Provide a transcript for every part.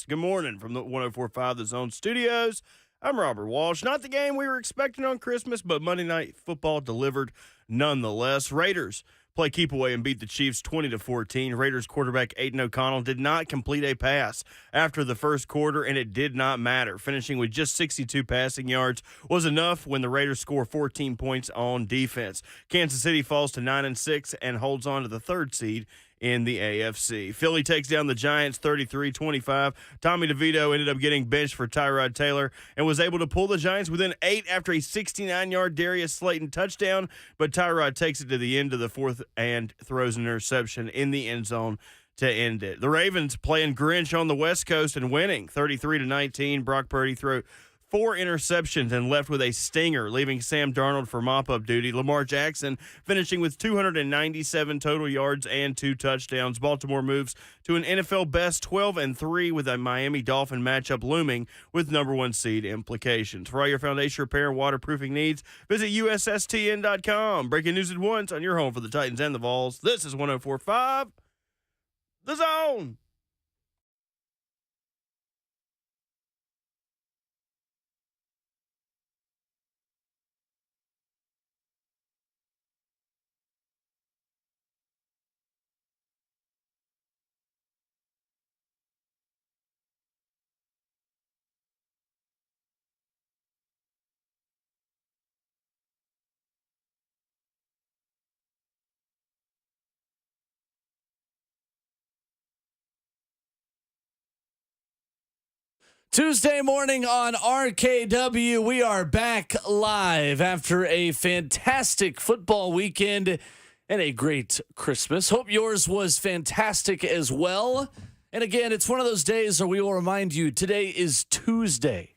Good morning from the 104.5 The Zone Studios. I'm Robert Walsh. Not the game we were expecting on Christmas, but Monday Night Football delivered nonetheless. Raiders play keep away and beat the Chiefs 20-14. Raiders quarterback Aiden O'Connell did not complete a pass after the first quarter, and it did not matter. Finishing with just 62 passing yards was enough when the Raiders score 14 points on defense. Kansas City falls to 9-6 and holds on to the third seed in the AFC. Philly takes down the Giants 33-25. Tommy DeVito ended up getting benched for Tyrod Taylor and was able to pull the Giants within 8 after a 69-yard Darius Slayton touchdown, but Tyrod takes it to the end of the fourth and throws an interception in the end zone to end it. The Ravens playing Grinch on the West Coast and winning 33-19. Brock Purdy threw 4 interceptions and left with a stinger, leaving Sam Darnold for mop-up duty. Lamar Jackson finishing with 297 total yards and 2 touchdowns. Baltimore moves to an NFL best 12-3 with a Miami Dolphin matchup looming with number 1 seed implications. For all your foundation repair and waterproofing needs, visit USSTN.com. Breaking news at once on your home for the Titans and the Vols. This is 104.5 The Zone. Tuesday morning on RKW, we are back live after a fantastic football weekend and a great Christmas. Hope yours was fantastic as well. And again, it's one of those days where we will remind you today is Tuesday.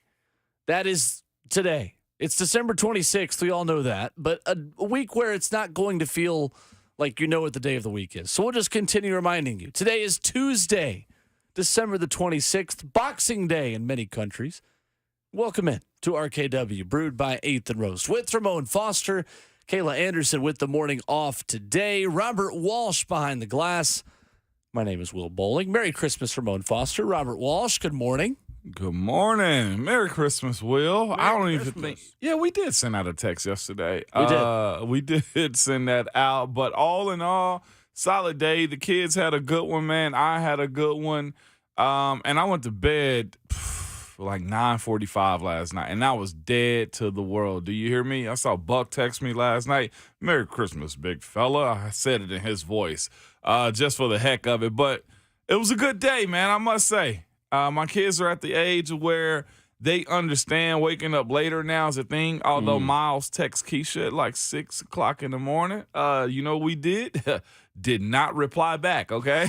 That is today. It's December 26th. We all know that. But a week where it's not going to feel like you know what the day of the week is. So we'll just continue reminding you. Today is Tuesday, December the 26th, Boxing Day in many countries. Welcome in to RKW, brewed by 8th and Roast. With Ramon Foster, Kayla Anderson with the morning off today. Robert Walsh behind the glass. My name is Will Bowling. Merry Christmas, Ramon Foster. Robert Walsh, good morning. Good morning. Merry Christmas, Will. I don't even Christmas. think. Yeah, we did send out a text yesterday. We did. We did send that out. But all in all, solid day. The kids had a good one, man. I had a good one. And I went to bed like 9:45 last night, and I was dead to the world. Do you hear me? I saw Buck text me last night. Merry Christmas, big fella. I said it in his voice just for the heck of it. But it was a good day, man, I must say. My kids are at the age where they understand waking up later now is a thing, although Miles texts Keisha at like 6 o'clock in the morning. You know what we did? Did not reply back, okay?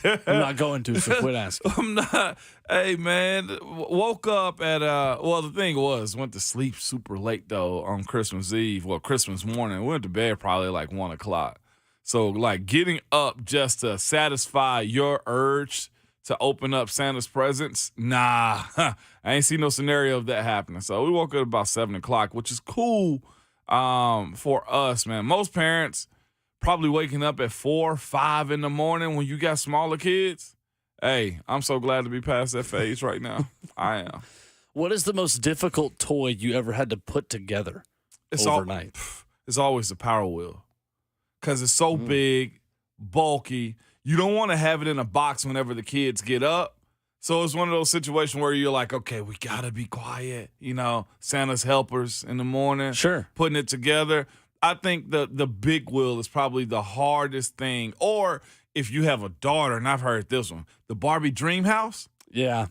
I'm not going to, so quit asking. I'm not. Hey, man, woke up at, well, the thing was, went to sleep super late, though, on Christmas Eve. Well, Christmas morning. Went to bed probably like 1 o'clock. So, like, getting up just to satisfy your urge to open up Santa's presents, nah. I ain't seen no scenario of that happening. So, we woke up about 7 o'clock, which is cool for us, man. Most parents probably waking up at 4, 5 in the morning when you got smaller kids. Hey, I'm so glad to be past that phase right now. I am. What is the most difficult toy you ever had to put together overnight? It's always the Power Wheel because it's so big, bulky. You don't want to have it in a box whenever the kids get up. So it's one of those situations where you're like, okay, we got to be quiet. You know, Santa's helpers in the morning. Sure. Putting it together. I think the big wheel is probably the hardest thing. Or if you have a daughter, and I've heard this one, the Barbie Dream House. Yeah.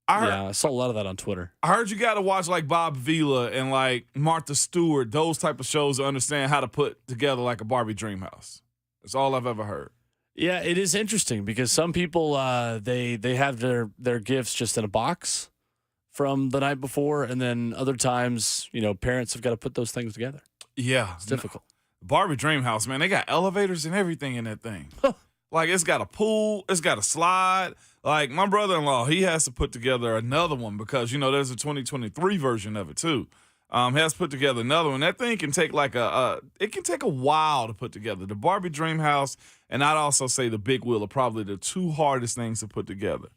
I saw a lot of that on Twitter. I heard you got to watch like Bob Vila and like Martha Stewart, those type of shows to understand how to put together like a Barbie Dream House. That's all I've ever heard. Yeah, it is interesting because some people they have their gifts just in a box from the night before, and then other times, you know, parents have got to put those things together. Yeah. It's difficult. Barbie Dream House, man, they got elevators and everything in that thing. Like, it's got a pool, it's got a slide. Like, my brother-in-law, he has to put together another one because, you know, there's a 2023 version of it, too. has put together another one. That thing can take it can take a while to put together. The Barbie Dream House and I'd also say the Big Wheel are probably the two hardest things to put together.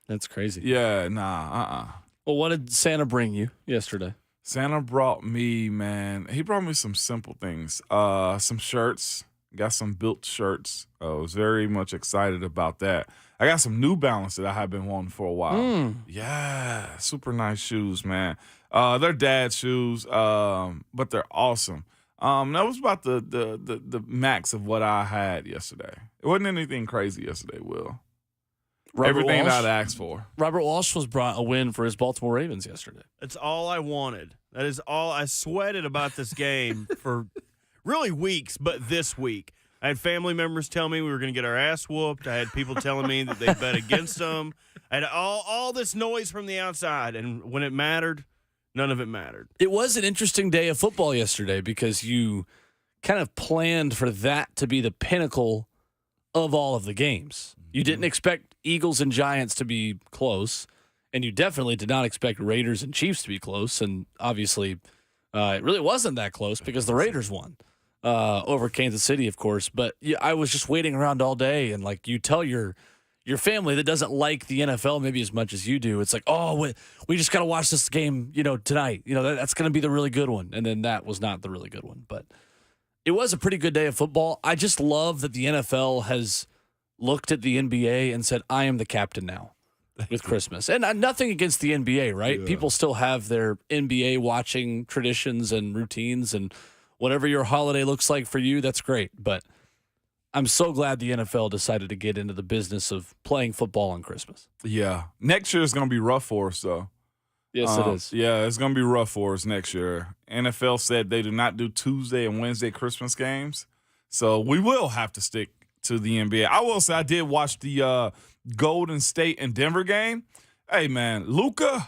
That's crazy. Yeah, nah, Well, what did Santa bring you yesterday? Santa brought me, man. He brought me some simple things. Some shirts. Got some built shirts. I was very much excited about that. I got some New Balance that I have been wanting for a while. Yeah, super nice shoes, man. They're dad shoes, but they're awesome. That was about the max of what I had yesterday. It wasn't anything crazy yesterday, Will. Everything that I'd asked for. Robert Walsh was brought a win for his Baltimore Ravens yesterday. That's all I wanted. That is all I sweated about this game for really weeks, but this week. I had family members tell me we were going to get our ass whooped. I had people telling me that they bet against them. I had all this noise from the outside, and when it mattered, none of it mattered. It was an interesting day of football yesterday because you kind of planned for that to be the pinnacle of all of the games. You didn't expect Eagles and Giants to be close, and you definitely did not expect Raiders and Chiefs to be close, and obviously it really wasn't that close because the Raiders won over Kansas City, of course. But I was just waiting around all day, and like you tell your family that doesn't like the NFL maybe as much as you do, it's like, oh, we just got to watch this game, tonight. That's going to be the really good one, and then that was not the really good one. But it was a pretty good day of football. I just love that the NFL has looked at the NBA and said, I am the captain now with Christmas. And nothing against the NBA, right? Yeah. People still have their NBA watching traditions and routines, and whatever your holiday looks like for you, that's great. But I'm so glad the NFL decided to get into the business of playing football on Christmas. Yeah. Next year is going to be rough for us, though. Yes, it is. Yeah, it's going to be rough for us next year. NFL said they do not do Tuesday and Wednesday Christmas games, so we will have to stick to the NBA. I will say I did watch the Golden State and Denver game. Hey, man, Joker,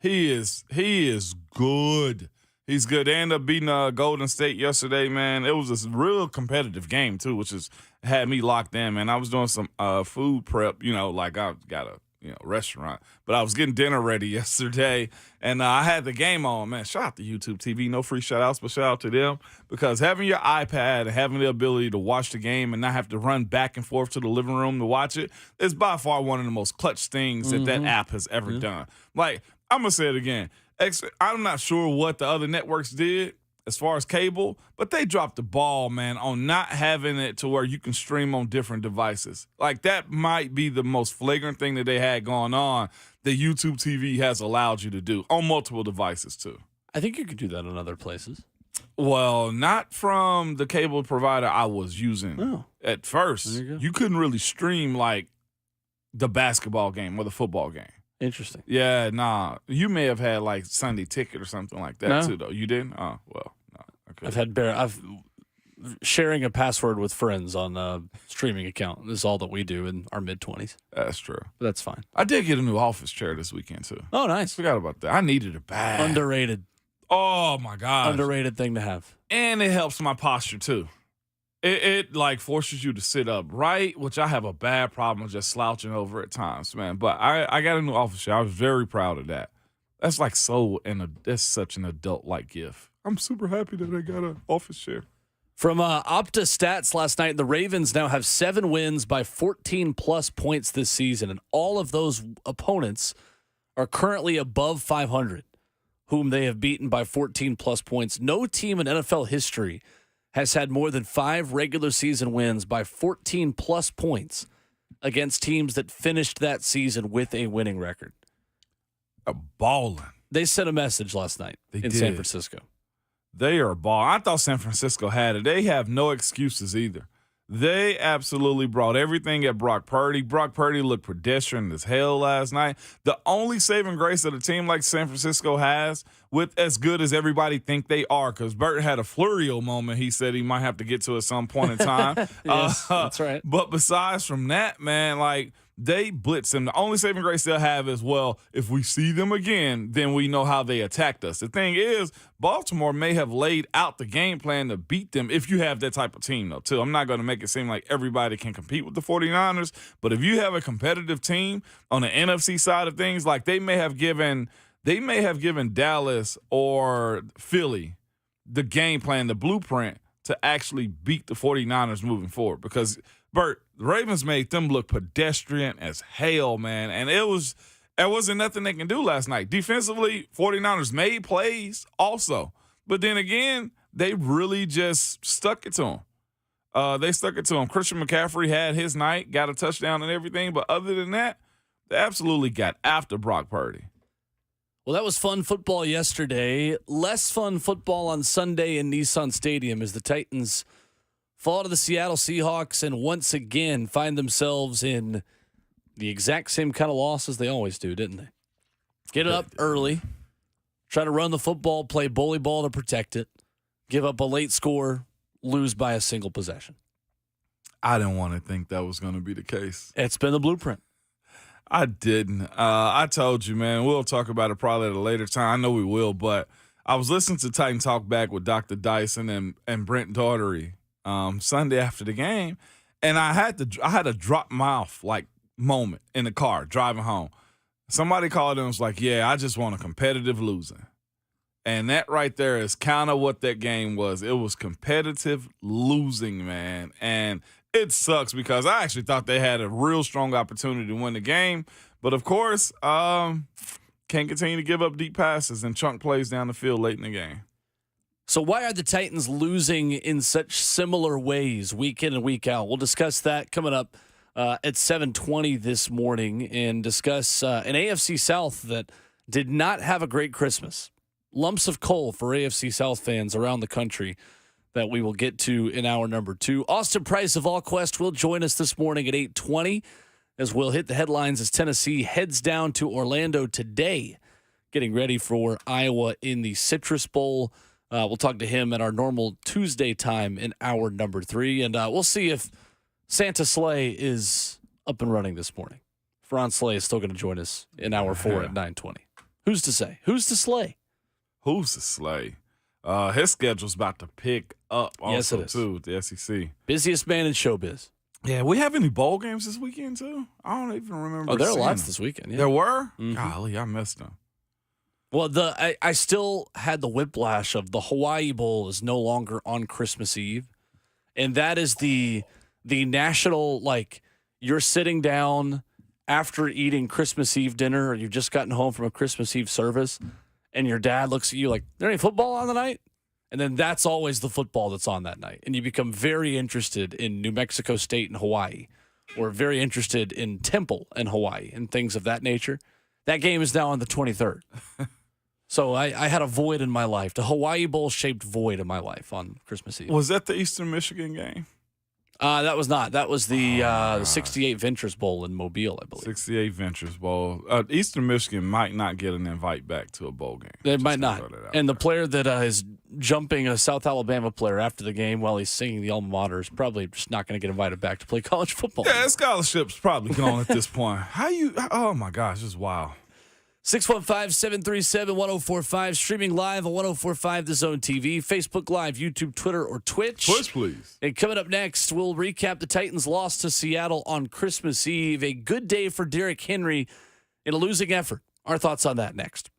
he is good. He's good. They ended up beating Golden State yesterday, man. It was a real competitive game, too, which had me locked in, man. I was doing some food prep, like I got a restaurant. But I was getting dinner ready yesterday, and I had the game on, man. Shout out to YouTube TV. No free shout-outs, but shout out to them. Because having your iPad and having the ability to watch the game and not have to run back and forth to the living room to watch it is by far one of the most clutch things that app has ever done. Like, I'm going to say it again. I'm not sure what the other networks did as far as cable, but they dropped the ball, man, on not having it to where you can stream on different devices. Like, that might be the most flagrant thing that they had going on that YouTube TV has allowed you to do on multiple devices, too. I think you could do that on other places. Well, not from the cable provider I was using at first. You couldn't really stream, like, the basketball game or the football game. Interesting. Yeah, nah. You may have had like Sunday Ticket or something like that too, though. You didn't? Oh, well, no. Okay. I've sharing a password with friends on a streaming account. This is all that we do in our mid-20s. That's true. But that's fine. I did get a new office chair this weekend too. Oh, nice. Forgot about that. I needed it bad. Underrated. Oh my gosh. Underrated thing to have. And it helps my posture too. It like forces you to sit up right, which I have a bad problem with just slouching over at times, man. But I got a new office chair. I was very proud of that. That's like that's such an adult-like gift. I'm super happy that I got an office chair. From Opta Stats last night, the Ravens now have 7 wins by 14-plus points this season, and all of those opponents are currently above 500, whom they have beaten by 14-plus points. No team in NFL history has had more than 5 regular season wins by 14-plus points against teams that finished that season with a winning record. A ballin'. They sent a message last night in San Francisco. They are balling. I thought San Francisco had it. They have no excuses either. They absolutely brought everything at Brock Purdy. Brock Purdy looked pedestrian as hell last night. The only saving grace that a team like San Francisco has with as good as everybody think they are, because Burt had a Florio moment he said he might have to get to at some point in time. Yes, that's right. But besides from that, man, like, they blitz them. The only saving grace they'll have is, well, if we see them again, then we know how they attacked us. The thing is, Baltimore may have laid out the game plan to beat them if you have that type of team, though, too. I'm not going to make it seem like everybody can compete with the 49ers, but if you have a competitive team on the NFC side of things, like, they may have given they may have given Dallas or Philly the game plan, the blueprint to actually beat the 49ers moving forward. Because, Bert, the Ravens made them look pedestrian as hell, man. And there wasn't nothing they can do last night. Defensively, 49ers made plays also. But then again, they really just stuck it to them. They stuck it to him. Christian McCaffrey had his night, got a touchdown and everything. But other than that, they absolutely got after Brock Purdy. Well, that was fun football yesterday. Less fun football on Sunday in Nissan Stadium as the Titans fall to the Seattle Seahawks and once again find themselves in the exact same kind of loss as they always do, didn't they? Get it up early, try to run the football, play bully ball to protect it, give up a late score, lose by a single possession. I didn't want to think that was going to be the case. It's been the blueprint. I didn't. I told you, man. We'll talk about it probably at a later time. I know we will, but I was listening to Titan Talk Back with Dr. Dyson and Brent Daugherty Sunday after the game, and I had a drop mouth like moment in the car driving home. Somebody called and was like, "Yeah, I just want a competitive losing," and that right there is kind of what that game was. It was competitive losing, man, and it sucks because I actually thought they had a real strong opportunity to win the game. But, of course, can't continue to give up deep passes and chunk plays down the field late in the game. So why are the Titans losing in such similar ways week in and week out? We'll discuss that coming up at 7:20 this morning and discuss an AFC South that did not have a great Christmas. Lumps of coal for AFC South fans around the country that we will get to in hour number 2. Austin Price of AllQuest will join us this morning at 8:20 as we'll hit the headlines as Tennessee heads down to Orlando today, getting ready for Iowa in the Citrus Bowl. We'll talk to him at our normal Tuesday time in hour number 3, and we'll see if Santa Slay is up and running this morning. Ferran Slay is still going to join us in hour 4 at 9:20. Who's to say? Who's to slay? Who's to slay? His schedule's about to pick up also, yes, it is. too, with the SEC. Busiest man in showbiz. Yeah, we have any bowl games this weekend, too? I don't even remember. Oh, there are seeing lots them. this weekend. Yeah. There were? Mm-hmm. Golly, I missed them. Well, I still had the whiplash of the Hawaii Bowl is no longer on Christmas Eve. And that is the national, like, you're sitting down after eating Christmas Eve dinner or you've just gotten home from a Christmas Eve service and your dad looks at you like, there any football on the night? And then that's always the football that's on that night. And you become very interested in New Mexico State and Hawaii or very interested in Temple and Hawaii and things of that nature. That game is now on the 23rd. So I had a void in my life, the Hawaii Bowl-shaped void in my life on Christmas Eve. Was that the Eastern Michigan game? That was not. That was the 68 Ventures Bowl in Mobile, I believe. 68 Ventures Bowl. Eastern Michigan might not get an invite back to a bowl game. They might not. And the player that is jumping a South Alabama player after the game while he's singing the alma mater is probably just not going to get invited back to play college football. Yeah, scholarship's probably gone at this point. Oh, my gosh, this is wild. 615-737-1045, streaming live on 1045 The Zone TV, Facebook Live, YouTube, Twitter, or Twitch. Twitch, please. And coming up next, we'll recap the Titans' loss to Seattle on Christmas Eve. A good day for Derrick Henry in a losing effort. Our thoughts on that next.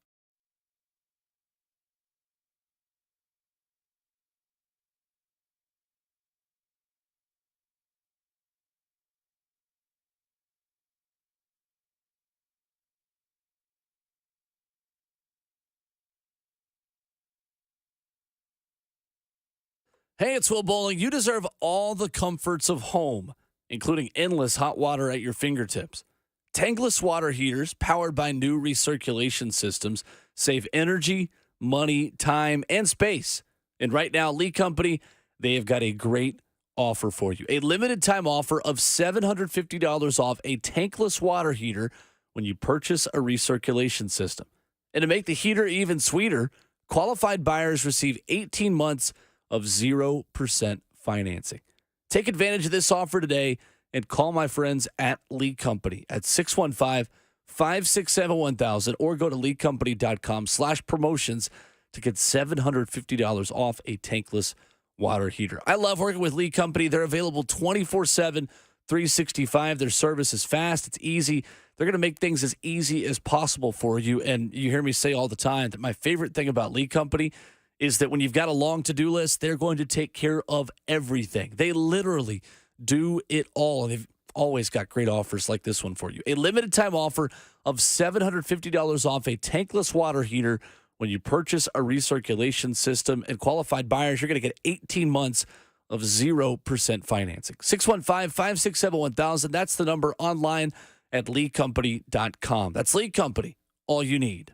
Hey, it's Will Bowling. You deserve all the comforts of home, including endless hot water at your fingertips. Tankless water heaters, powered by new recirculation systems, save energy, money, time, and space. And right now, Lee Company, they have got a great offer for you. A limited time offer of $750 off a tankless water heater when you purchase a recirculation system. And to make the heater even sweeter, qualified buyers receive 18 months of 0% financing. Take advantage of this offer today and call my friends at Lee Company at 615-567-1000 or go to leecompany.com/promotions to get $750 off a tankless water heater. I love working with Lee Company. They're available 24/7, 365. Their service is fast. It's easy. They're going to make things as easy as possible for you. And you hear me say all the time that my favorite thing about Lee Company is that when you've got a long to-do list, they're going to take care of everything. They literally do it all. And they've always got great offers like this one for you. A limited time offer of $750 off a tankless water heater when you purchase a recirculation system. And qualified buyers, you're going to get 18 months of 0% financing. 615-567-1000. That's the number online at leecompany.com. That's Lee Company, all you need.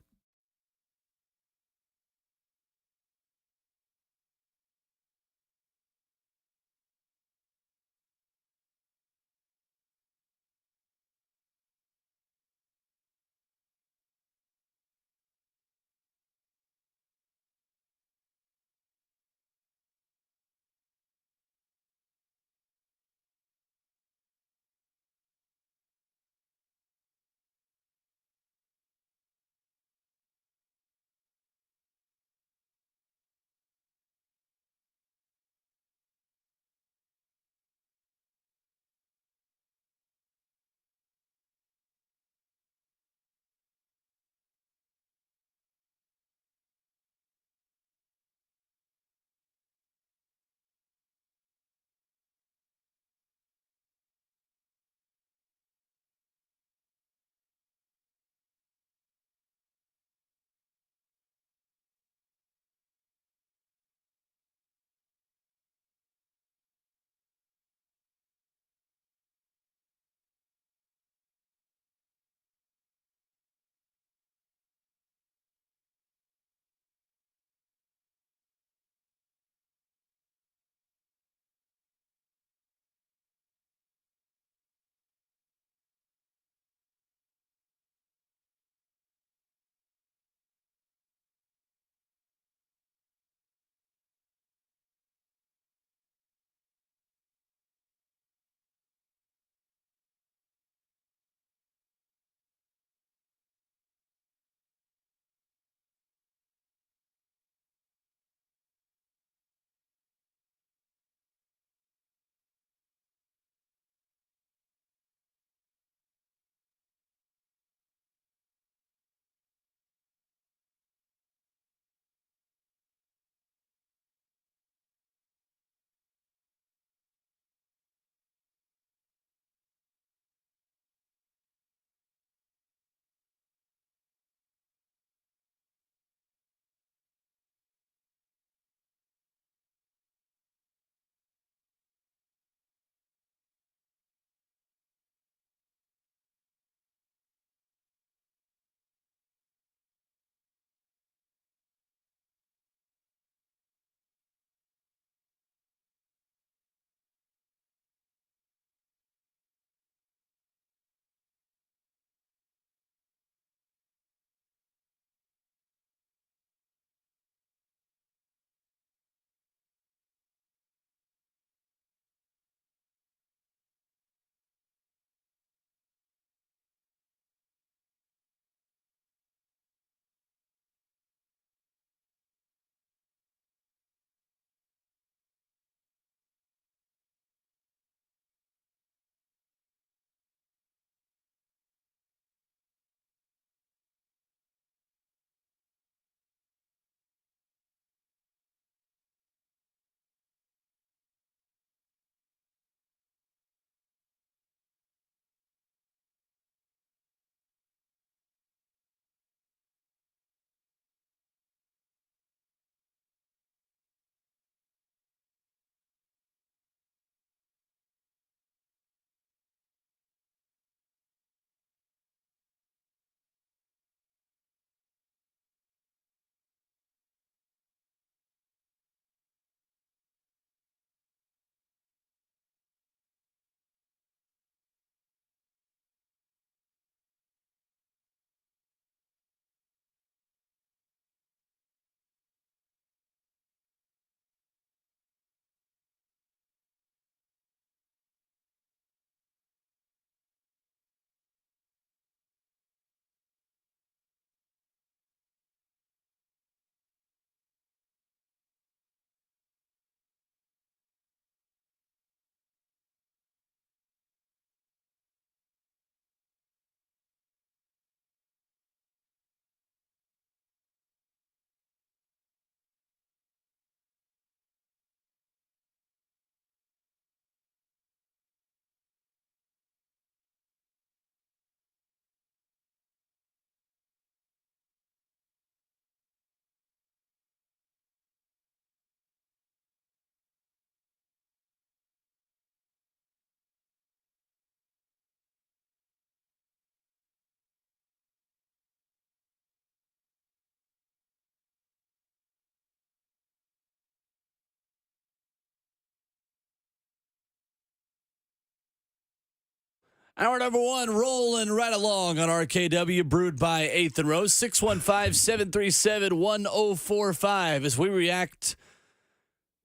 Hour number one, rolling right along on RKW, brewed by 8th and Rose, 615-737-1045 as we react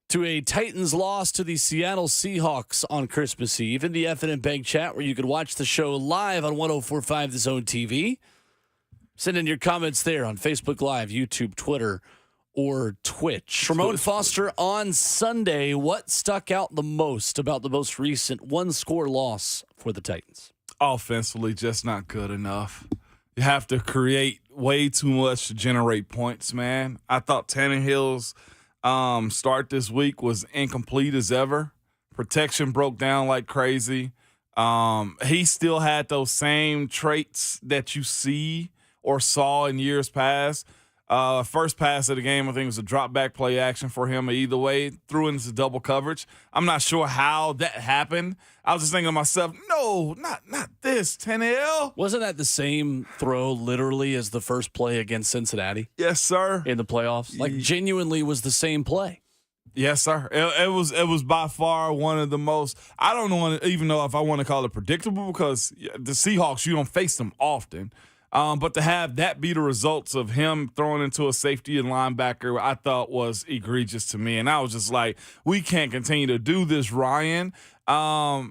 to a Titans loss to the Seattle Seahawks on Christmas Eve in the F&M Bank chat, where you can watch the show live on 1045 The Zone TV. Send in your comments there on Facebook Live, YouTube, Twitter, or Twitch. Ramon Foster on Sunday. What stuck out the most about the most recent one-score loss for the Titans? Offensively, just not good enough. You have to create way too much to generate points, man. I thought Tannehill's start this week was incomplete as ever. Protection broke down like crazy. He still had those same traits that you see or saw in years past. First pass of the game, I think it was a drop back play action for him. Either way, threw into double coverage. I'm not sure how that happened. I was just thinking to myself, no, not this, Tannehill. Wasn't that the same throw literally as the first play against Cincinnati? Yes, sir. In the playoffs? Like genuinely was the same play. Yes, sir. It was by far one of the most. I don't even know if I want to call it predictable, because the Seahawks, you don't face them often. But to have that be the results of him throwing into a safety and linebacker, I thought was egregious to me. And I was just like, we can't continue to do this, Ryan. I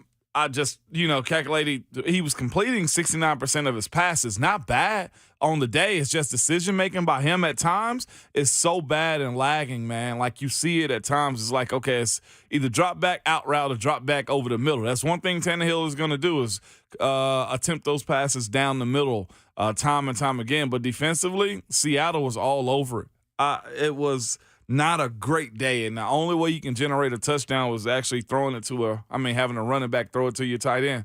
just, calculated he was completing 69% of his passes. Not bad on the day. It's just decision-making by him at times is so bad and lagging, man. Like, you see it at times. It's like, okay, it's either drop back, out route, or drop back over the middle. That's one thing Tannehill is going to do, is attempt those passes down the middle time and time again. But defensively, Seattle was all over it. It was not a great day, and the only way you can generate a touchdown was actually throwing it to having a running back throw it to your tight end.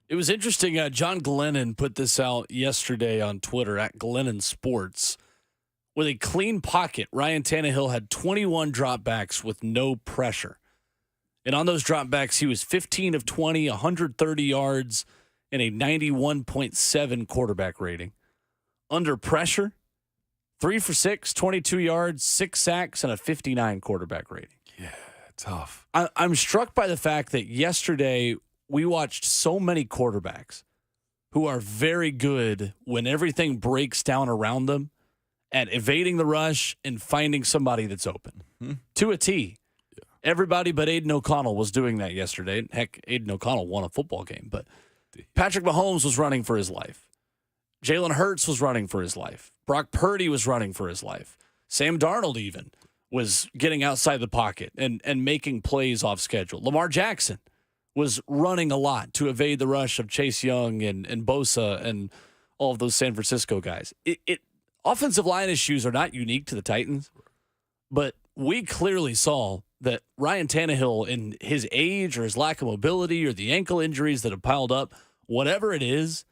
It was interesting. John Glennon put this out yesterday on Twitter at Glennon Sports. With a clean pocket, Ryan Tannehill had 21 dropbacks with no pressure. And on those dropbacks, he was 15 of 20, 130 yards, and a 91.7 quarterback rating. Under pressure, 3 for 6, 22 yards, 6 sacks, and a 59 quarterback rating. Yeah, tough. I'm struck by the fact that yesterday we watched so many quarterbacks who are very good when everything breaks down around them at evading the rush and finding somebody that's open. Mm-hmm. To a T. Yeah. Everybody but Aiden O'Connell was doing that yesterday. Heck, Aiden O'Connell won a football game, but Patrick Mahomes was running for his life. Jalen Hurts was running for his life. Brock Purdy was running for his life. Sam Darnold even was getting outside the pocket and making plays off schedule. Lamar Jackson was running a lot to evade the rush of Chase Young and Bosa and all of those San Francisco guys. Offensive line issues are not unique to the Titans, but we clearly saw that Ryan Tannehill, in his age or his lack of mobility or the ankle injuries that have piled up, whatever it is,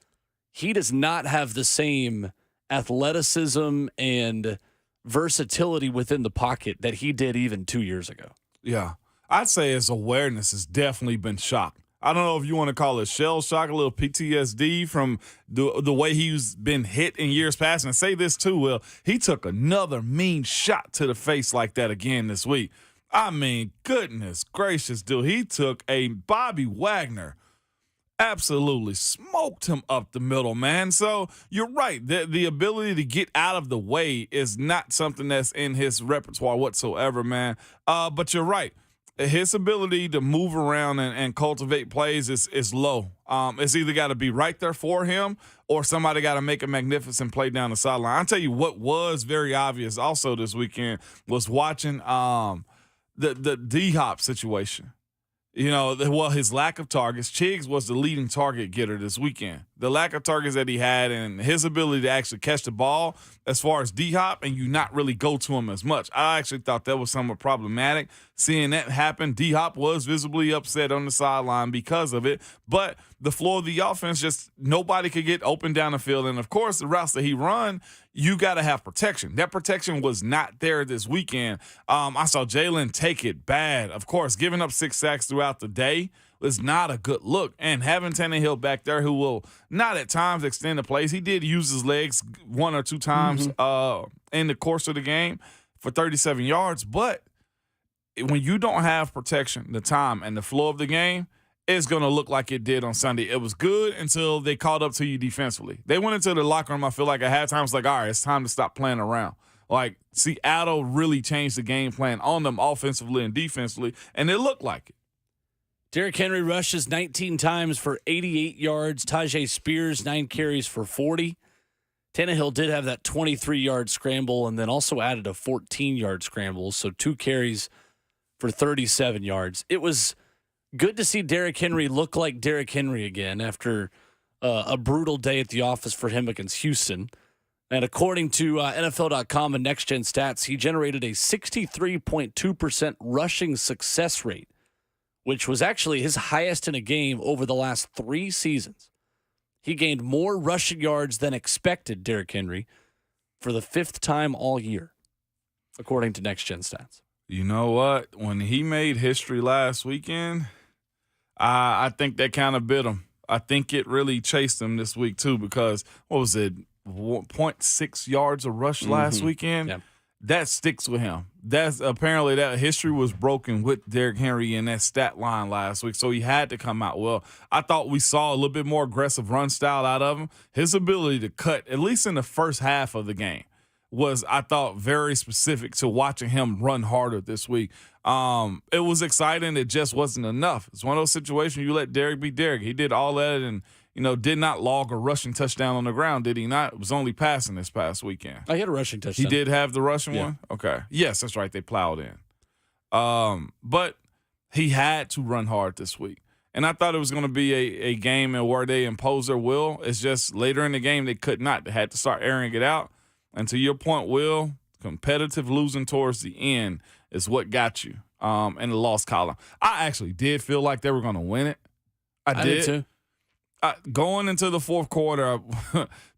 he does not have the same athleticism and versatility within the pocket that he did even 2 years ago. Yeah. I'd say his awareness has definitely been shocked. I don't know if you want to call it shell shock, a little PTSD from the way he's been hit in years past. And I say this too, Will, he took another mean shot to the face like that again this week. I mean, goodness gracious, dude. He took a Bobby Wagner, absolutely smoked him up the middle, man. So you're right. The ability to get out of the way is not something that's in his repertoire whatsoever, man. But you're right. His ability to move around and cultivate plays is low. It's either got to be right there for him or somebody got to make a magnificent play down the sideline. I'll tell you what was very obvious also this weekend was watching the D-Hop situation. His lack of targets. Chiggs was the leading target getter this weekend. The lack of targets that he had and his ability to actually catch the ball as far as D-Hop and you not really go to him as much. I actually thought that was somewhat problematic. Seeing that happen, D-Hop was visibly upset on the sideline because of it. But the floor of the offense, just nobody could get open down the field. And, of course, the routes that he run, you got to have protection. That protection was not there this weekend. I saw Jalen take it bad. Of course, giving up 6 sacks throughout the day was not a good look. And having Tannehill back there who will not at times extend the plays. He did use his legs 1 or 2 times in the course of the game for 37 yards. But when you don't have protection, the time, and the flow of the game, it's going to look like it did on Sunday. It was good until they caught up to you defensively. They went into the locker room, I feel like, at halftime. It's like, all right, it's time to stop playing around. Like, Seattle really changed the game plan on them offensively and defensively, and it looked like it. Derrick Henry rushes 19 times for 88 yards. Tajay Spears, 9 carries for 40. Tannehill did have that 23-yard scramble and then also added a 14-yard scramble, so 2 carries for 37 yards. It was good to see Derrick Henry look like Derrick Henry again after a brutal day at the office for him against Houston. And according to NFL.com and Next Gen Stats, he generated a 63.2% rushing success rate, which was actually his highest in a game over the last 3 seasons. He gained more rushing yards than expected, Derrick Henry, for the 5th time all year, according to Next Gen Stats. You know what? When he made history last weekend, I think that kind of bit him. I think it really chased him this week, too, because, what was it, 0.6 yards a rush last weekend? Yeah. That sticks with him. That's apparently that history was broken with Derrick Henry in that stat line last week, so he had to come out well. I thought we saw a little bit more aggressive run style out of him. His ability to cut, at least in the first half of the game, was, I thought, very specific to watching him run harder this week. It was exciting. It just wasn't enough. It's one of those situations you let Derrick be Derrick. He did all that and, did not log a rushing touchdown on the ground, did he not? It was only passing this past weekend. I had a rushing touchdown. He did have the rushing one? Okay. Yes, that's right. They plowed in. But he had to run hard this week. And I thought it was going to be a game where they impose their will. It's just later in the game they could not. They had to start airing it out. And to your point, Will, competitive losing towards the end is what got you in the loss column. I actually did feel like they were going to win it. I did too. Going into the fourth quarter,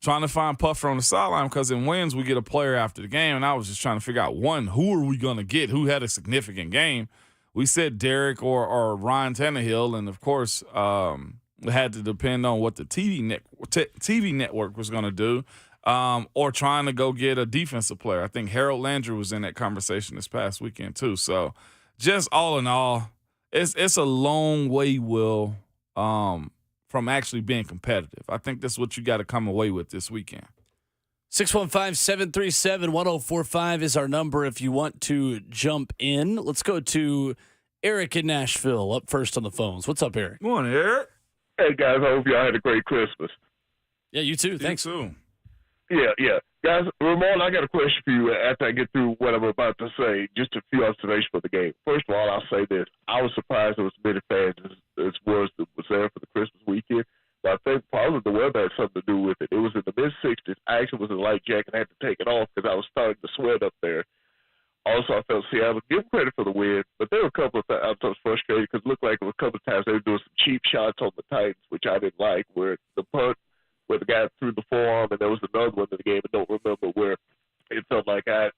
trying to find Puffer on the sideline because in wins we get a player after the game, and I was just trying to figure out, one, who are we going to get? Who had a significant game? We said Derrick or Ryan Tannehill, and, of course, it had to depend on what the TV network was going to do. Or trying to go get a defensive player. I think Harold Landry was in that conversation this past weekend too. So just all in all, it's a long way, Will, from actually being competitive. I think that's what you got to come away with this weekend. 615-737-1045 is our number if you want to jump in. Let's go to Eric in Nashville up first on the phones. What's up, Eric? Good morning, Eric. Hey, guys, I hope y'all had a great Christmas. Yeah, you too. Thanks. You too. Yeah. Guys, Ramon, I got a question for you after I get through what I'm about to say, just a few observations for the game. First of all, I'll say this. I was surprised there was as many fans as was there for the Christmas weekend, but I think probably the weather had something to do with it. It was in the mid-60s. I actually was in a light jacket and had to take it off because I was starting to sweat up there. Also, I felt Seattle, give them credit for the win, but there were a couple of times I was frustrated because it looked like a couple of times they were doing some cheap shots on the Titans, which I didn't like, where the punt, where the guy threw the forearm, and there was another one in the game I don't remember where it felt like I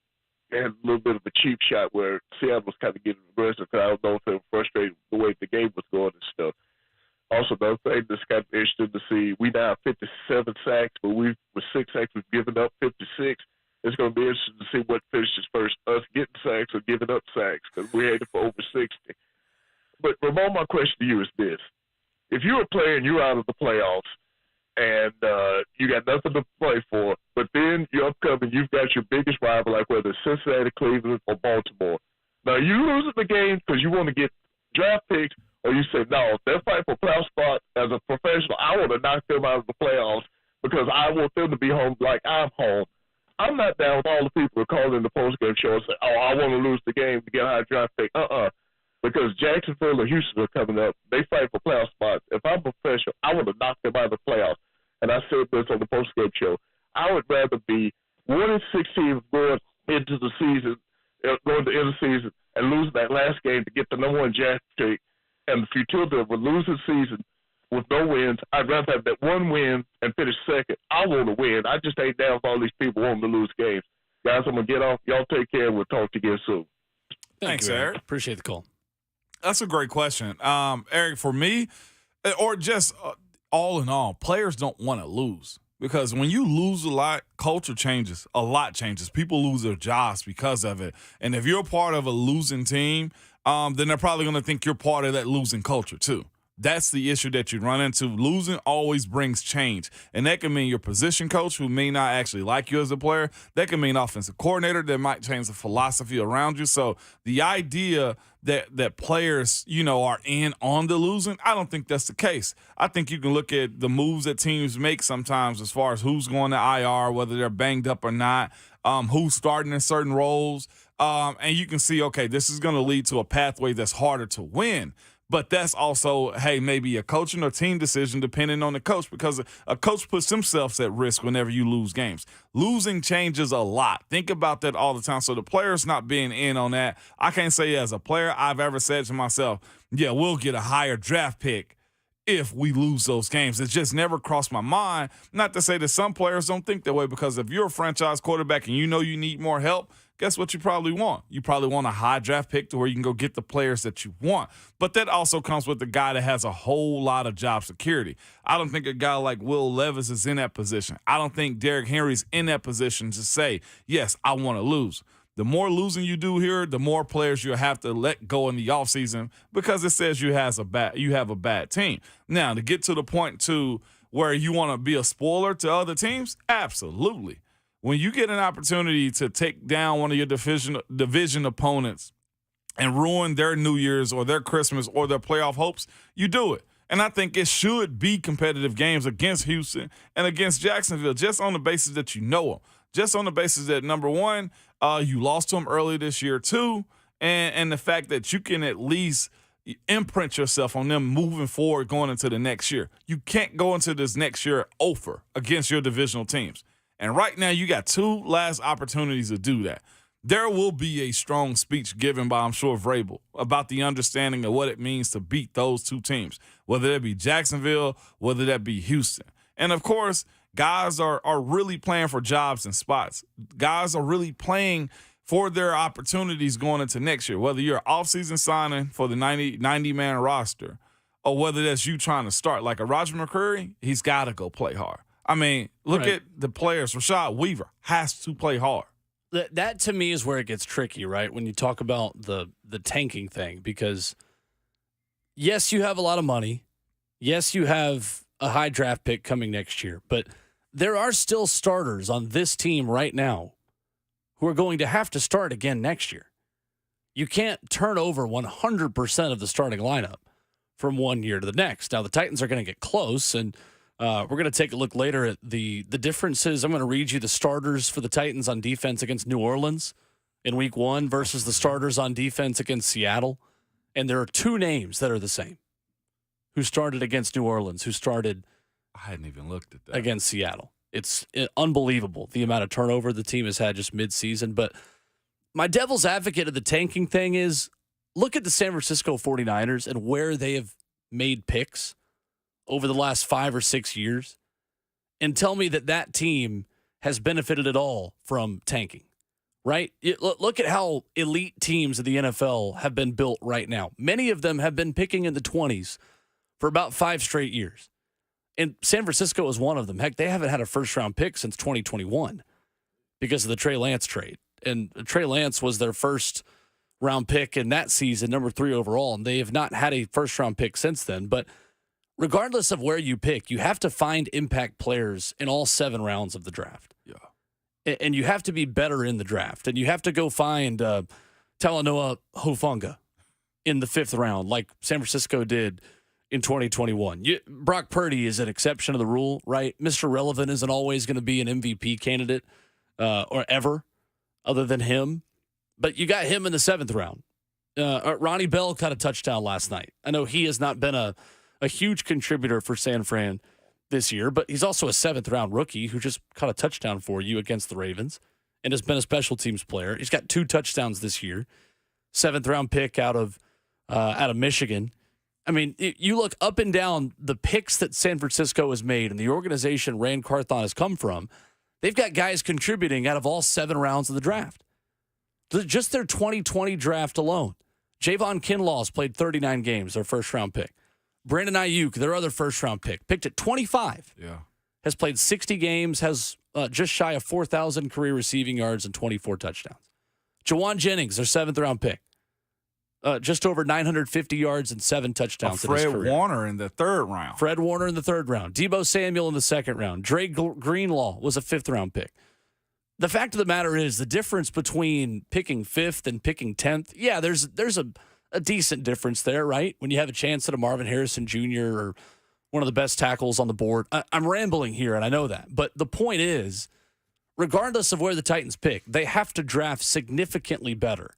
had a little bit of a cheap shot where Seattle was kind of getting aggressive because I don't know if they were frustrated with the way the game was going and stuff. Also, another thing that's kind of interesting to see, we now have 57 sacks, but with 6 sacks, we've given up 56. It's going to be interesting to see what finishes first, us getting sacks or giving up sacks, because we're headed for over 60. But, Ramon, my question to you is this. If you're a player and you're out of the playoffs, and you got nothing to play for, but then you're upcoming, you've got your biggest rival, like whether it's Cincinnati, Cleveland, or Baltimore. Now, you losing the game because you want to get draft picks, or you say, no, if they're fighting for playoff spot as a professional, I want to knock them out of the playoffs because I want them to be home like I'm home. I'm not down with all the people who call in the postgame show and say, oh, I want to lose the game to get a high draft pick. Because Jacksonville or Houston are coming up. They fight for playoff spots. If I'm a professional, I want to knock them out of the playoffs. And I said this on the postgame show. I would rather be 1-16 going into the season, going to the end of the season, and losing that last game to get the number 1 draft pick, and the futility of a losing season with no wins. I'd rather have that one win and finish second. I want to win. I just ain't down with all these people wanting to lose games. Guys, I'm going to get off. Y'all take care. We'll talk to you again soon. Thanks, Eric. Appreciate the call. That's a great question. Eric, for me, or just all in all, players don't want to lose. Because when you lose a lot, culture changes. A lot changes. People lose their jobs because of it. And if you're part of a losing team, then they're probably going to think you're part of that losing culture too. That's the issue that you run into. Losing always brings change. And that can mean your position coach, who may not actually like you as a player. That can mean offensive coordinator that might change the philosophy around you. So the idea that players, are in on the losing, I don't think that's the case. I think you can look at the moves that teams make sometimes as far as who's going to IR, whether they're banged up or not, who's starting in certain roles. And you can see, okay, this is going to lead to a pathway that's harder to win. But that's also, hey, maybe a coaching or team decision depending on the coach, because a coach puts themselves at risk whenever you lose games. Losing changes a lot. Think about that all the time. So the players not being in on that, I can't say as a player I've ever said to myself, yeah, we'll get a higher draft pick if we lose those games. It's just never crossed my mind. Not to say that some players don't think that way, because if you're a franchise quarterback and you know you need more help, guess what you probably want? You probably want a high draft pick to where you can go get the players that you want. But that also comes with the guy that has a whole lot of job security. I don't think a guy like Will Levis is in that position. I don't think Derrick Henry's in that position to say, yes, I want to lose. The more losing you do here, the more players you'll have to let go in the offseason, because it says you have a bad team. Now, to get to the point to where you want to be a spoiler to other teams, absolutely. When you get an opportunity to take down one of your division opponents and ruin their New Year's or their Christmas or their playoff hopes, you do it. And I think it should be competitive games against Houston and against Jacksonville, just on the basis that you know them. Just on the basis that, number one, you lost to them early this year too, and the fact that you can at least imprint yourself on them moving forward going into the next year. You can't go into this next year over against your divisional teams. And right now, you got two last opportunities to do that. There will be a strong speech given by, I'm sure, Vrabel about the understanding of what it means to beat those two teams, whether that be Jacksonville, whether that be Houston. And, of course, guys are really playing for jobs and spots. Guys are really playing for their opportunities going into next year, whether you're offseason signing for the 90-man roster or whether that's you trying to start. Like a Roger McCreary, he's got to go play hard. I mean, look at the players. Rashad Weaver has to play hard. That to me is where it gets tricky, right? When you talk about the tanking thing, because yes, you have a lot of money. Yes, you have a high draft pick coming next year, but there are still starters on this team right now who are going to have to start again next year. You can't turn over 100% of the starting lineup from one year to the next. Now, the Titans are going to get close, and we're going to take a look later at the differences. I'm going to read you the starters for the Titans on defense against New Orleans in week 1 versus the starters on defense against Seattle. And there are two names that are the same. Who started against New Orleans, who started I hadn't even looked at that. against Seattle. It's unbelievable the amount of turnover the team has had just midseason. But my devil's advocate of the tanking thing is look at the San Francisco 49ers and where they have made picks over the last 5 or 6 years, and tell me that team has benefited at all from tanking, right? Look at how elite teams of the NFL have been built right now. Many of them have been picking in the 20s for about 5 straight years. And San Francisco is one of them. Heck, they haven't had a first-round pick since 2021 because of the Trey Lance trade. And Trey Lance was their first-round pick in that season, number 3 overall, and they have not had a first-round pick since then. But regardless of where you pick, you have to find impact players in all 7 rounds of the draft. Yeah. And you have to be better in the draft. And you have to go find Talanoa Hufanga in the 5th round, like San Francisco did in 2021. Brock Purdy is an exception to the rule, right? Mr. Relevant isn't always going to be an MVP candidate or ever other than him. But you got him in the 7th round. Ronnie Bell caught a touchdown last night. I know he has not been a huge contributor for San Fran this year, but he's also a 7th-round rookie who just caught a touchdown for you against the Ravens and has been a special teams player. He's got 2 touchdowns this year, 7th-round pick out of Michigan. I mean, you look up and down the picks that San Francisco has made and the organization Rand Carthon has come from, they've got guys contributing out of all 7 rounds of the draft. Just their 2020 draft alone. Javon Kinlaw's played 39 games, their first-round pick. Brandon Ayuk, their other first-round pick, picked at 25. Yeah. Has played 60 games, has just shy of 4,000 career receiving yards and 24 touchdowns. Jawan Jennings, their 7th-round pick. just over 950 yards and 7 touchdowns in his Fred career. Warner in the third round. Fred Warner in the third round. Deebo Samuel in the second round. Dre Greenlaw was a fifth-round pick. The fact of the matter is the difference between picking fifth and picking 10th, yeah, there's a decent difference there, right? When you have a chance at a Marvin Harrison Jr. or one of the best tackles on the board. I'm rambling here, and I know that. But the point is, regardless of where the Titans pick, they have to draft significantly better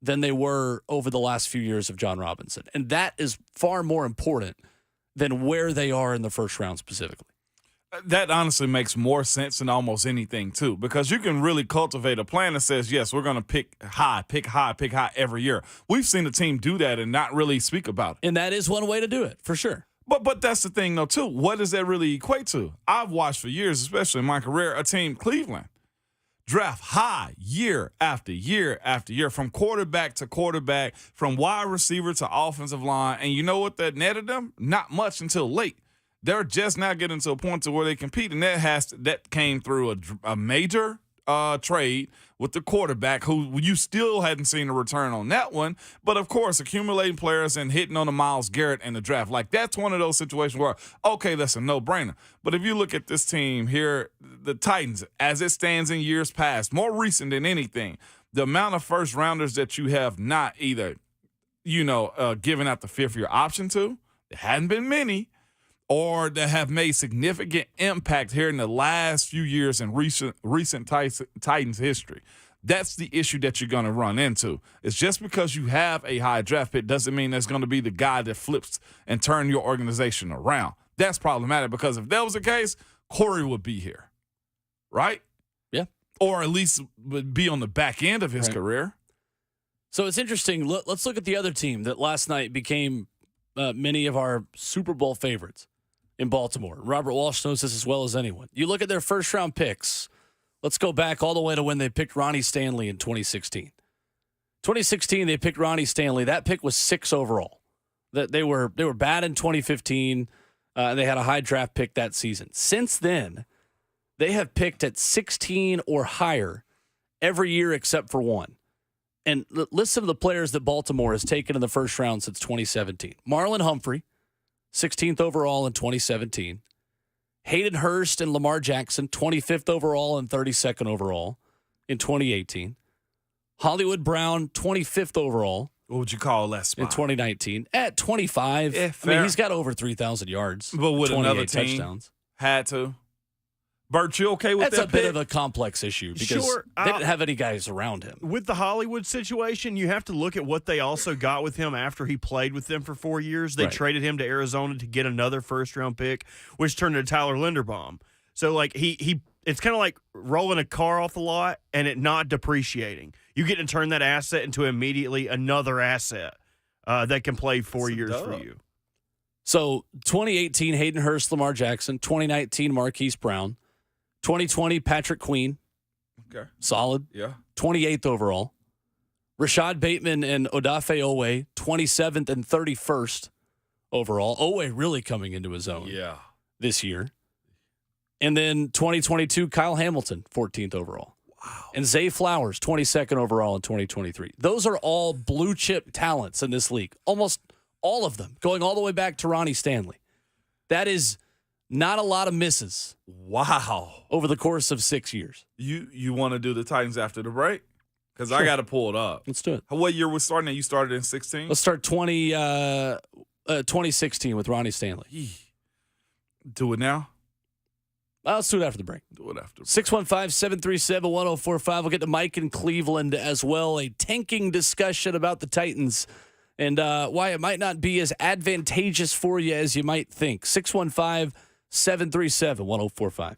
than they were over the last few years of John Robinson. And that is far more important than where they are in the first round specifically. That honestly makes more sense than almost anything, too, because you can really cultivate a plan that says, yes, we're going to pick high every year. We've seen the team do that and not really speak about it. And that is one way to do it, for sure. But that's the thing, though, too. What does that really equate to? I've watched for years, especially in my career, a team, Cleveland, draft high year after year after year, from quarterback to quarterback, from wide receiver to offensive line. And you know what that netted them? Not much until late. They're just now getting to a point to where they compete, and that came through a major trade with the quarterback, who you still hadn't seen a return on that one. But, of course, accumulating players and hitting on the Myles Garrett in the draft. Like, that's one of those situations where, okay, that's a no-brainer. But if you look at this team here, the Titans, as it stands in years past, more recent than anything, the amount of first-rounders that you have not either, given out the fifth-year option to, there hadn't been many, or that have made significant impact here in the last few years in recent Titans history. That's the issue that you're going to run into. It's just because you have a high draft pick doesn't mean that's going to be the guy that flips and turn your organization around. That's problematic, because if that was the case, Corey would be here, right? Yeah. Or at least would be on the back end of his career. So it's interesting. Let's look at the other team that last night became many of our Super Bowl favorites in Baltimore. Robert Walsh knows this as well as anyone. You look at their first-round picks. Let's go back all the way to when they picked Ronnie Stanley in 2016. 2016, they picked Ronnie Stanley. That pick was 6 overall. They were bad in 2015. They had a high draft pick that season. Since then, they have picked at 16 or higher every year except for one. And listen to the players that Baltimore has taken in the first round since 2017. Marlon Humphrey, 16th overall in 2017. Hayden Hurst and Lamar Jackson, 25th overall and 32nd overall in 2018. Hollywood Brown, 25th overall. What would you call that spot? In 2019. At 25. Yeah, I mean, he's got over 3,000 yards. But would another team touchdowns. Had to? Bert, you okay with That's that a bit pick? of a complex issue because Sure, they didn't have any guys around him. With the Hollywood situation, you have to look at what they also got with him after he played with them for 4 years. They traded him to Arizona to get another first-round pick, which turned into Tyler Linderbaum. So, like, it's kind of like rolling a car off the lot and it not depreciating. You get to turn that asset into immediately another asset that can play 4 years for you. So, 2018, Hayden Hurst, Lamar Jackson. 2019, Marquise Brown. 2020, Patrick Queen. Okay. Solid. Yeah. 28th overall. Rashad Bateman and Odafe Owe, 27th and 31st overall. Owe really coming into his own this year. And then 2022, Kyle Hamilton, 14th overall. Wow. And Zay Flowers, 22nd overall in 2023. Those are all blue chip talents in this league. Almost all of them, going all the way back to Ronnie Stanley. That is not a lot of misses. Wow. Over the course of 6 years. You want to do the Titans after the break? Because I got to pull it up. Let's do it. What year was starting? You started in 16? Let's start 2016 with Ronnie Stanley. Do it now? Let's do it after the break. Do it after. 615-737-1045. We'll get to Mike in Cleveland as well. A tanking discussion about the Titans and why it might not be as advantageous for you as you might think. 615-737-1045.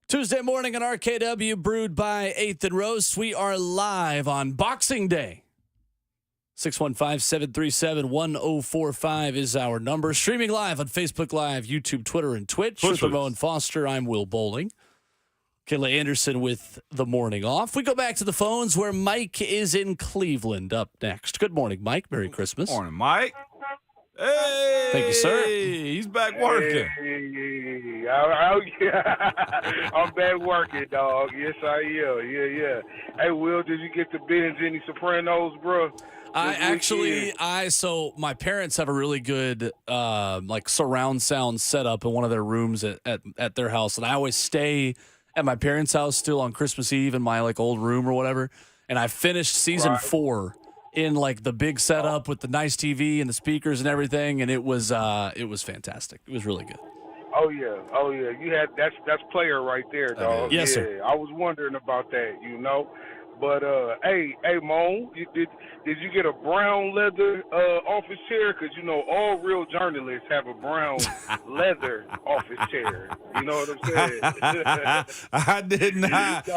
Tuesday morning on RKW, brewed by 8th and Roast. We are live on Boxing Day. 615-737-1045 is our number. Streaming live on Facebook Live, YouTube, Twitter, and Twitch. With Ramon Foster, I'm Will Bowling. Kayla Anderson with the morning off. We go back to the phones where Mike is in Cleveland up next. Good morning, Mike. Merry Christmas. Morning, Mike. Hey, thank you, sir. He's back working. Hey, I'm back working, dog. Yes, I am. Yeah. Hey, Will, did you get to binge any Sopranos, bro? So my parents have a really good like surround sound setup in one of their rooms at their house, and I always stay at my parents' house still on Christmas Eve in my like old room or whatever. And I finished season 4 in like the big setup with the nice TV and the speakers and everything, and it was fantastic. It was really good. Oh yeah. You had that's player right there, dog. Yes, sir. I was wondering about that, you know. But hey, Mo, did you get a brown leather office chair? Because you know all real journalists have a brown leather office chair. You know what I'm saying? I did not.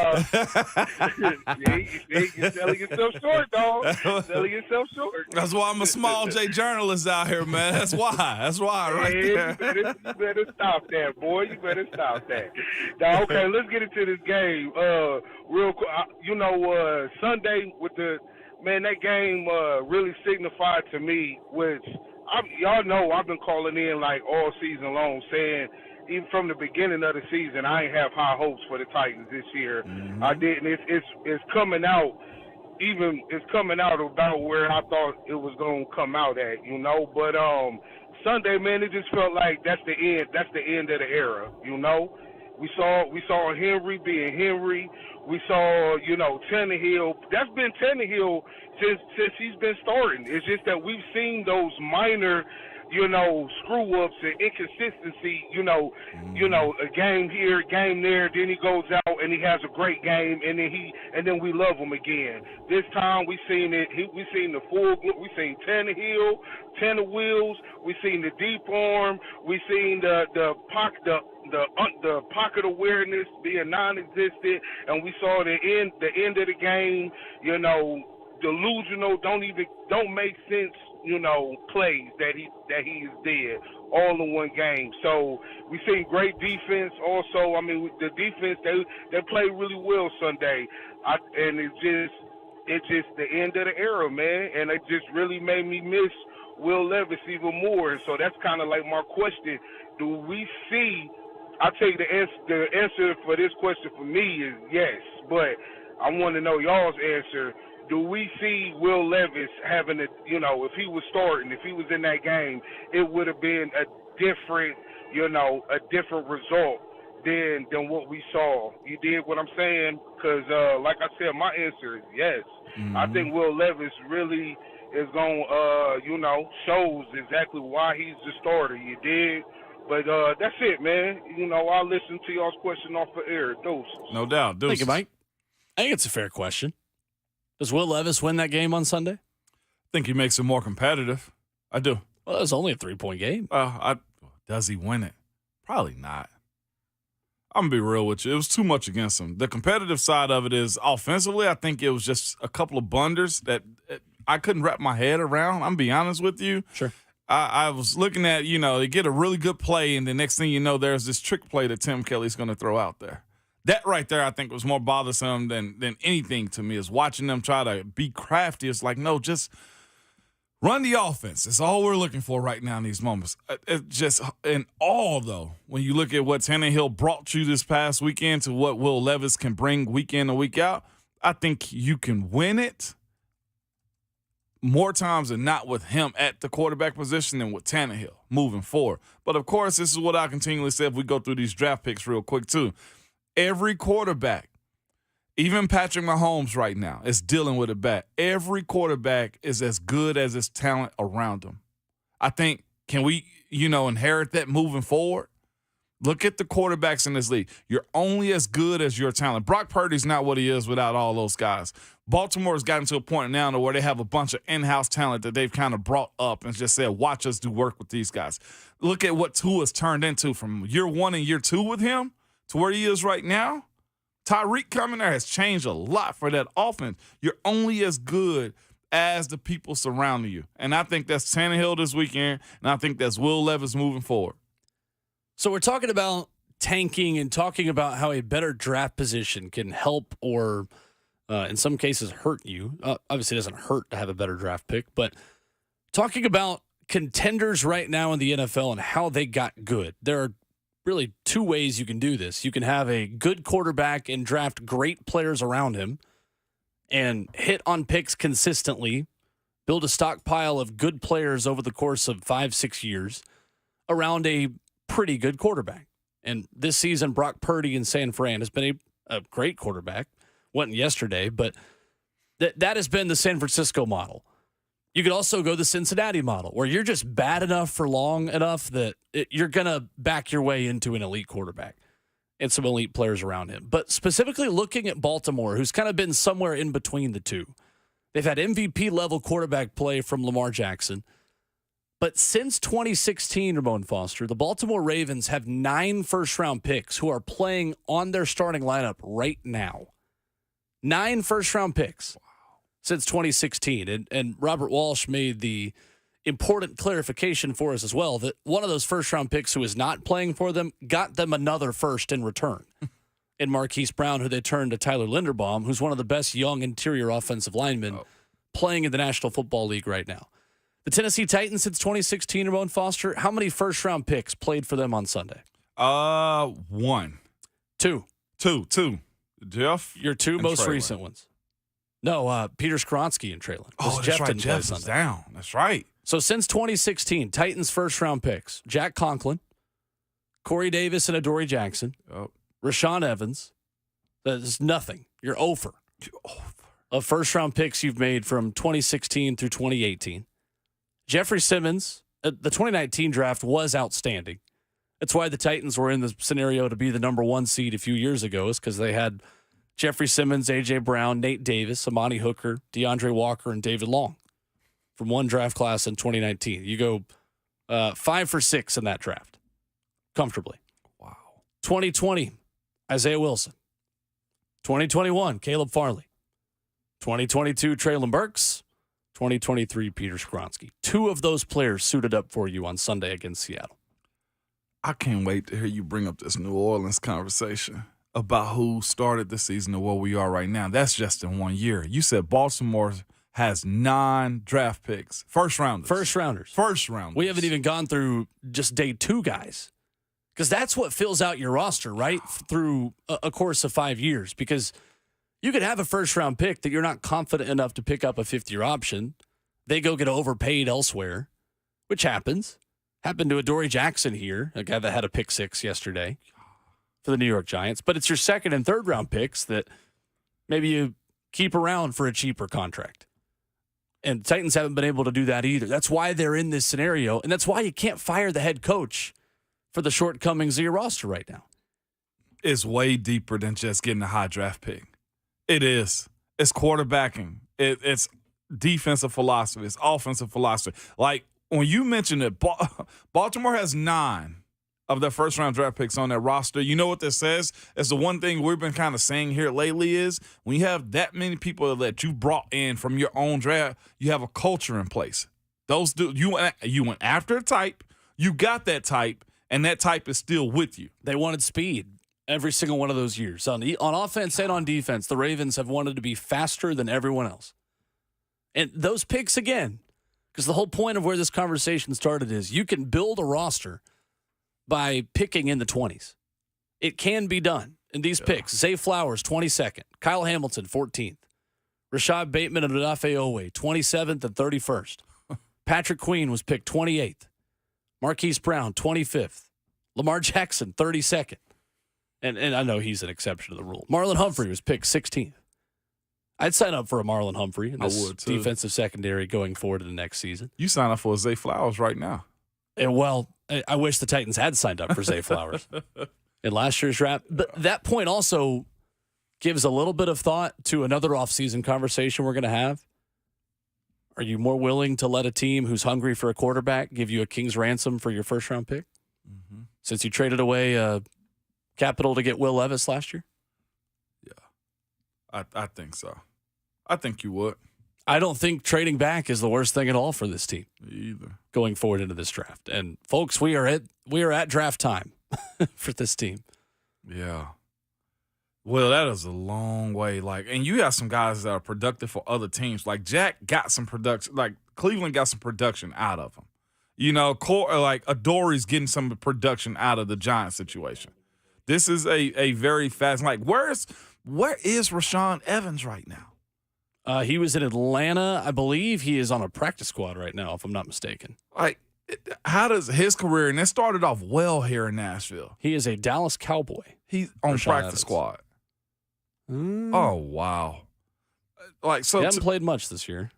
You're selling yourself short, dog. Selling yourself short. That's why I'm a small J journalist out here, man. That's why right there. You better stop that, boy. You better stop that. Now, okay, let's get into this game. Real quick, Sunday with that game really signified to me, which y'all know I've been calling in like all season long saying even from the beginning of the season I ain't have high hopes for the Titans this year. Mm-hmm. I didn't. It's coming out. It's coming out about where I thought it was going to come out at, you know. But Sunday, man, it just felt like that's the end. That's the end of the era, you know. We saw Henry being Henry. We saw, Tannehill. That's been Tannehill since he's been starting. It's just that we've seen those minor, screw ups and inconsistency. A game here, game there. Then he goes out and he has a great game, and then we love him again. This time we seen it. We seen the full. We seen Tannehill, 10 wheels. We seen the deep arm. We seen the pocket awareness being non-existent, and we saw the end of the game. Delusional, don't make sense. Plays that he is did all in one game. So we seen great defense. Also, I mean, the defense they played really well Sunday, and it's just the end of the era, man. And it just really made me miss Will Levis even more. So that's kind of like my question: do we see? I'll tell you the answer for this question for me is yes, but I want to know y'all's answer. Do we see Will Levis having if he was starting, if he was in that game, it would have been a different result than what we saw. You dig what I'm saying? Because, like I said, my answer is yes. Mm-hmm. I think Will Levis really is going to, shows exactly why he's the starter. You dig? But that's it, man. I'll listen to y'all's question off the air. Deuces. No doubt. Deuces. Thank you, Mike. I think it's a fair question. Does Will Levis win that game on Sunday? I think he makes it more competitive. I do. Well, it was only a 3-point game. Does he win it? Probably not. I'm going to be real with you. It was too much against him. The competitive side of it is offensively, I think it was just a couple of blunders that I couldn't wrap my head around. I'm going to be honest with you. Sure. I was looking at, they get a really good play, and the next thing you know, there's this trick play that Tim Kelly's going to throw out there. That right there, I think, was more bothersome than anything to me, is watching them try to be crafty. It's like, no, just run the offense. It's all we're looking for right now in these moments. It just in all, though, when you look at what Tannehill brought you this past weekend to what Will Levis can bring week in and week out, I think you can win it more times than not with him at the quarterback position than with Tannehill moving forward. But, of course, this is what I continually say if we go through these draft picks real quick, too. Every quarterback, even Patrick Mahomes right now, is dealing with it bad. Every quarterback is as good as his talent around him. I think, can we, inherit that moving forward? Look at the quarterbacks in this league. You're only as good as your talent. Brock Purdy's not what he is without all those guys. Baltimore has gotten to a point now where they have a bunch of in-house talent that they've kind of brought up and just said, watch us do work with these guys. Look at what Tua's turned into from year 1 and year 2 with him to where he is right now, Tyreek coming there has changed a lot for that offense. You're only as good as the people surrounding you. And I think that's Tannehill this weekend, and I think that's Will Levis moving forward. So we're talking about tanking and talking about how a better draft position can help or in some cases hurt you. Obviously, it doesn't hurt to have a better draft pick, but talking about contenders right now in the NFL and how they got good. There are really two ways you can do this. You can have a good quarterback and draft great players around him and hit on picks consistently, build a stockpile of good players over the course of 5-6 years around a pretty good quarterback. And this season, Brock Purdy in San Fran has been a great quarterback. Went yesterday, but that has been the San Francisco model. You could also go the Cincinnati model, where you're just bad enough for long enough that you're going to back your way into an elite quarterback and some elite players around him. But specifically looking at Baltimore, who's kind of been somewhere in between the two. They've had MVP-level quarterback play from Lamar Jackson. But since 2016, Ramon Foster, the Baltimore Ravens have 9 first-round picks who are playing on their starting lineup right now. 9 first-round picks since 2016. And Robert Walsh made the important clarification for us as well that one of those first-round picks who is not playing for them got them another first in return. And Marquise Brown, who they turned to Tyler Linderbaum, who's one of the best young interior offensive linemen playing in the National Football League right now. The Tennessee Titans since 2016, Ramon Foster, how many first-round picks played for them on Sunday? 1. 2. 2. Jeff? Your 2 most Traylon. recent ones. No, Peter Skronsky and Traylon. Oh, that's right. Jeff is down. That's right. So since 2016, Titans first-round picks, Jack Conklin, Corey Davis and Adoree Jackson, Rashaan Evans. That's nothing. You're over. Of first-round picks you've made from 2016 through 2018. Jeffrey Simmons, the 2019 draft was outstanding. That's why the Titans were in the scenario to be the number 1 seed a few years ago, is because they had Jeffrey Simmons, A.J. Brown, Nate Davis, Amani Hooker, DeAndre Walker, and David Long from one draft class in 2019. You go 5 for 6 in that draft, comfortably. Wow. 2020, Isaiah Wilson. 2021, Caleb Farley. 2022, Traylon Burks. 2023, Peter Skronsky. 2 of those players suited up for you on Sunday against Seattle. I can't wait to hear you bring up this New Orleans conversation about who started the season and where we are right now. That's just in 1 year. You said Baltimore has 9 draft picks. First rounders. We haven't even gone through just day 2 guys. Because that's what fills out your roster, right? Through a course of 5 years. Because you could have a first-round pick that you're not confident enough to pick up a 5th-year option. They go get overpaid elsewhere, which happens. Happened to Adoree Jackson here, a guy that had a pick 6 yesterday for the New York Giants. But it's your 2nd and 3rd-round picks that maybe you keep around for a cheaper contract. And the Titans haven't been able to do that either. That's why they're in this scenario, and that's why you can't fire the head coach for the shortcomings of your roster right now. It's way deeper than just getting a high draft pick. It is. It's quarterbacking. It's defensive philosophy. It's offensive philosophy. Like, when you mentioned that Baltimore has 9 of their first-round draft picks on their roster, you know what this says? It's the one thing we've been kind of saying here lately is when you have that many people that you brought in from your own draft, you have a culture in place. You went after a type, you got that type, and that type is still with you. They wanted speed every single one of those years. On offense and on defense, the Ravens have wanted to be faster than everyone else. And those picks, again, because the whole point of where this conversation started is you can build a roster by picking in the 20s. It can be done. And these picks, Zay Flowers, 22nd. Kyle Hamilton, 14th. Rashad Bateman and Odafe Owe, 27th and 31st. Patrick Queen was picked 28th. Marquise Brown, 25th. Lamar Jackson, 32nd. And I know he's an exception to the rule. Marlon Humphrey was picked 16th. I'd sign up for a Marlon Humphrey in this defensive secondary going forward in the next season. You sign up for Zay Flowers right now. And well, I wish the Titans had signed up for Zay Flowers in last year's draft. But that point also gives a little bit of thought to another offseason conversation we're going to have. Are you more willing to let a team who's hungry for a quarterback give you a king's ransom for your first-round pick? Mm-hmm. Since you traded away capital to get Will Levis last year? I think so. I think you would. I don't think trading back is the worst thing at all for this team Either. going forward into this draft. And folks, we are at draft time for this team. Yeah. Well, that is a long way. And you got some guys that are productive for other teams. Like Jack got some production. Like Cleveland got some production out of him. Adori's getting some production out of the Giants situation. This is a very fast. Where is Rashaan Evans right now? He was in Atlanta. I believe he is on a practice squad right now, if I'm not mistaken. How does his career, and it started off well here in Nashville. He is a Dallas Cowboy. He's on Rashaan practice Evans. squad. Oh, wow. He hasn't played much this year.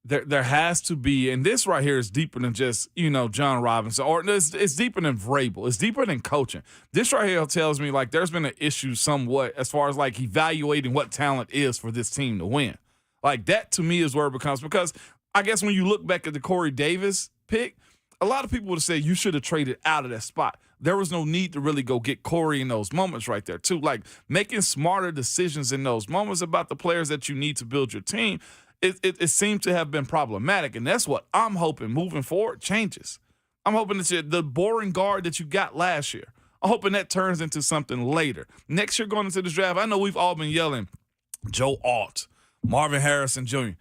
There has to be, and this right here is deeper than just, John Robinson, or it's deeper than Vrabel. It's deeper than coaching. This right here tells me, there's been an issue somewhat as far as, evaluating what talent is for this team to win. That to me is where it becomes, because I guess when you look back at the Corey Davis pick, a lot of people would have said you should have traded out of that spot. There was no need to really go get Corey in those moments right there, too. Making smarter decisions in those moments about the players that you need to build your team, it seemed to have been problematic, and that's what I'm hoping moving forward changes. I'm hoping that the boring guard that you got last year, I'm hoping that turns into something later. Next year going into this draft, I know we've all been yelling Joe Alt, Marvin Harrison Jr.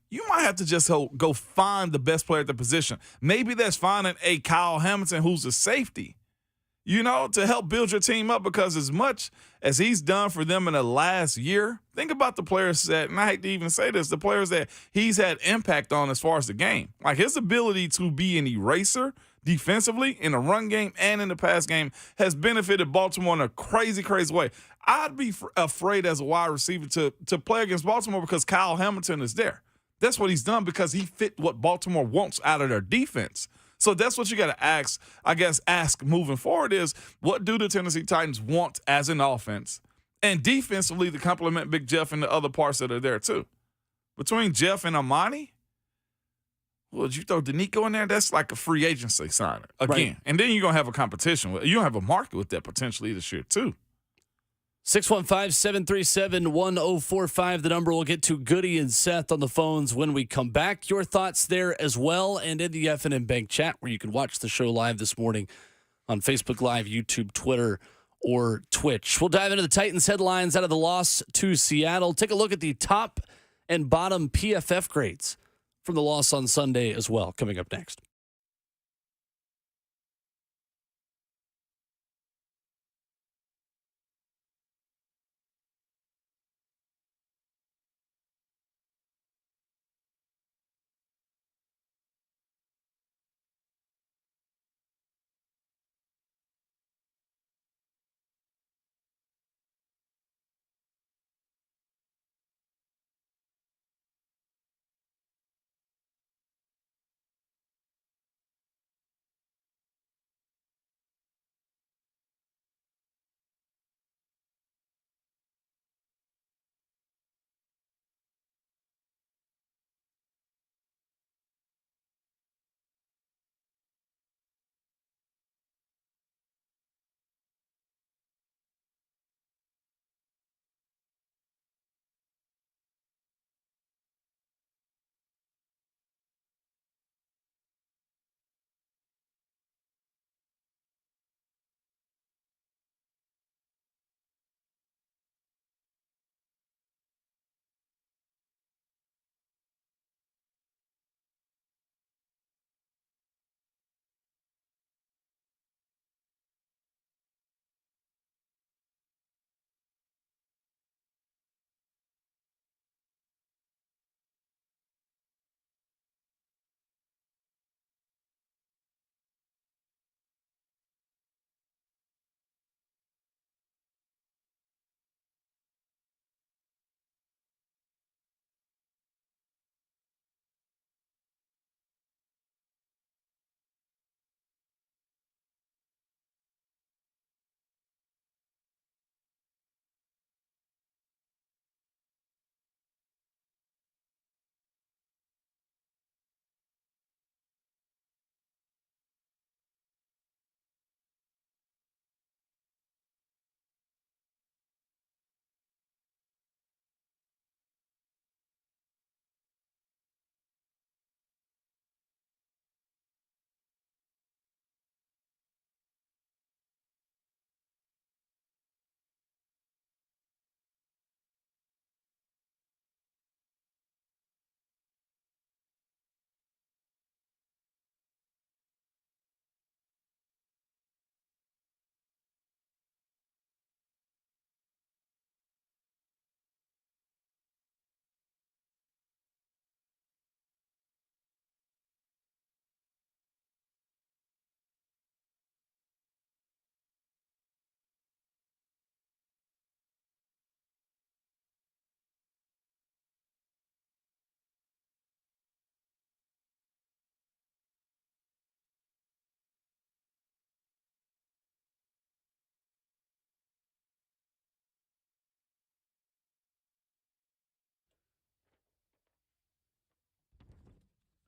You might have to just go find the best player at the position. Maybe that's finding a Kyle Hamilton who's a safety, to help build your team up, because as much as he's done for them in the last year, think about the players that, and I hate to even say this, the players that he's had impact on as far as the game. His ability to be an eraser defensively in the run game and in the pass game has benefited Baltimore in a crazy, crazy way. I'd be afraid as a wide receiver to play against Baltimore because Kyle Hamilton is there. That's what he's done, because he fit what Baltimore wants out of their defense. So that's what you got to ask moving forward is, what do the Tennessee Titans want as an offense and defensively to complement Big Jeff and the other parts that are there too? Between Jeff and Amani, would you throw Danico in there? That's like a free agency signer again. Right. And then you're going to have a competition. You're going to have a market with that potentially this year too. 615-737-1045, the number. We'll get to Goody and Seth on the phones when we come back. Your thoughts there as well, and in the F&M Bank chat, where you can watch the show live this morning on Facebook Live, YouTube, Twitter, or Twitch. We'll dive into the Titans headlines out of the loss to Seattle. Take a look at the top and bottom PFF grades from the loss on Sunday as well, coming up next.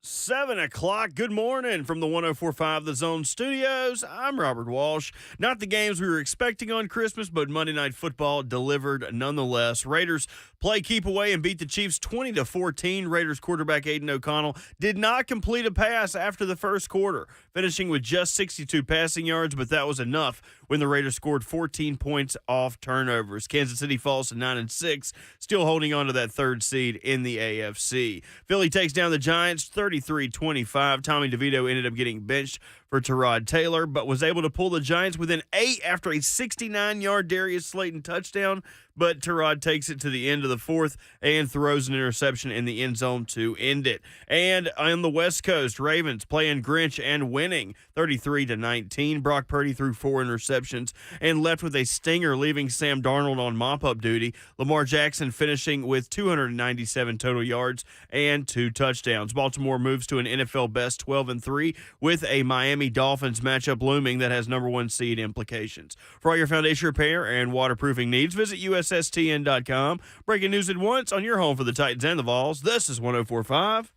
7 o'clock. Good morning from the 104.5 The Zone Studios. I'm Robert Walsh. Not the games we were expecting on Christmas, but Monday Night Football delivered nonetheless. Raiders play keep away and beat the Chiefs 20-14. Raiders quarterback Aiden O'Connell did not complete a pass after the first quarter, finishing with just 62 passing yards, but that was enough when the Raiders scored 14 points off turnovers. Kansas City falls to 9-6, still holding on to that third seed in the AFC. Philly takes down the Giants 33-25. Tommy DeVito ended up getting benched for Tyrod Taylor, but was able to pull the Giants within 8 after a 69-yard Darius Slayton touchdown. But Tyrod takes it to the end of the fourth and throws an interception in the end zone to end it. And on the West Coast, Ravens playing Grinch and winning 33-19. Brock Purdy threw 4 interceptions and left with a stinger, leaving Sam Darnold on mop-up duty. Lamar Jackson finishing with 297 total yards and 2 touchdowns. Baltimore moves to an NFL best 12-3 with a Miami Dolphins matchup looming that has number 1 seed implications. For all your foundation repair and waterproofing needs, visit USSTN.com. Breaking news at once on your home for the Titans and the Vols. This is 104.5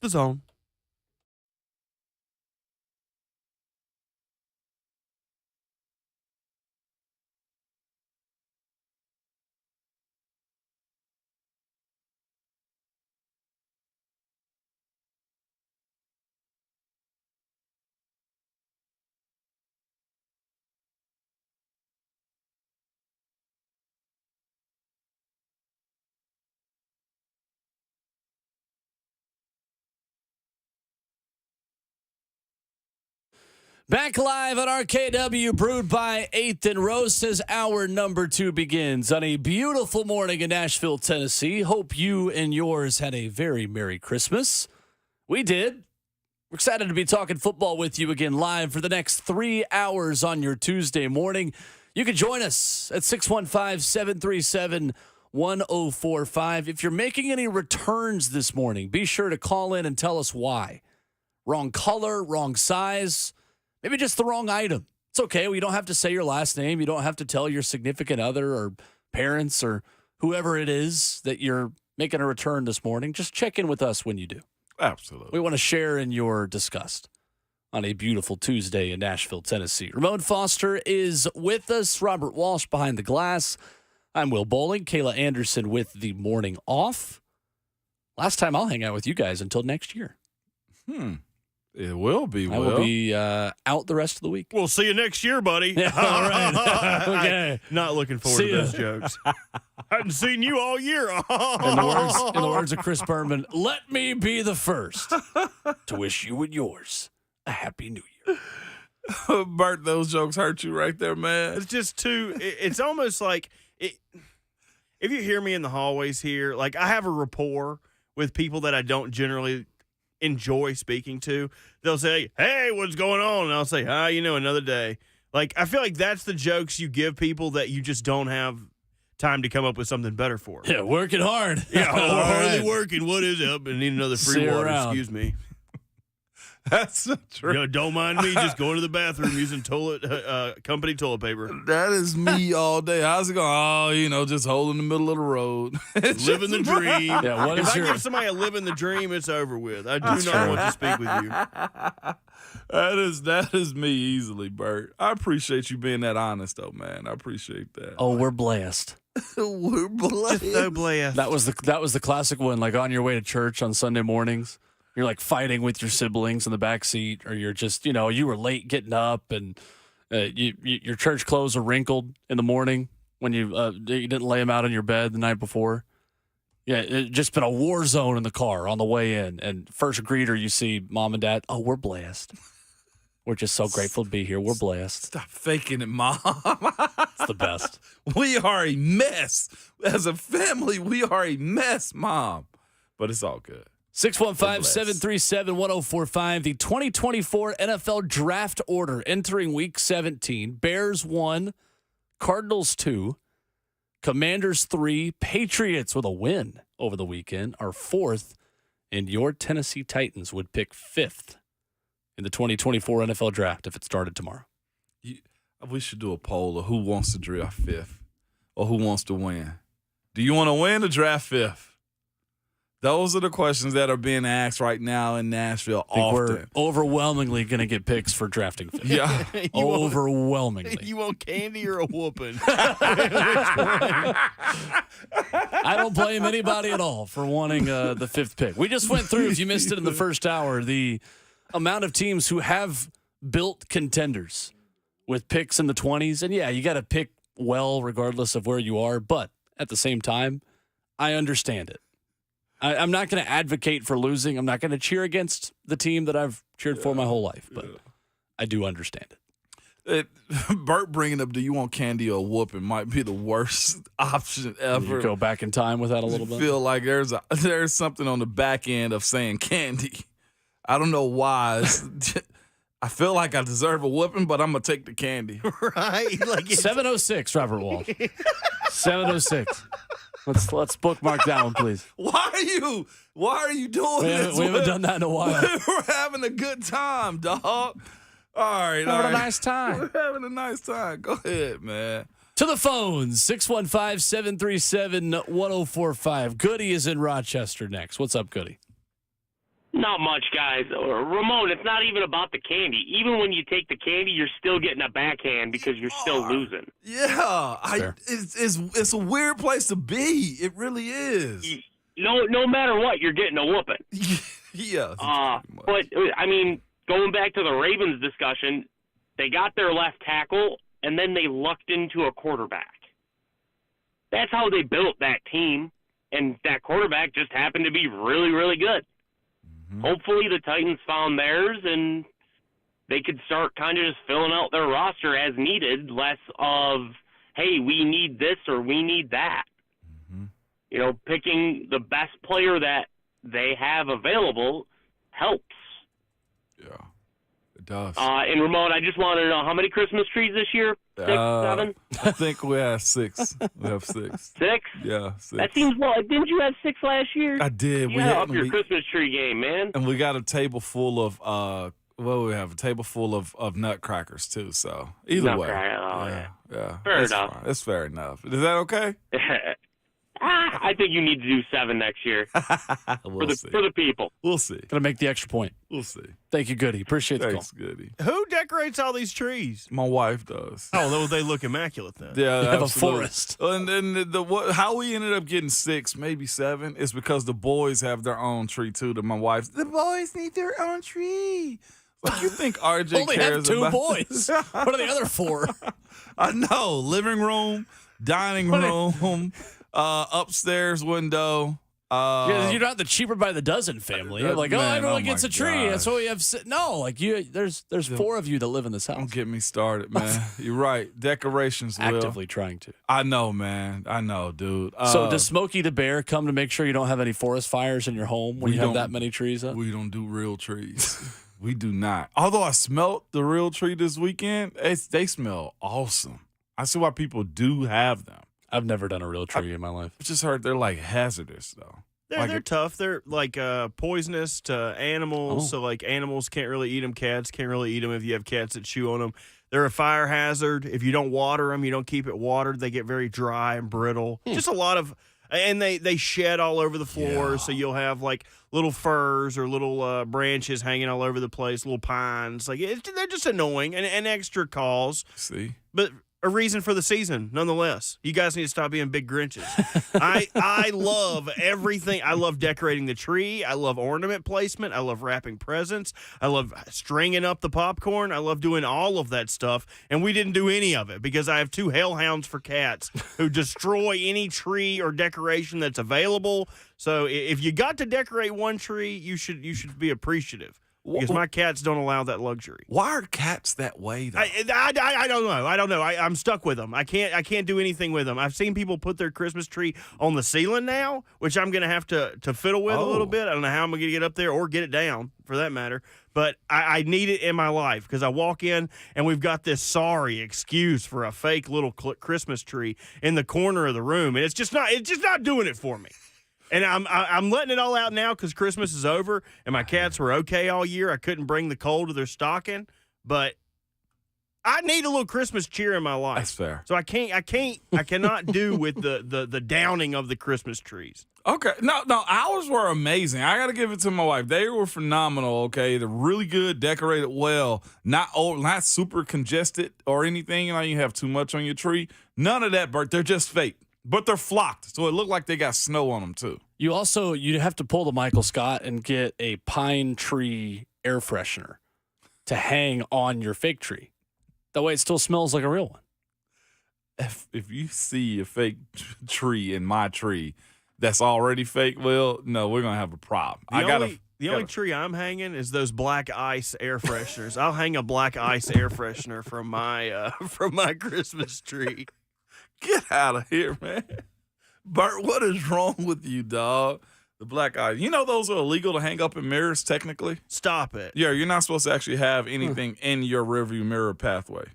The Zone. Back live on RKW, brewed by 8th and Roast as hour number 2 begins on a beautiful morning in Nashville, Tennessee. Hope you and yours had a very Merry Christmas. We did. We're excited to be talking football with you again live for the next 3 hours on your Tuesday morning. You can join us at 615-737-1045. If you're making any returns this morning, be sure to call in and tell us why. Wrong color, wrong size, maybe just the wrong item. It's okay. We don't have to say your last name. You don't have to tell your significant other or parents or whoever it is that you're making a return this morning. Just check in with us when you do. Absolutely. We want to share in your disgust on a beautiful Tuesday in Nashville, Tennessee. Ramon Foster is with us. Robert Walsh behind the glass. I'm Will Bowling. Kayla Anderson with the morning off. Last time I'll hang out with you guys until next year. It will be, Will. I will be out the rest of the week. We'll see you next year, buddy. Yeah, all right. Okay. Not looking forward See to ya. those jokes. Hadn't seen you all year. In the words of Chris Berman, let me be the first to wish you and yours a happy new year. Bert, those jokes hurt you right there, man. It's just too. It's almost like if you hear me in the hallways here, like I have a rapport with people that I don't generally enjoy speaking to. They'll say, "Hey, what's going on?" And I'll say, another day. Like I feel like that's the jokes you give people that you just don't have time to come up with something better for. Yeah, working hard. Yeah, All hardly right. working. What is up? And need another See free you water. around. Excuse me. That's so true. Don't mind me just going to the bathroom using company toilet paper. That is me all day. How's it going? Oh, just holding the middle of the road. Living the dream. Yeah, what if is I your- give somebody a living the dream, it's over with. I do That's not true. want to speak with you. That is me easily, Bert. I appreciate you being that honest, though, man. I appreciate that. Oh, we're blessed. We're blessed. So blessed. That was the classic one, like on your way to church on Sunday mornings. You're like fighting with your siblings in the back seat, or you're just, you were late getting up and your church clothes are wrinkled in the morning when you didn't lay them out on your bed the night before. Yeah, it just been a war zone in the car on the way in. And first greeter, you see mom and dad. Oh, we're blessed. We're just so grateful to be here. We're blessed. Stop faking it, Mom. It's the best. We are a mess. As a family, we are a mess, Mom. But it's all good. 615-737-1045. The 2024 NFL draft order entering week 17. Bears 1, Cardinals 2, Commanders 3, Patriots with a win over the weekend are 4th, and your Tennessee Titans would pick 5th in the 2024 NFL draft if it started tomorrow. We should do a poll of who wants to draft 5th or who wants to win. Do you want to win or draft 5th? Those are the questions that are being asked right now in Nashville I think often. we're overwhelmingly going to get picks for drafting Fitz. Yeah. Overwhelmingly. You want candy or a whooping? I don't blame anybody at all for wanting the 5th pick. We just went through, if you missed it in the first hour, the amount of teams who have built contenders with picks in the 20s. And, yeah, you got to pick well regardless of where you are. But at the same time, I understand it. I'm not going to advocate for losing. I'm not going to cheer against the team that I've cheered for my whole life. But I do understand it. Bert bringing up, do you want candy or whooping, might be the worst option ever. You go back in time with that a little I bit. feel like there's something on the back end of saying candy. I don't know why. I feel like I deserve a whooping, but I'm going to take the candy. Right? Like 7:06, Robert Walsh. 7:06. Let's bookmark that one, please. Why are you doing this? We haven't done that in a while. We're having a good time, dog. All right. Having a nice time. We're having a nice time. Go ahead, man. To the phones, 615-737-1045. Goody is in Rochester next. What's up, Goody? Not much, guys. Ramon, it's not even about the candy. Even when you take the candy, you're still getting a backhand because you're still losing. Yeah. Fair. It's a weird place to be. It really is. No matter what, you're getting a whooping. Yeah. But, I mean, going back to the Ravens discussion, they got their left tackle, and then they lucked into a quarterback. That's how they built that team, and that quarterback just happened to be really, really good. Hopefully the Titans found theirs and they could start kind of just filling out their roster as needed, less of, hey, we need this or we need that. You know, picking the best player that they have available helps. Yeah, it does. And Ramon, I just wanted to know, how many Christmas trees this year? 6, 7? I think we have 6. We have 6. 6? Yeah, 6. That seems low. Didn't you have 6 last year? I did. You had up your Christmas tree game, man. And we got a table full of we have a table full of nutcrackers too. So either way, yeah, Fair that's enough. fine. That's fair enough. Is that okay? I think you need to do 7 next year We'll see. for the people. We'll see. Gonna make the extra point. We'll see. Thank you, Goody. Appreciate the call. Thanks, Goody. Who decorates all these trees? My wife does. Oh, they look immaculate then. Yeah, You have a absolutely. forest. And then how we ended up getting 6, maybe 7, is because the boys have their own tree too. To my wife's, the boys need their own tree. Like, you think RJ Only cares have 2 about boys. What are the other 4? I know. Living room, dining room, upstairs window. You're not the cheaper by the dozen family. You're like, Man, everyone oh gets my a tree. That's gosh. why we have. No, like there's 4 of you that live in this Don't house. get me started, man. You're right. Decorations will. Actively trying to. I know, man. I know, dude. So does Smokey the Bear come to make sure you don't have any forest fires in your home when We you have don't- that many trees up? We don't do real trees. We do not. Although I smelt the real tree this weekend, they smell awesome. I see why people do have them. I've never done a real tree in my life. I just heard they're like hazardous though. They're tough. They're like poisonous to animals. So like animals can't really eat them. Cats can't really eat them if you have cats that chew on them. They're a fire hazard. If you don't water them, you don't keep it watered, they get very dry and brittle. Just a lot of, and they shed all over the floor. Yeah. So you'll have like little furs or little branches hanging all over the place, little pines. Like they're just annoying and extra cause. See? But a reason for the season, nonetheless. You guys need to stop being big Grinches. I love everything. I love decorating the tree. I love ornament placement. I love wrapping presents. I love stringing up the popcorn. I love doing all of that stuff. And we didn't do any of it because I have 2 hellhounds for cats who destroy any tree or decoration that's available. So if you got to decorate one tree, you should be appreciative. Because my cats don't allow that luxury. Why are cats that way though? I don't know. I don't know. I'm stuck with them. I can't do anything with them. I've seen people put their Christmas tree on the ceiling now, which I'm going to have to fiddle with a little bit. I don't know how I'm going to get up there or get it down for that matter. But I need it in my life because I walk in and we've got this sorry excuse for a fake little Christmas tree in the corner of the room, and it's just not doing it for me. And I'm letting it all out now because Christmas is over and my cats were okay all year. I couldn't bring the coal to their stocking, but I need a little Christmas cheer in my life. That's fair. So I cannot do with the downing of the Christmas trees. Okay. No, ours were amazing. I got to give it to my wife. They were phenomenal, okay? They're really good, decorated well, not super congested or anything. You know, you have too much on your tree. None of that, Bert. They're just fake. But they're flocked, so it looked like they got snow on them, too. You have to pull the Michael Scott and get a pine tree air freshener to hang on your fake tree. That way it still smells like a real one. If you see a fake tree in my tree that's already fake, well, no, we're going to have a problem. The only tree I'm hanging is those black ice air fresheners. I'll hang a black ice air freshener from my Christmas tree. Get out of here, man. Bert, what is wrong with you, dog? The black ice. You know those are illegal to hang up in mirrors, technically? Stop it. Yeah, you're not supposed to actually have anything in your rearview mirror pathway.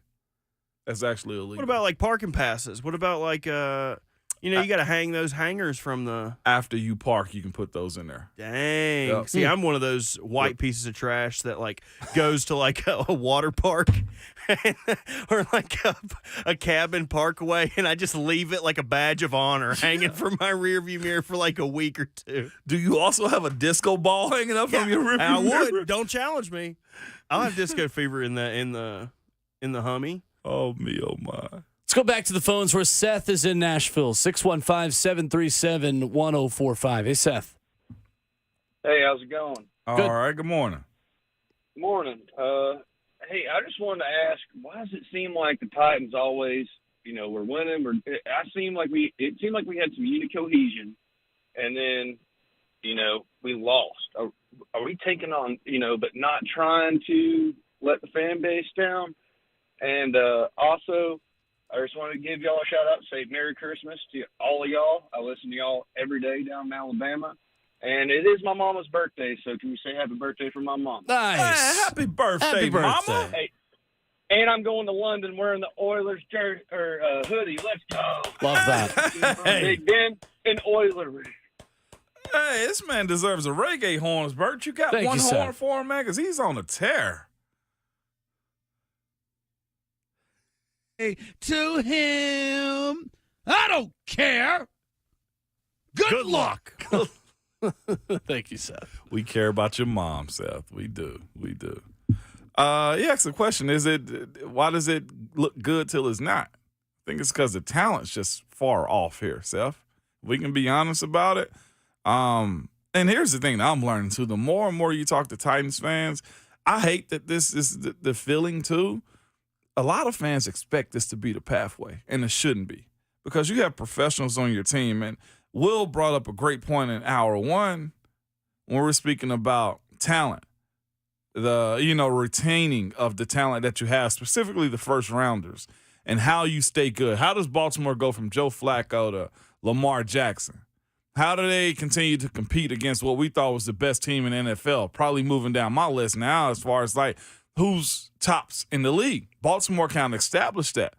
That's actually illegal. What about like parking passes? What about like you got to hang those hangers from the. After you park, you can put those in there. Dang. Yep. See, I'm one of those white pieces of trash that like goes to like a water park or like a cabin parkway, and I just leave it like a badge of honor hanging from my rearview mirror for like a week or two. Do you also have a disco ball hanging up from your rearview mirror? I would. Don't challenge me. I'll have disco fever in the Hummy. Oh, me, oh, my. Let's go back to the phones where Seth is in Nashville, 615-737-1045. Hey, Seth. Hey, how's it going? All Good. right, good morning. Morning. Hey, I just wanted to ask, why does it seem like the Titans always, we're winning? It seemed like we had some unit cohesion, and then, we lost. Are we taking on, but not trying to let the fan base down? And also, I just wanted to give y'all a shout out, say Merry Christmas to all of y'all. I listen to y'all every day down in Alabama. And it is my mama's birthday, so can you say happy birthday for my mom? Nice. Man, happy birthday, Mama. Hey, and I'm going to London wearing the Oilers hoodie. Let's go. Love that. Big Ben and Oilers. Hey, this man deserves a reggae horns, Bert. You got Thank one you, horn sir. for him, man, because he's on a tear. To him, I don't care. Good luck. Thank you, Seth. We care about your mom, Seth. We do. We do. He asked the question, why does it look good till it's not? I think it's because the talent's just far off here, Seth. We can be honest about it. And here's the thing that I'm learning, too. The more and more you talk to Titans fans, I hate that this is the feeling, too. A lot of fans expect this to be the pathway, and it shouldn't be, because you have professionals on your team. And Will brought up a great point in hour one when we're speaking about talent, the retaining of the talent that you have, specifically the first rounders, and how you stay good. How does Baltimore go from Joe Flacco to Lamar Jackson? How do they continue to compete against what we thought was the best team in the NFL? Probably moving down my list now as far as like who's tops in the league. Baltimore kind of established that.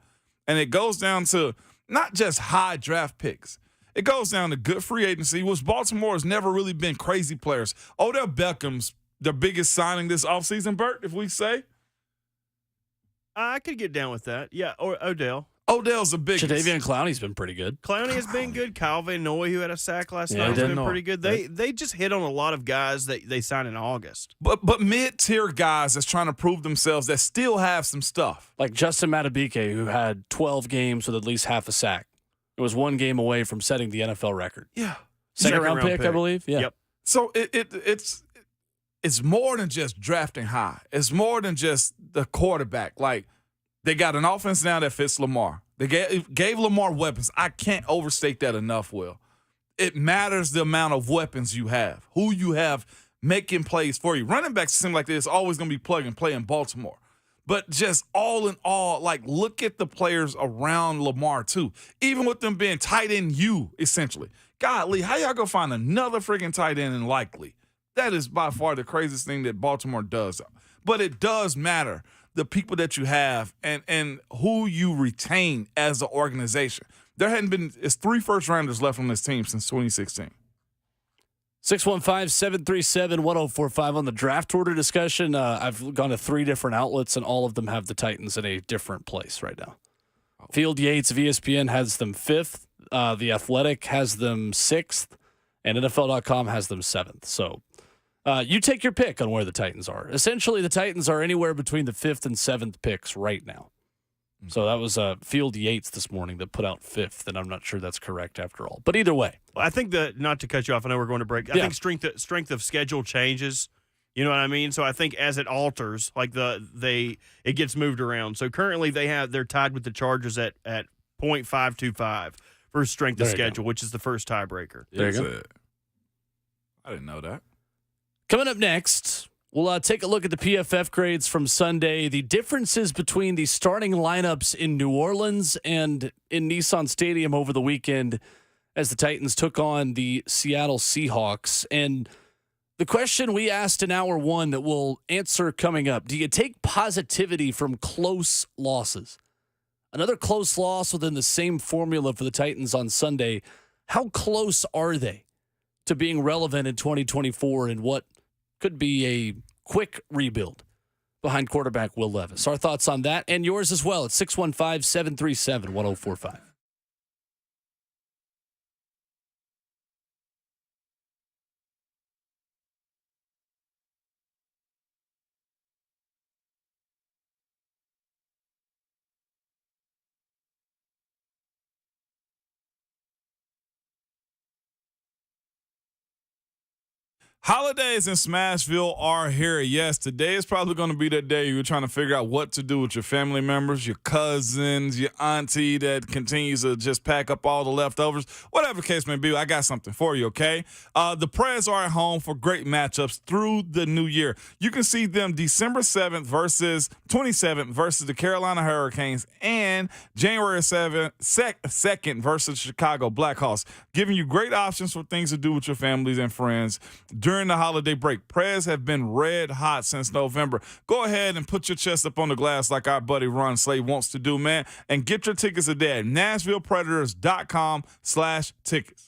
And it goes down to not just high draft picks. It goes down to good free agency, which Baltimore has never really been crazy players. Odell Beckham's their biggest signing this offseason, Bert, if we say. I could get down with that. Yeah, or Odell. Odell's the biggest. Jadeveon Clowney's been pretty good. Clowney has been good. Kyle Van Noy, who had a sack last Yeah, night, has did been not. pretty good. They just hit on a lot of guys that they signed in August. But mid-tier guys that's trying to prove themselves that still have some stuff. Like Justin Madubuike, who had 12 games with at least half a sack. It was one game away from setting the NFL record. Yeah. Second round pick, I believe. Yeah. Yep. So it's more than just drafting high. It's more than just the quarterback. Like, they got an offense now that fits Lamar. They gave Lamar weapons. I can't overstate that enough, Will. It matters the amount of weapons you have, who you have making plays for you. Running backs seem like there's always going to be plug and play in Baltimore. But just all in all, like, look at the players around Lamar, too. Even with them being tight end you, essentially. Golly, how y'all going to find another freaking tight end in Likely? That is by far the craziest thing that Baltimore does. But it does matter, the people that you have and who you retain as an organization. There hadn't been – it's 3 first-rounders left on this team since 2016. 615-737-1045 on the draft order discussion. I've gone to 3 different outlets, and all of them have the Titans in a different place right now. Field Yates of ESPN has them 5th. The Athletic has them 6th. And NFL.com has them 7th. So you take your pick on where the Titans are. Essentially, the Titans are anywhere between the 5th and 7th picks right now. So that was Field Yates this morning that put out 5th, and I'm not sure that's correct after all. But either way. Well, I think that, not to cut you off, I know we're going to break. I think strength of schedule changes. You know what I mean? So I think as it alters, like it gets moved around. So currently they're tied with the Chargers at .525 for strength of schedule, which is the first tiebreaker. There you go. I didn't know that. Coming up next, we'll take a look at the PFF grades from Sunday, the differences between the starting lineups in New Orleans and in Nissan Stadium over the weekend as the Titans took on the Seattle Seahawks. And the question we asked in hour 1 that we'll answer coming up, do you take positivity from close losses? Another close loss within the same formula for the Titans on Sunday. How close are they to being relevant in 2024 in what could be a quick rebuild behind quarterback Will Levis? Our thoughts on that and yours as well at 615-737-1045. Holidays in Smashville are here. Yes, today is probably going to be that day you're trying to figure out what to do with your family members, your cousins, your auntie that continues to just pack up all the leftovers. Whatever the case may be, I got something for you, okay? The Preds are at home for great matchups through the new year. You can see them December 27th versus the Carolina Hurricanes and January 2nd versus Chicago Blackhawks, giving you great options for things to do with your families and friends during the holiday break. Preds have been red hot since November. Go ahead and put your chest up on the glass like our buddy Ron Slade wants to do, man, and get your tickets today at NashvillePredators.com/tickets.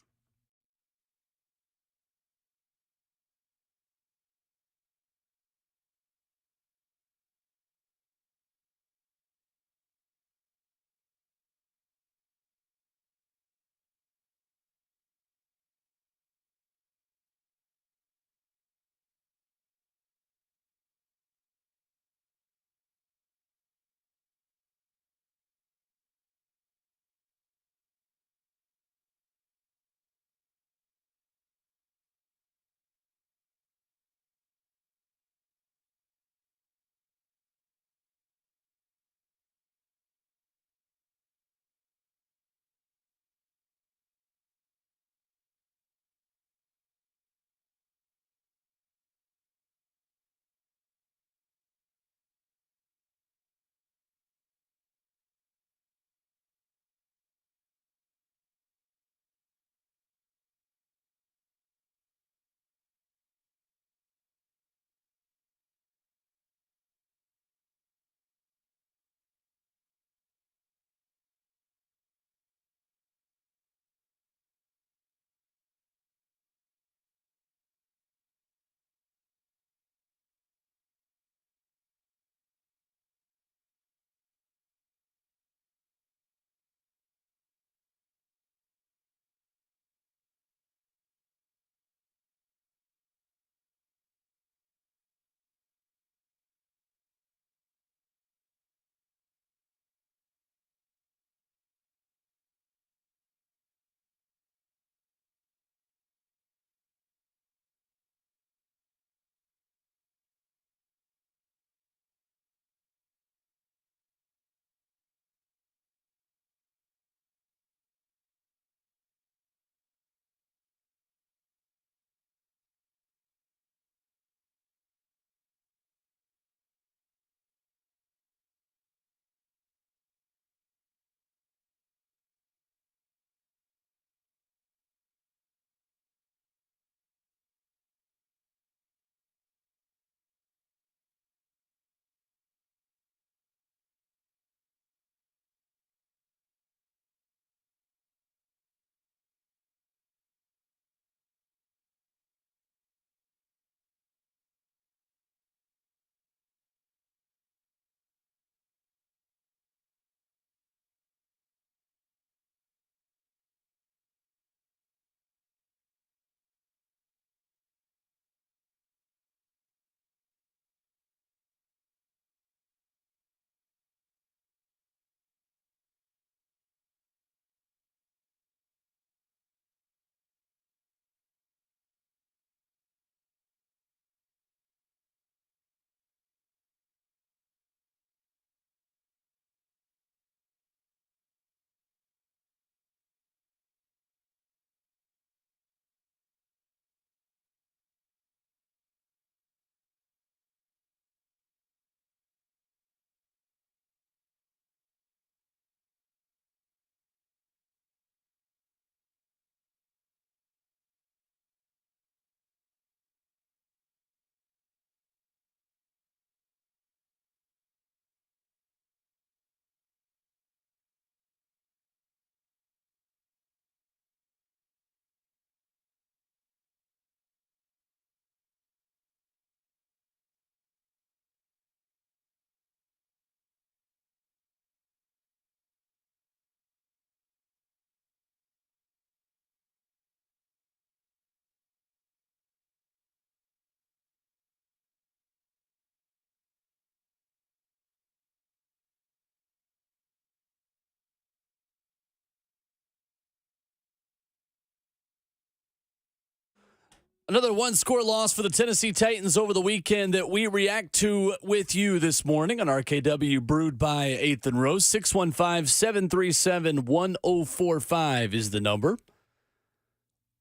Another one-score loss for the Tennessee Titans over the weekend that we react to with you this morning on RKW, brewed by 8th and Rose. 615-737-1045 is the number.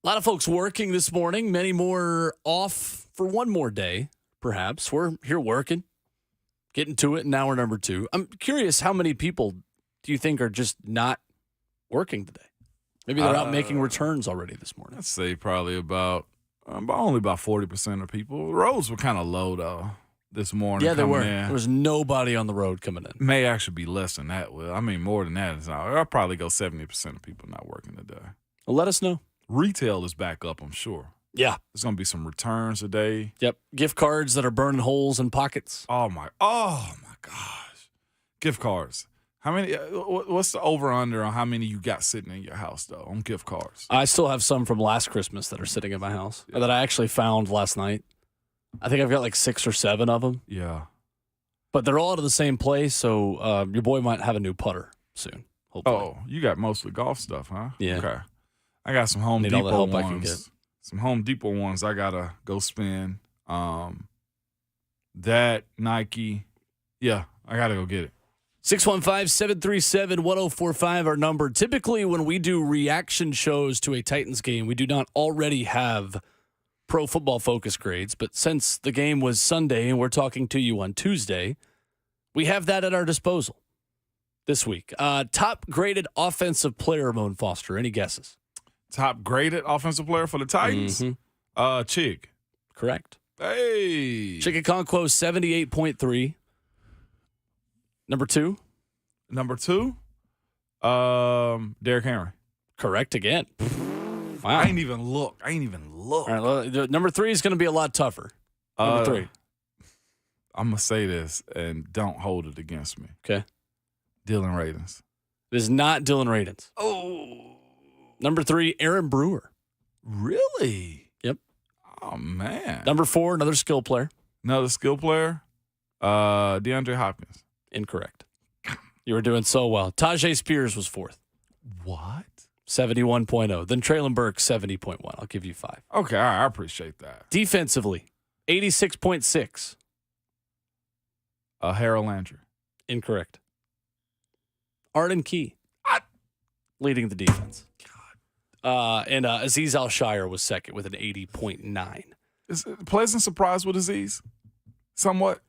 A lot of folks working this morning, many more off for one more day, perhaps. We're here working, getting to it in hour number 2. I'm curious, how many people do you think are just not working today? Maybe they're out making returns already this morning. I'd say probably only about 40% of people. The roads were kind of low, though, this morning. Yeah, they were. In. There was nobody on the road coming in. May actually be less than that. Well, I mean, more than that. I'll probably go 70% of people not working today. Well, let us know. Retail is back up, I'm sure. Yeah. There's going to be some returns today. Yep. Gift cards that are burning holes in pockets. Oh, my gosh. Gift cards. How many? What's the over-under on how many you got sitting in your house, though, on gift cards? I still have some from last Christmas that are sitting in my house that I actually found last night. I think I've got like 6 or 7 of them. Yeah. But they're all to the same place, so your boy might have a new putter soon, hopefully. Oh, you got mostly golf stuff, huh? Yeah. Okay. I got some Home Need all the Depot help I can ones. get. Some Home Depot ones I got to go spend. That, Nike. Yeah, I got to go get it. 615-737-1045, our number. Typically, when we do reaction shows to a Titans game, we do not already have Pro Football Focus grades. But since the game was Sunday and we're talking to you on Tuesday, we have that at our disposal this week. Top graded offensive player, Ramon Foster. Any guesses? Top graded offensive player for the Titans? Chig. Correct. Hey. Chigakonkwo, 78.3. Number 2? Derrick Henry. Correct again. Wow. I ain't even look. All right, well, number 3 is going to be a lot tougher. Number 3. I'm going to say this, and don't hold it against me. Okay. Dylan Radins. It is not Dylan Radins. Oh. Number 3, Aaron Brewer. Really? Yep. Oh, man. Number 4, another skill player. Another skill player? DeAndre Hopkins. Incorrect. You were doing so well. Tajay Spears was 4th. What? 71.0. Then Traylon Burke, 70.1. I'll give you 5. Okay, all right, I appreciate that. Defensively, 86.6. Harold Landry. Incorrect. Arden Key. Leading the defense. And Azeez Al-Shire was second with an 80.9. Is it a pleasant surprise with Azeez? Somewhat?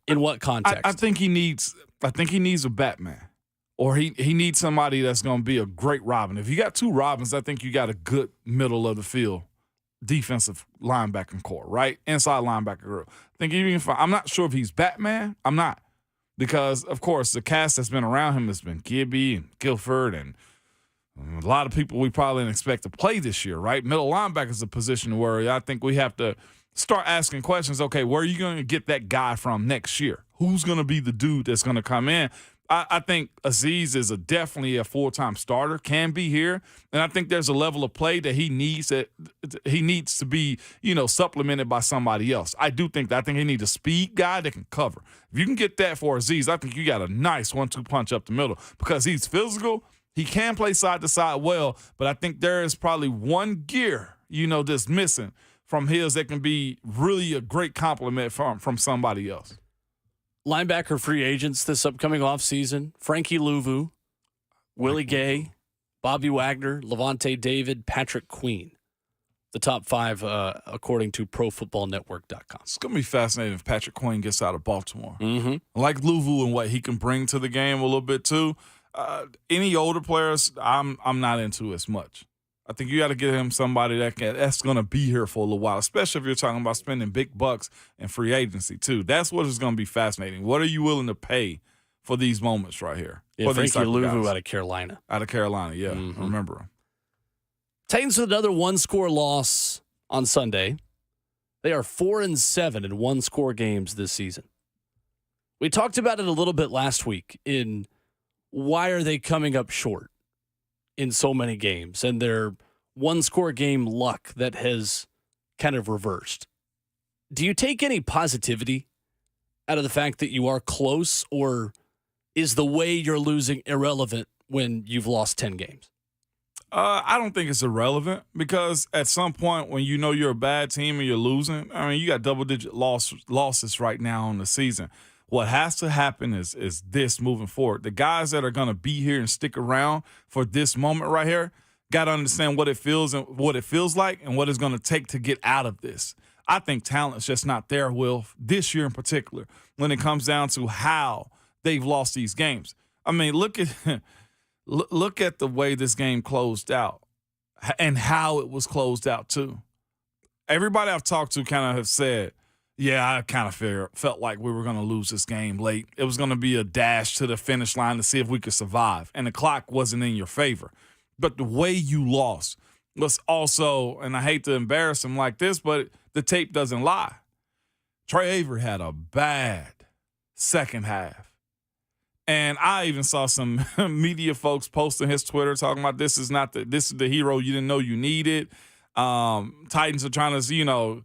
In what context? I think he needs a Batman. Or he needs somebody that's going to be a great Robin. If you got 2 Robins, I think you got a good middle of the field defensive linebacking core, right? Inside linebacker group. I think even if I'm not sure if he's Batman. I'm not. Because, of course, the cast that's been around him has been Gibby and Guilford and a lot of people we probably didn't expect to play this year, right? Middle linebacker is a position where I think we have to start asking questions. Okay, where are you going to get that guy from next year? Who's going to be the dude that's going to come in? I think Azeez is definitely a full-time starter, can be here, and I think there's a level of play that he needs to be, supplemented by somebody else. I do think that. I think he needs a speed guy that can cover. If you can get that for Azeez, I think you got a nice 1-2 punch up the middle because he's physical. He can play side to side well, but I think there is probably one gear, that's missing from his that can be really a great compliment from somebody else. Linebacker free agents this upcoming offseason: Frankie Louvu, Willie Gay, Bobby Wagner, Levante David, Patrick Queen. The top 5, according to ProFootballNetwork.com. It's going to be fascinating if Patrick Queen gets out of Baltimore. Mm-hmm. Like Louvu and what he can bring to the game a little bit too. Any older players, I'm not into as much. I think you got to get him somebody that's going to be here for a little while, especially if you're talking about spending big bucks in free agency too. That's what is going to be fascinating. What are you willing to pay for these moments right here? Yeah, Frankie Louvu out of Carolina. Out of Carolina, yeah. Mm-hmm. Remember him. Titans with another 1-score loss on Sunday. They are 4-7 in 1-score games this season. We talked about it a little bit last week in why are they coming up short in so many games and their 1-score game luck that has kind of reversed. Do you take any positivity out of the fact that you are close, or is the way you're losing irrelevant when you've lost 10 games? I don't think it's irrelevant because at some point when you know you're a bad team and you're losing, I mean, you got double-digit losses right now in the season. What has to happen is this moving forward. The guys that are going to be here and stick around for this moment right here got to understand what it feels like and what it's going to take to get out of this. I think talent's just not there, Will, this year in particular, when it comes down to how they've lost these games. I mean, look at the way this game closed out and how it was closed out too. Everybody I've talked to kind of have said, yeah, I kind of felt like we were going to lose this game late. It was going to be a dash to the finish line to see if we could survive, and the clock wasn't in your favor. But the way you lost was also, and I hate to embarrass him like this, but the tape doesn't lie. Trey Avery had a bad second half. And I even saw some media folks posting his Twitter talking about this is the hero you didn't know you needed. Titans are trying to,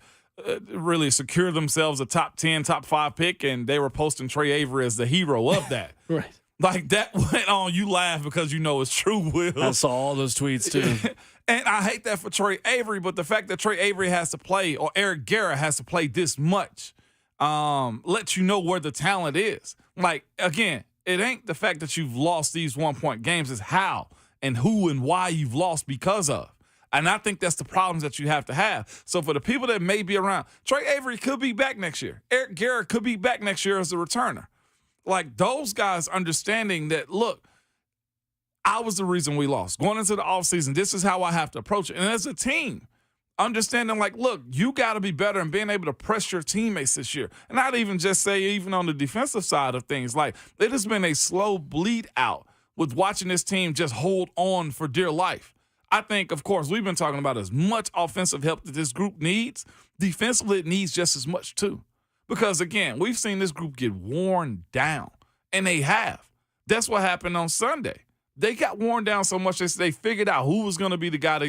really secure themselves a top 10, top 5 pick, and they were posting Trey Avery as the hero of that. Right. Like that went on. You laugh because you know it's true, Will. I saw all those tweets too. And I hate that for Trey Avery, but the fact that Trey Avery has to play or Eric Garrett has to play this much lets you know where the talent is. Like, again, it ain't the fact that you've lost these 1-point games. It's how and who and why you've lost because of. And I think that's the problems that you have to have. So for the people that may be around, Trey Avery could be back next year. Eric Garrett could be back next year as a returner. Like, those guys understanding that, look, I was the reason we lost. Going into the offseason, this is how I have to approach it. And as a team, understanding, like, look, you got to be better and being able to press your teammates this year. And not even just say even on the defensive side of things. Like, it has been a slow bleed out with watching this team just hold on for dear life. I think, of course, we've been talking about as much offensive help that this group needs. Defensively, it needs just as much, too. Because, again, we've seen this group get worn down, and they have. That's what happened on Sunday. They got worn down so much that they figured out who was going to be the guy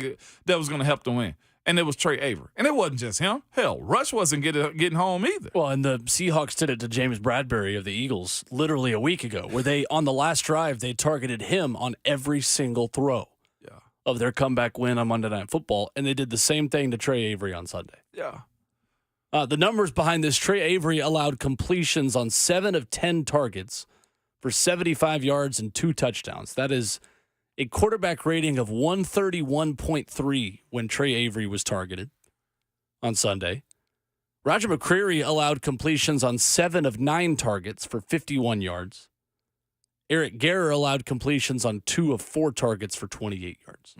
that was going to help them win, and it was Trey Avery. And it wasn't just him. Hell, Rush wasn't getting home either. Well, and the Seahawks did it to James Bradbury of the Eagles literally a week ago, where they, on the last drive, they targeted him on every single throw of their comeback win on Monday Night Football, and they did the same thing to Trey Avery on Sunday. Yeah. The numbers behind this, Trey Avery allowed completions on 7 of 10 targets for 75 yards and 2 touchdowns. That is a quarterback rating of 131.3 when Trey Avery was targeted on Sunday. Roger McCreary allowed completions on 7 of 9 targets for 51 yards. Eric Garrett allowed completions on 2 of 4 targets for 28 yards.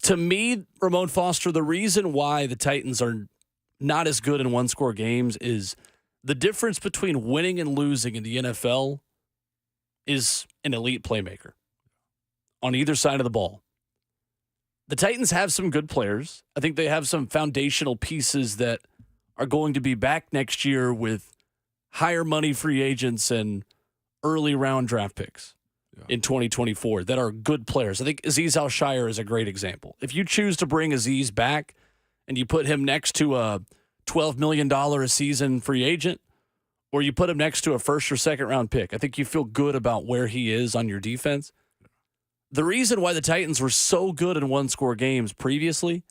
To me, Ramon Foster, the reason why the Titans are not as good in one-score games is the difference between winning and losing in the NFL is an elite playmaker on either side of the ball. The Titans have some good players. I think they have some foundational pieces that are going to be back next year with higher money free agents and early round draft picks in 2024 that are good players. I think Azeez Al-Shire is a great example. If you choose to bring Azeez back and you put him next to a $12 million a season free agent, or you put him next to a first or second round pick, I think you feel good about where he is on your defense. The reason why the Titans were so good in one-score games previously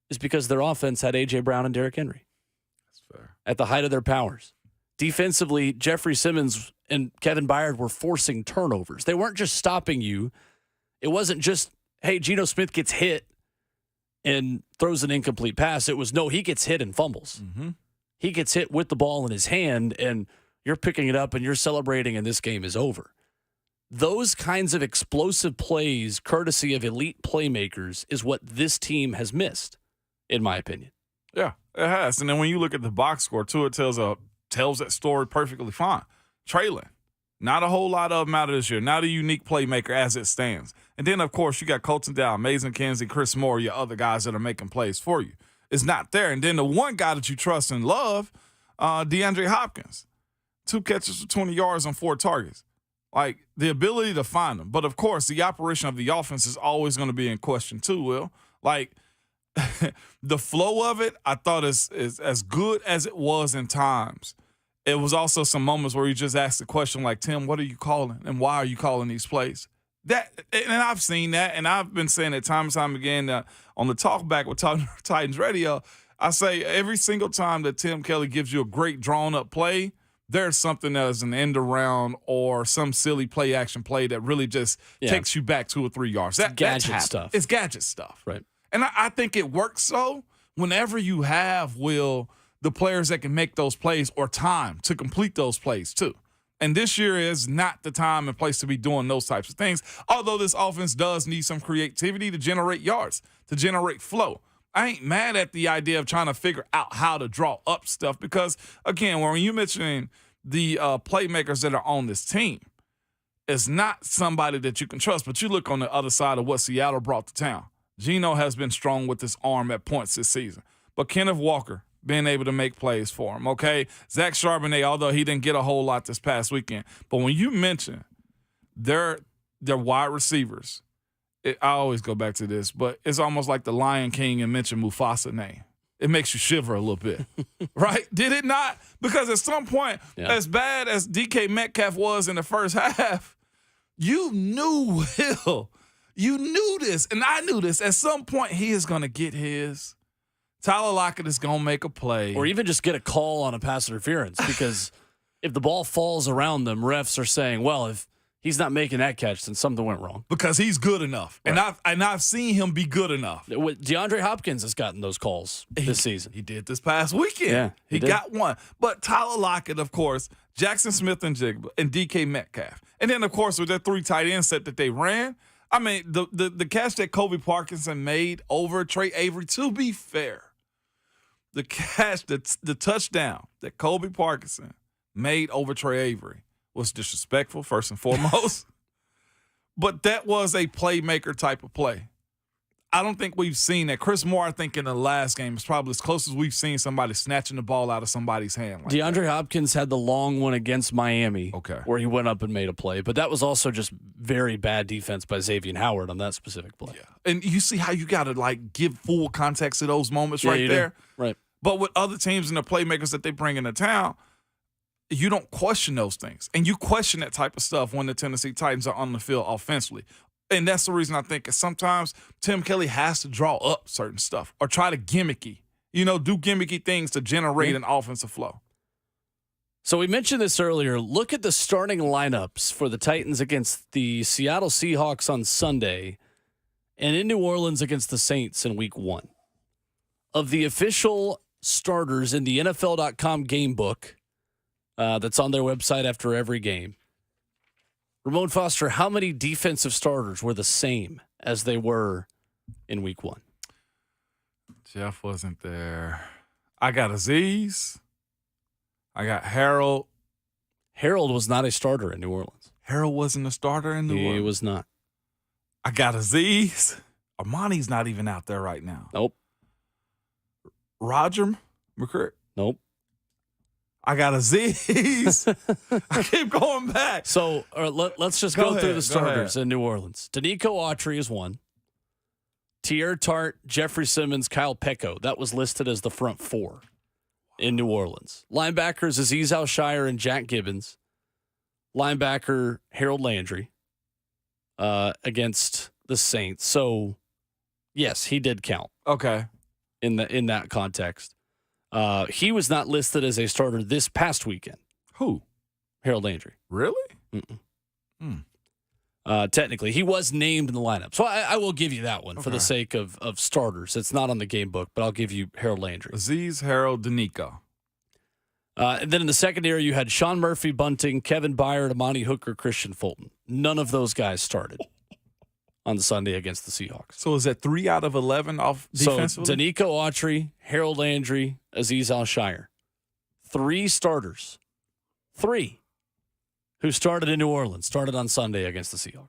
is because their offense had A.J. Brown and Derrick Henry. That's fair. At the height of their powers. Defensively, Jeffrey Simmons and Kevin Byard were forcing turnovers. They weren't just stopping you. It wasn't just, hey, Geno Smith gets hit and throws an incomplete pass. It was, no, he gets hit and fumbles. Mm-hmm. He gets hit with the ball in his hand, and you're picking it up and you're celebrating, and this game is over. Those kinds of explosive plays, courtesy of elite playmakers, is what this team has missed, in my opinion. Yeah, it has. And then when you look at the box score, too, it tells that story perfectly fine. Traylon, not a whole lot of them out of this year. Not a unique playmaker as it stands. And then, of course, you got Colton Dow, Mason Kinsey, Chris Moore, your other guys that are making plays for you. It's not there. And then the one guy that you trust and love, DeAndre Hopkins. 2 catches for 20 yards on 4 targets. Like, the ability to find them. But, of course, the operation of the offense is always going to be in question too, Will. Like, the flow of it, I thought is as good as it was in times. It was also some moments where you just asked the question like, Tim, what are you calling? And why are you calling these plays? And I've seen that, and I've been saying it time and time again on the Talk Back with Titans Radio. I say every single time that Tim Kelly gives you a great drawn-up play, there's something that is an end around or some silly play action play that really just takes you back 2 or 3 yards. That's gadget stuff. It's gadget stuff. Right. And I think it works so whenever you have, the players that can make those plays or time to complete those plays too. And this year is not the time and place to be doing those types of things, although this offense does need some creativity to generate yards, to generate flow. I ain't mad at the idea of trying to figure out how to draw up stuff because, again, when you mentioning the playmakers that are on this team, it's not somebody that you can trust, but you look on the other side of what Seattle brought to town. Geno has been strong with his arm at points this season, but Kenneth Walker being able to make plays for him, okay? Zach Charbonnet, although he didn't get a whole lot this past weekend, but when you mention their wide receivers, I always go back to this, but it's almost like the Lion King and mention Mufasa name. It makes you shiver a little bit, right? Did it not? Because at some point, as bad as DK Metcalf was in the first half, you knew, you knew this, and I knew this. At some point, he is going to get his. Tyler Lockett is going to make a play. Or even just get a call on a pass interference because if the ball falls around them, refs are saying, well, if he's not making that catch, then something went wrong. Because he's good enough. Right. And I've seen him be good enough. DeAndre Hopkins has gotten those calls this season. He did this past weekend. Yeah, he got one. But Tyler Lockett, of course, Jackson Smith and Jigba, and DK Metcalf. And then, of course, with that 3 tight end set that they ran, I mean, the catch that Kobe Parkinson made over Trey Avery, to be fair, the catch, the touchdown that Kobe Parkinson made over Trey Avery was disrespectful, first and foremost. But that was a playmaker type of play. I don't think we've seen that. Chris Moore, I think, in the last game is probably as close as we've seen somebody snatching the ball out of somebody's hand. Like DeAndre Hopkins had the long one against Miami where he went up and made a play. But that was also just very bad defense by Xavier Howard on that specific play. Yeah. And you see how you got to, give full context to those moments right there? Do. Right. But with other teams and the playmakers that they bring into town, you don't question those things. And you question that type of stuff when the Tennessee Titans are on the field offensively. And that's the reason I think sometimes Tim Kelly has to draw up certain stuff or try to do gimmicky things to generate an offensive flow. So we mentioned this earlier. Look at the starting lineups for the Titans against the Seattle Seahawks on Sunday and in New Orleans against the Saints in week 1. Of the official starters in the NFL.com game book that's on their website after every game, Ramon Foster, how many defensive starters were the same as they were in week 1? Jeff wasn't there. I got Aziz. I got Harold. Harold was not a starter in New Orleans. Harold wasn't a starter in New Orleans? He was not. I got Aziz. Armani's not even out there right now. Nope. Roger McCray? Nope. I got Aziz. I keep going back. So let's just go through the starters in New Orleans. Danico Autry is 1. Tier Tart, Jeffrey Simmons, Kyle Pecco. That was listed as the front 4 in New Orleans. Linebackers Azeez Al-Shire and Jack Gibbons. Linebacker Harold Landry against the Saints. So, yes, he did count. Okay. In that context. He was not listed as a starter this past weekend. Who? Harold Landry. Really? Technically, he was named in the lineup. So I will give you that one for the sake of starters. It's not on the game book, but I'll give you Harold Landry. Aziz, Harold, Danico. And then in the secondary, you had Sean Murphy, Bunting, Kevin Byard, Amani Hooker, Christian Fulton. None of those guys started on Sunday against the Seahawks. So is that 3 out of 11 off defensively? So Danico Autry, Harold Landry, Azeez Al-Shire. 3 starters. 3 who started in New Orleans, started on Sunday against the Seahawks.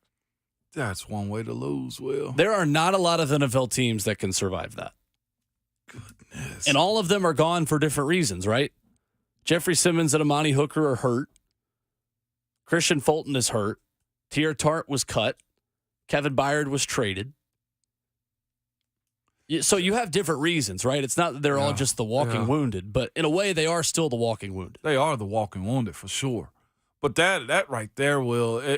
That's one way to lose, Will. There are not a lot of NFL teams that can survive that. Goodness. And all of them are gone for different reasons, right? Jeffrey Simmons and Amani Hooker are hurt. Christian Fulton is hurt. Tier Tart was cut. Kevin Byard was traded. So you have different reasons, right? It's not that they're all just the walking wounded, but in a way they are still the walking wounded. They are the walking wounded for sure. But that right there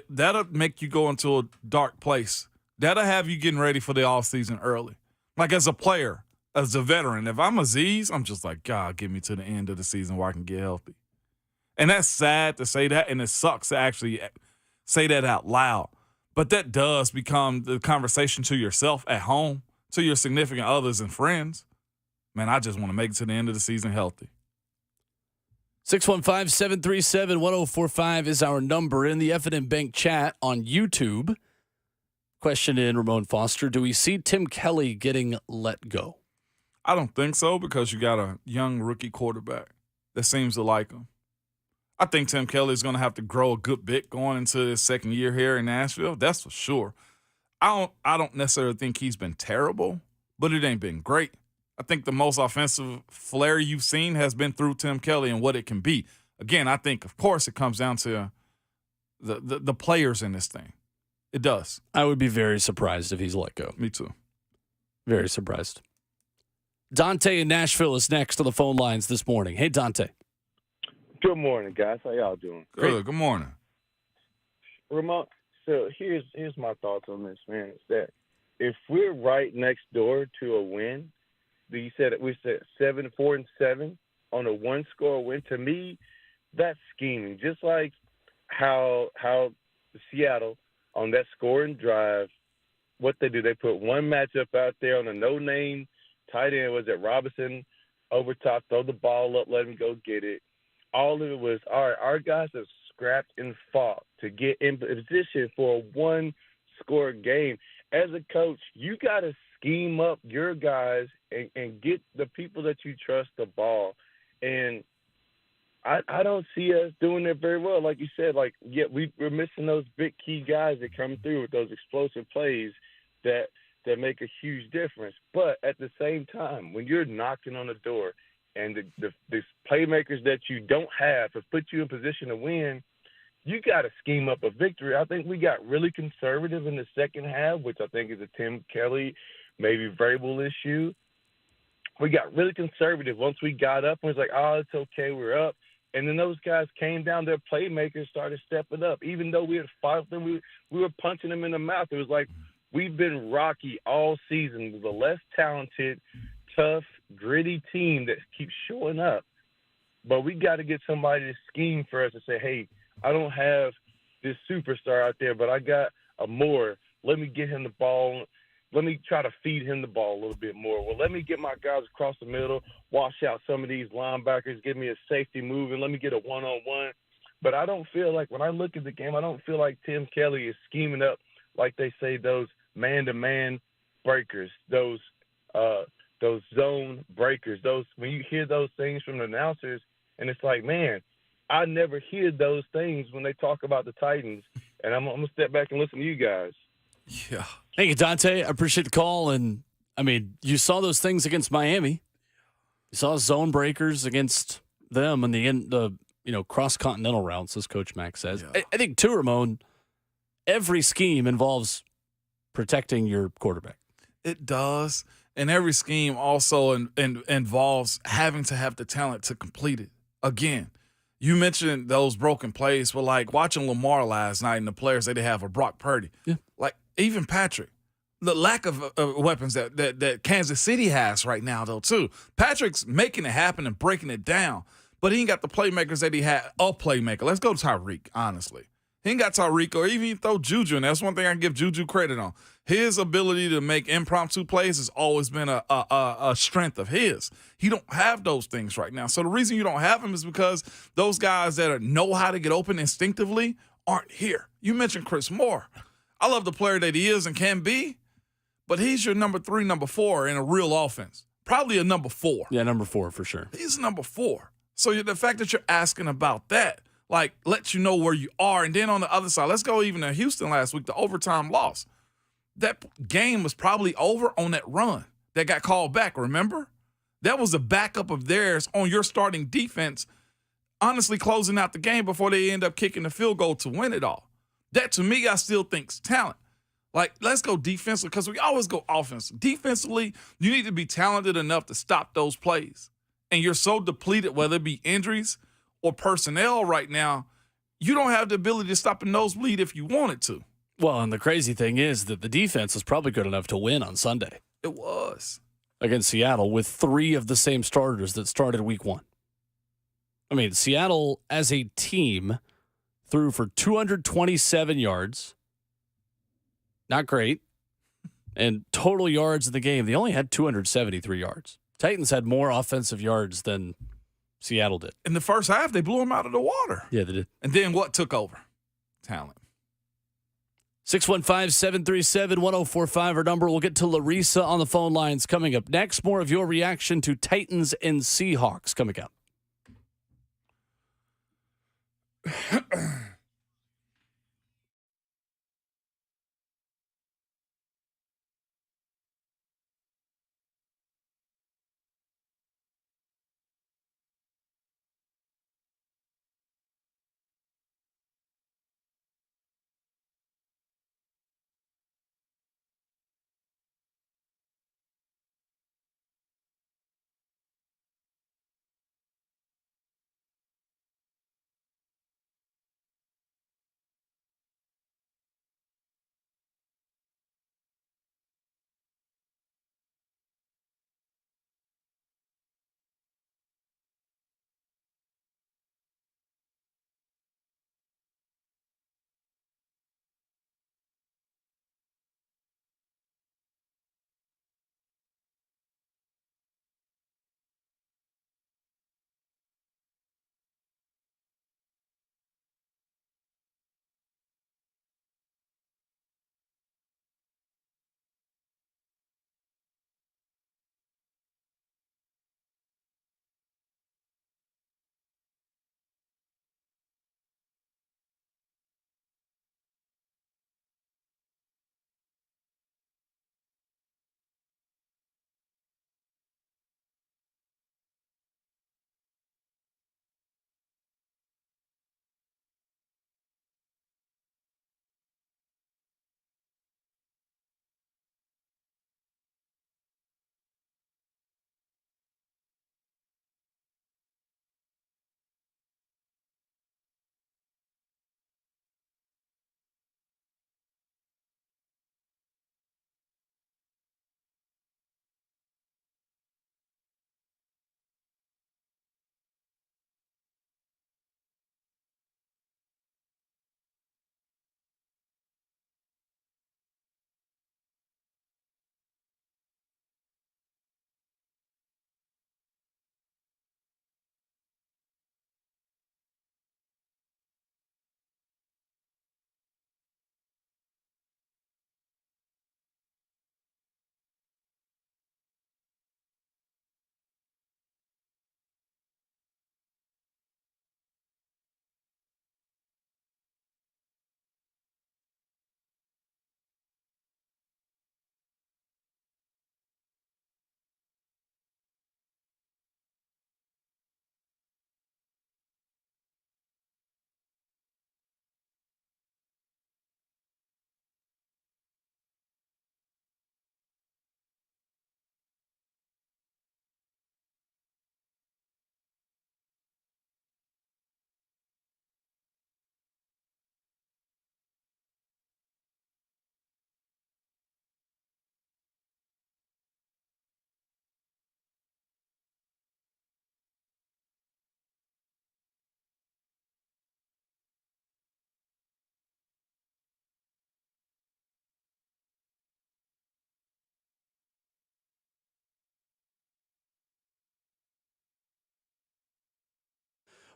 that'll make you go into a dark place. That'll have you getting ready for the offseason early. Like as a player, as a veteran, if I'm Aziz, I'm just like, God, get me to the end of the season where I can get healthy. And that's sad to say that, and it sucks to actually say that out loud. But that does become the conversation to yourself at home, to your significant others and friends. Man, I just want to make it to the end of the season healthy. 615-737-1045 is our number in the F&M Bank chat on YouTube. Question in Ramon Foster, do we see Tim Kelly getting let go? I don't think so because you got a young rookie quarterback that seems to like him. I think Tim Kelly is going to have to grow a good bit going into his second year here in Nashville. That's for sure. I don't necessarily think he's been terrible, but it ain't been great. I think the most offensive flair you've seen has been through Tim Kelly and what it can be. Again, I think, of course, it comes down to the players in this thing. It does. I would be very surprised if he's let go. Me too. Very surprised. Dante in Nashville is next on the phone lines this morning. Hey, Dante. Good morning, guys. How y'all doing? Good morning. Ramon, so here's my thoughts on this, man. Is that if we're right next door to a win, we said 4-7 on a one-score win. To me, that's scheming. Just like how Seattle on that scoring drive, what they do, they put one matchup out there on a no-name tight end. Was it Robinson over top, throw the ball up, let him go get it. All of it was, all right, our guys have scrapped and fought to get in position for a one-score game. As a coach, you got to scheme up your guys and get the people that you trust the ball. And I don't see us doing it very well. Like you said, we're missing those big key guys that come through with those explosive plays that make a huge difference. But at the same time, when you're knocking on the door and the playmakers that you don't have put you in position to win, you got to scheme up a victory. I think we got really conservative in the second half, which I think is a Tim Kelly, maybe variable issue. We got really conservative once we got up and was like, oh, it's okay, we're up. And then those guys came down, their playmakers started stepping up. Even though we had fought them, we were punching them in the mouth. It was like we've been rocky all season with a less talented, tough, gritty team that keeps showing up. But we got to get somebody to scheme for us and say, hey, I don't have this superstar out there, but I got a Moore. Let me get him the ball. Let me try to feed him the ball a little bit more. Well, let me get my guys across the middle, wash out some of these linebackers, give me a safety move, and let me get a one-on-one. But I don't feel like, when I look at the game, I don't feel like Tim Kelly is scheming up, like they say, those man-to-man breakers, those zone breakers. When you hear those things from the announcers, and it's like, man, I never hear those things when they talk about the Titans. And I'm going to step back and listen to you guys. Yeah. Thank you, Dante. I appreciate the call. And, I mean, you saw those things against Miami. You saw zone breakers against them in the cross-continental routes, as Coach Mack says. Yeah. I think, too, Ramon, every scheme involves protecting your quarterback. It does. And every scheme also involves having to have the talent to complete it. Again, you mentioned those broken plays, but like watching Lamar last night and the players that they have, or Brock Purdy, like even Patrick, the lack of weapons that Kansas City has right now, though, too. Patrick's making it happen and breaking it down, but he ain't got the playmakers that he had. A playmaker. Let's go to Tyreek, honestly. He ain't got Tyreek, or even throw Juju, and that's one thing I can give Juju credit on. His ability to make impromptu plays has always been a strength of his. He don't have those things right now. So the reason you don't have him is because those guys that know how to get open instinctively aren't here. You mentioned Chris Moore. I love the player that he is and can be, but he's your number 3, number 4 in a real offense. Probably a number 4. Yeah, number 4 for sure. He's number 4. So the fact that you're asking about that, like, lets you know where you are. And then on the other side, let's go even to Houston last week, the overtime loss. That game was probably over on that run that got called back, remember? That was a backup of theirs on your starting defense, honestly closing out the game before they end up kicking the field goal to win it all. That, to me, I still think's talent. Like, let's go defensively, because we always go offense. Defensively, you need to be talented enough to stop those plays. And you're so depleted, whether it be injuries or personnel right now, you don't have the ability to stop a nosebleed if you wanted to. Well, and the crazy thing is that the defense was probably good enough to win on Sunday It was. against Seattle with 3 of the same starters that started week 1. I mean, Seattle as a team threw for 227 yards. Not great. And total yards in the game, they only had 273 yards. Titans had more offensive yards than Seattle did. In the first half, they blew them out of the water. Yeah, they did. And then what took over? Talent. 615-737-1045, our number. We'll get to Larissa on the phone lines coming up next. More of your reaction to Titans and Seahawks coming up.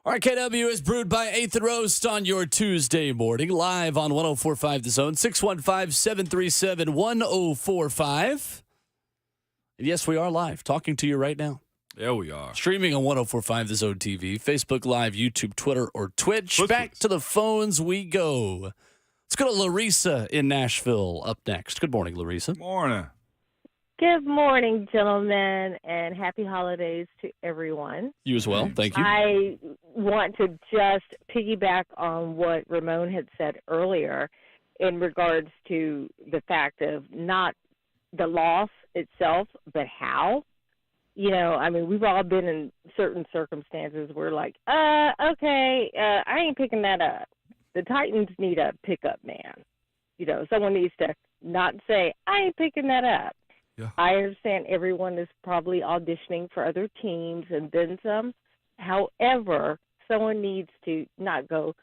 RKW is brewed by 8th and Roast on your Tuesday morning, live on 104.5 The Zone, 615-737-1045. And yes, we are live, talking to you right now. There we are. Streaming on 104.5 The Zone TV, Facebook Live, YouTube, Twitter, or Twitch. Back to the phones we go. Let's go to Larissa in Nashville up next. Good morning, Larissa. Morning. Good morning, gentlemen, and happy holidays to everyone. You as well. Thank you. I want to just piggyback on what Ramon had said earlier in regards to the fact of not the loss itself, but how. You know, I mean, we've all been in certain circumstances where like, okay, I ain't picking that up. the Titans need a pickup man. Someone needs to not say, I ain't picking that up. Yeah. I understand everyone is probably auditioning for other teams and then some. However, someone needs to not go,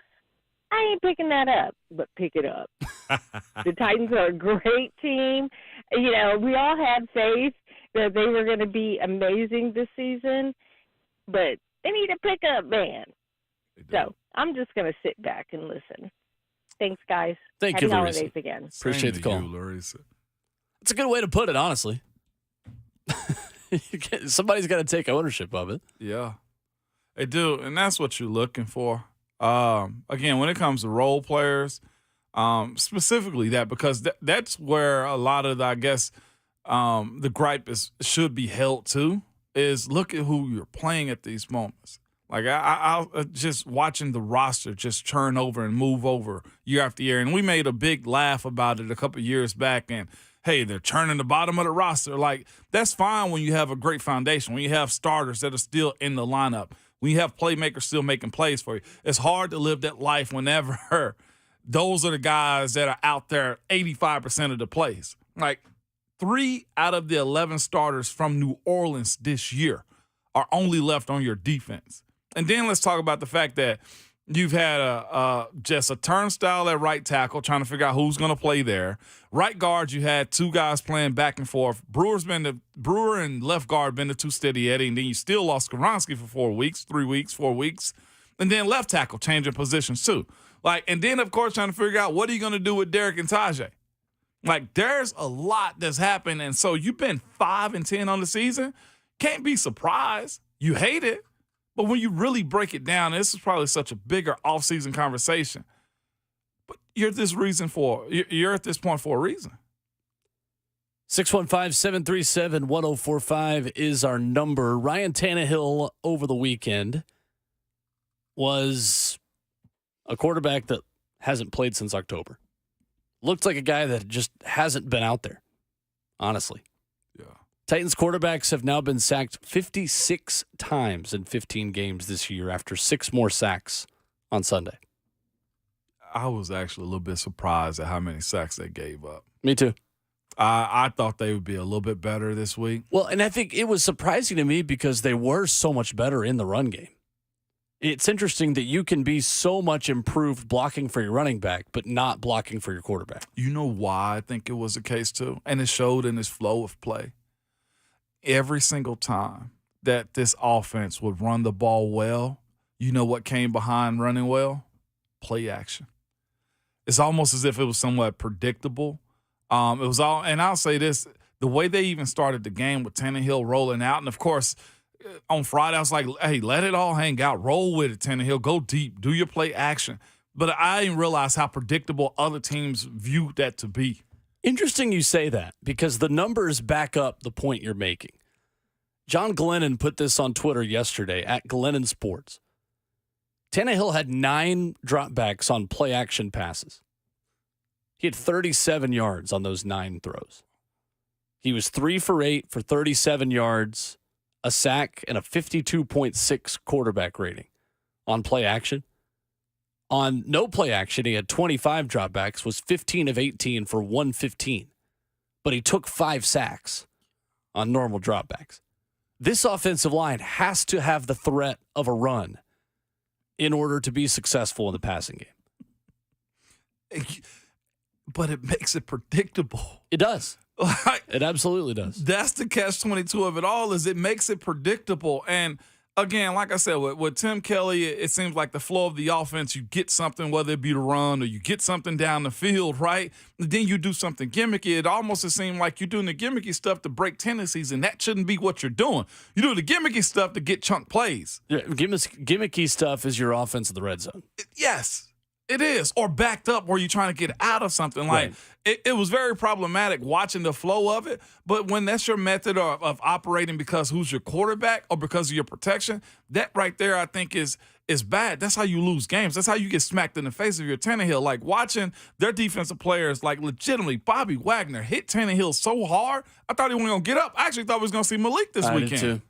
I ain't picking that up, but pick it up. The Titans are a great team. We all had faith that they were going to be amazing this season, but they need a pickup man. So I'm just going to sit back and listen. Thanks, guys. Thank Happy you, Larissa. holidays again. Appreciate the call. Larissa. It's a good way to put it, honestly. Somebody's got to take ownership of it. Yeah, they do, and that's what you're looking for. Again, when it comes to role players, specifically that, because that's where a lot of the gripe should be held to, is look at who you're playing at these moments. Like I'll just watching the roster just churn over and move over year after year, and we made a big laugh about it a couple of years back. And hey, they're churning the bottom of the roster. Like that's fine when you have a great foundation, when you have starters that are still in the lineup, when you have playmakers still making plays for you. It's hard to live that life whenever those are the guys that are out there 85% of the plays. Like 3 out of the 11 starters from New Orleans this year are only left on your defense. And then let's talk about the fact that you've had just a turnstile at right tackle, trying to figure out who's going to play there. Right guard, you had 2 guys playing back and forth. Brewer and left guard been the 2 steady Eddie, and then you still lost Skoronski for 4 weeks, 3 weeks, 4 weeks. And then left tackle changing positions too. And then, of course, trying to figure out what are you going to do with Derek and Tajay. There's a lot that's happened, and so you've been 5-10 on the season. Can't be surprised. You hate it. But when you really break it down, this is probably such a bigger offseason conversation. But you're at this point for a reason. 615-737-1045 is our number. Ryan Tannehill over the weekend was a quarterback that hasn't played since October. Looks like a guy that just hasn't been out there, honestly. Yeah. Titans quarterbacks have now been sacked 56 times in 15 games this year after 6 more sacks on Sunday. I was actually a little bit surprised at how many sacks they gave up. Me too. I thought they would be a little bit better this week. Well, and I think it was surprising to me because they were so much better in the run game. It's interesting that you can be so much improved blocking for your running back, but not blocking for your quarterback. You know why I think it was the case too? And it showed in his flow of play. Every single time that this offense would run the ball well, you know what came behind running well? Play action. It's almost as if it was somewhat predictable. It was all, and I'll say this, the way they even started the game with Tannehill rolling out, and of course, on Friday, I was like, hey, let it all hang out. Roll with it, Tannehill. Go deep. Do your play action. But I didn't realize how predictable other teams viewed that to be. Interesting you say that because the numbers back up the point you're making. John Glennon put this on Twitter yesterday at Glennon Sports. Tannehill had 9 dropbacks on play action passes. He had 37 yards on those 9 throws. He was 3 for 8 for 37 yards, a sack, and a 52.6 quarterback rating on play action. On no play action, he had 25 dropbacks, was 15 of 18 for 115. But he took 5 sacks on normal dropbacks. This offensive line has to have the threat of a run in order to be successful in the passing game. But it makes it predictable. It does. It absolutely does. That's the catch-22 of it all, is it makes it predictable. And again, like I said, with Tim Kelly, it seems like the flow of the offense, you get something, whether it be the run or you get something down the field, right? And then you do something gimmicky. It almost seems like you're doing the gimmicky stuff to break tendencies, and that shouldn't be what you're doing. You do the gimmicky stuff to get chunk plays. Yeah, gimmicky stuff is your offense in the red zone. Yes. It is, or backed up where you're trying to get out of something. Like it was very problematic watching the flow of it. But when that's your method of operating because who's your quarterback or because of your protection, that right there I think is bad. That's how you lose games. That's how you get smacked in the face of your Tannehill. Like watching their defensive players, like legitimately, Bobby Wagner hit Tannehill so hard, I thought he wasn't going to get up. I actually thought we was going to see Malik this weekend. Did too.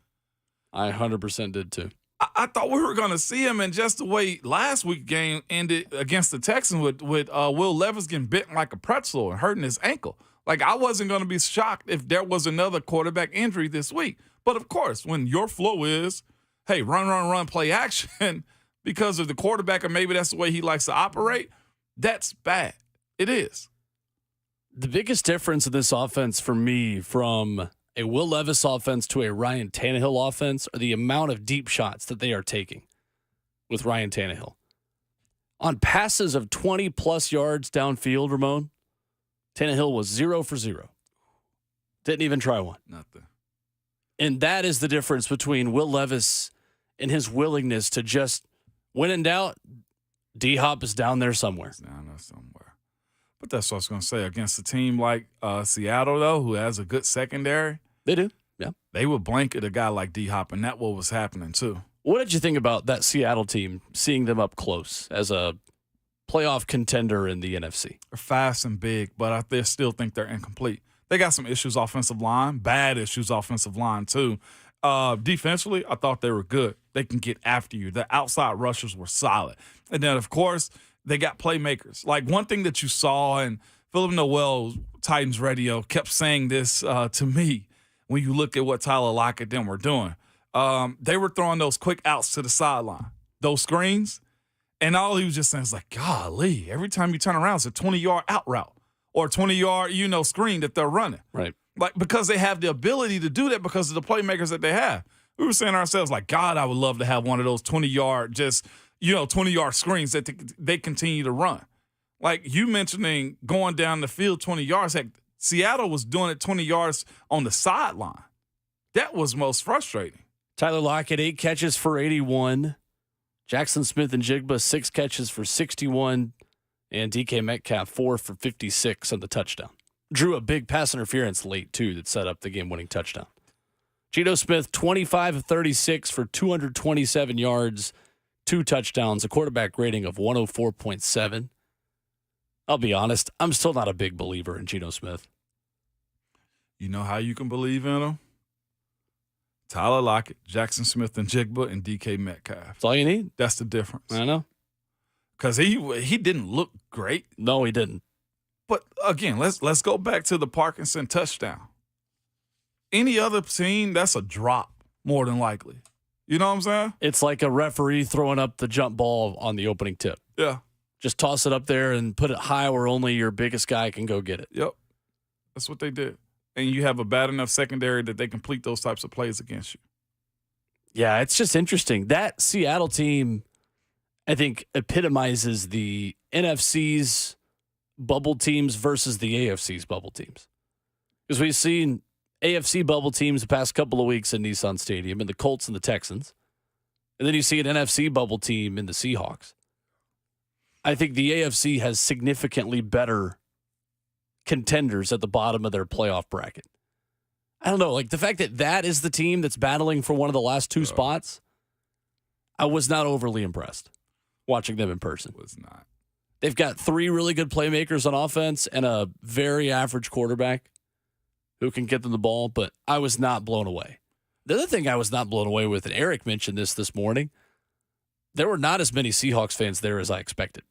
I 100% did too. I thought we were going to see him, and just the way last week's game ended against the Texans with Will Levis getting bitten like a pretzel and hurting his ankle. Like, I wasn't going to be shocked if there was another quarterback injury this week. But, of course, when your flow is, hey, run, play action because of the quarterback, or maybe that's the way he likes to operate, that's bad. It is. The biggest difference in this offense for me from a Will Levis offense to a Ryan Tannehill offense are the amount of deep shots that they are taking with Ryan Tannehill. On passes of 20-plus yards downfield, Ramon, Tannehill was 0 for 0. Didn't even try one. Nothing. And that is the difference between Will Levis and his willingness to just, when in doubt, D-Hop is down there somewhere. It's down there somewhere. But that's what I was going to say. Against a team like Seattle, though, who has a good secondary. They do, yeah. They would blanket a guy like D-Hop, and that's what was happening, too. What did you think about that Seattle team, seeing them up close as a playoff contender in the NFC? They're fast and big, but I still think they're incomplete. They got some issues offensive line, bad issues offensive line, too. Defensively, I thought they were good. They can get after you. The outside rushers were solid. And then, of course, they got playmakers. Like, one thing that you saw, and Philip Noel, Titans Radio, kept saying this to me when you look at what Tyler Lockett and them were doing. They were throwing those quick outs to the sideline, those screens, and all he was just saying is like, golly, every time you turn around, it's a 20-yard out route or a 20-yard, screen that they're running. Right. Like, because they have the ability to do that because of the playmakers that they have. We were saying to ourselves, like, God, I would love to have one of those 20-yard 20-yard screens that they continue to run. Like you mentioning going down the field 20 yards. Heck, Seattle was doing it 20 yards on the sideline. That was most frustrating. Tyler Lockett, 8 catches for 81. Jackson Smith-Njigba, 6 catches for 61. And DK Metcalf, 4 for 56 on the touchdown. Drew a big pass interference late, too, that set up the game-winning touchdown. Geno Smith, 25 of 36 for 227 yards, 2 touchdowns, a quarterback rating of 104.7. I'll be honest, I'm still not a big believer in Geno Smith. You know how you can believe in him? Tyler Lockett, Jackson Smith-Njigba, and DK Metcalf. That's all you need. That's the difference. I know. Because he didn't look great. No, he didn't. But, again, let's go back to the Parkinson touchdown. Any other team, that's a drop, more than likely. You know what I'm saying? It's like a referee throwing up the jump ball on the opening tip. Yeah. Just toss it up there and put it high where only your biggest guy can go get it. Yep. That's what they did. And you have a bad enough secondary that they complete those types of plays against you. Yeah, it's just interesting. That Seattle team, I think, epitomizes the NFC's bubble teams versus the AFC's bubble teams. Because we've seen AFC bubble teams the past couple of weeks in Nissan Stadium, and the Colts and the Texans. And then you see an NFC bubble team in the Seahawks. I think the AFC has significantly better contenders at the bottom of their playoff bracket. I don't know, like the fact that that is the team that's battling for one of the last 2 spots, I was not overly impressed watching them in person. Was not. They've got 3 really good playmakers on offense and a very average quarterback who can get them the ball, but I was not blown away. The other thing I was not blown away with, and Eric mentioned this morning, there were not as many Seahawks fans there as I expected.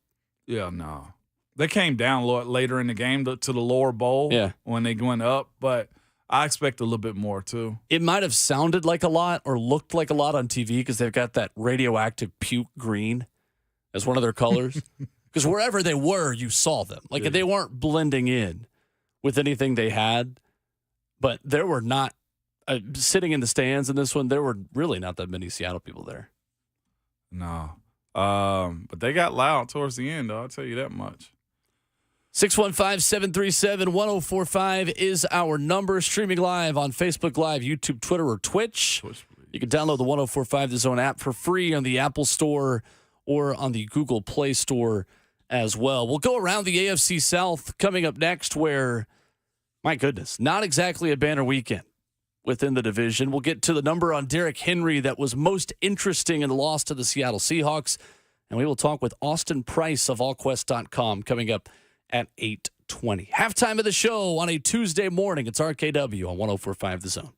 Yeah, no. They came down later in the game to the lower bowl when they went up, but I expect a little bit more too. It might have sounded like a lot or looked like a lot on TV because they've got that radioactive puke green as one of their colors. Because wherever they were, you saw them. Like they weren't blending in with anything they had, but there were not, sitting in the stands in this one, there were really not that many Seattle people there. No. But they got loud towards the end, though. I'll tell you that much. 615-737-1045 is our number. Streaming live on Facebook Live, YouTube, Twitter, or Twitch. You can download the 1045 The Zone app for free on the Apple Store or on the Google Play Store as well. We'll go around the AFC South coming up next where, my goodness, not exactly a banner weekend within the division. We'll get to the number on Derrick Henry that was most interesting in the loss to the Seattle Seahawks. And we will talk with Austin Price of allquest.com coming up at 8:20. Halftime of the show on a Tuesday morning. It's RKW on 1045 The Zone.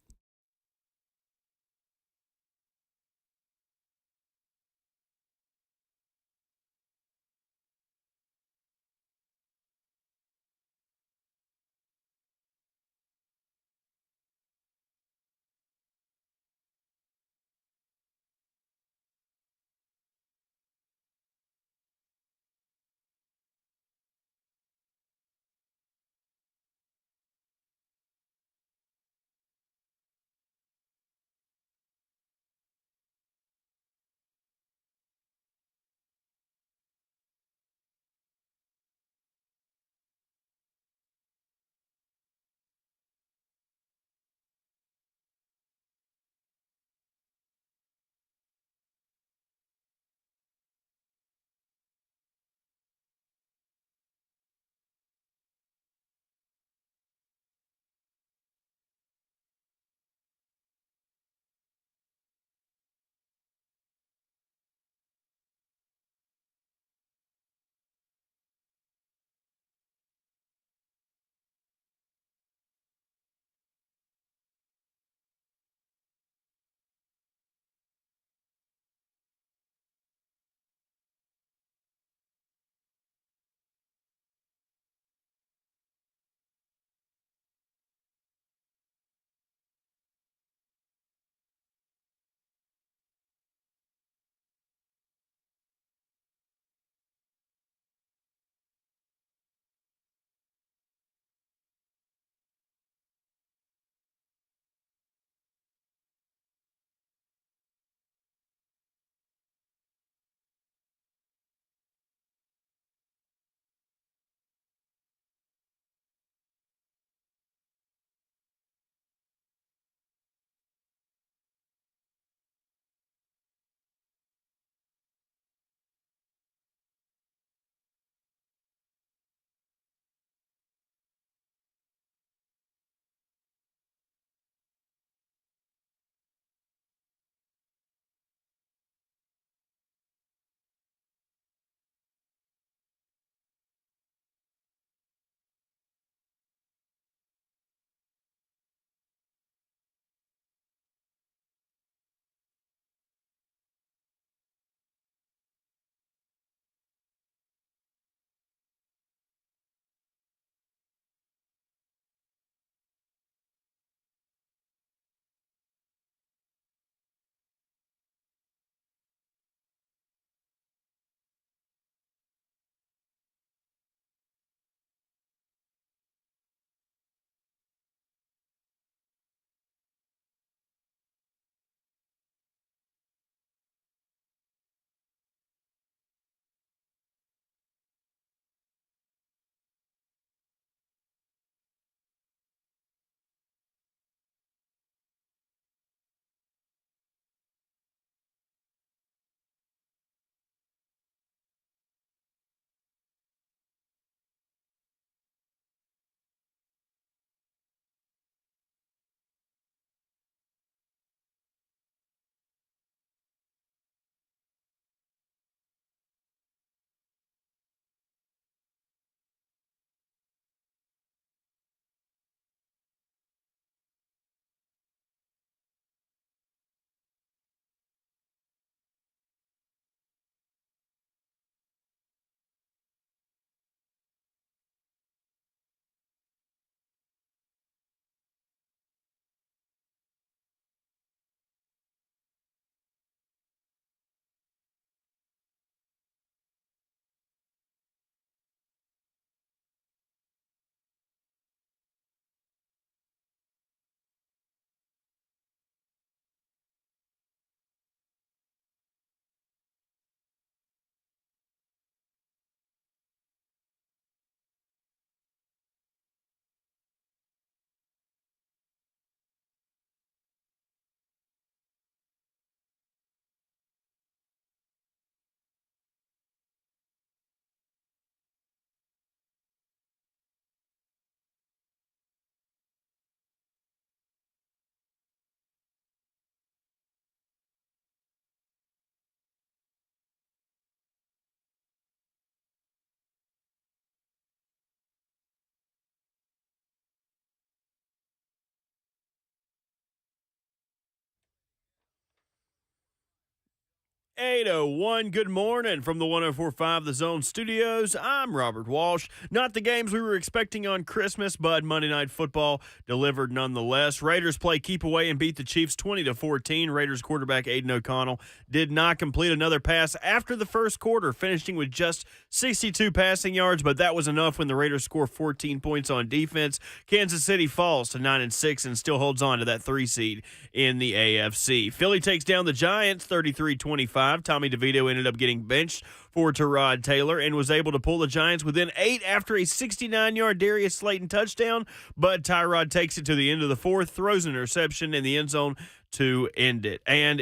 8:01. Good morning from the 104.5 The Zone Studios. I'm Robert Walsh. Not the games we were expecting on Christmas, but Monday Night Football delivered nonetheless. Raiders play keep away and beat the Chiefs 20-14. Raiders quarterback Aiden O'Connell did not complete another pass after the first quarter, finishing with just 62 passing yards, but that was enough when the Raiders score 14 points on defense. Kansas City falls to 9-6 and still holds on to that 3 seed in the AFC. Philly takes down the Giants 33-25. Tommy DeVito ended up getting benched for Tyrod Taylor and was able to pull the Giants within 8 after a 69-yard Darius Slayton touchdown, but Tyrod takes it to the end of the fourth, throws an interception in the end zone to end it. And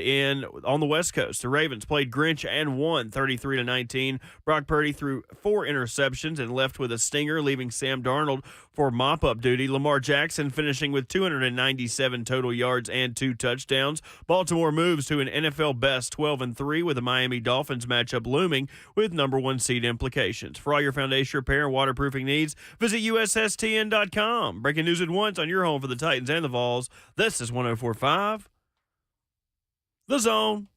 on the West Coast, the Ravens played Grinch and won 33-19. Brock Purdy threw 4 interceptions and left with a stinger, leaving Sam Darnold for mop-up duty. Lamar Jackson finishing with 297 total yards and 2 touchdowns. Baltimore moves to an NFL best 12-3 with the Miami Dolphins matchup looming with number 1 seed implications. For all your foundation repair and waterproofing needs, visit USSTN.com. Breaking news at once on your home for the Titans and the Vols. This is 104.5 The Zone.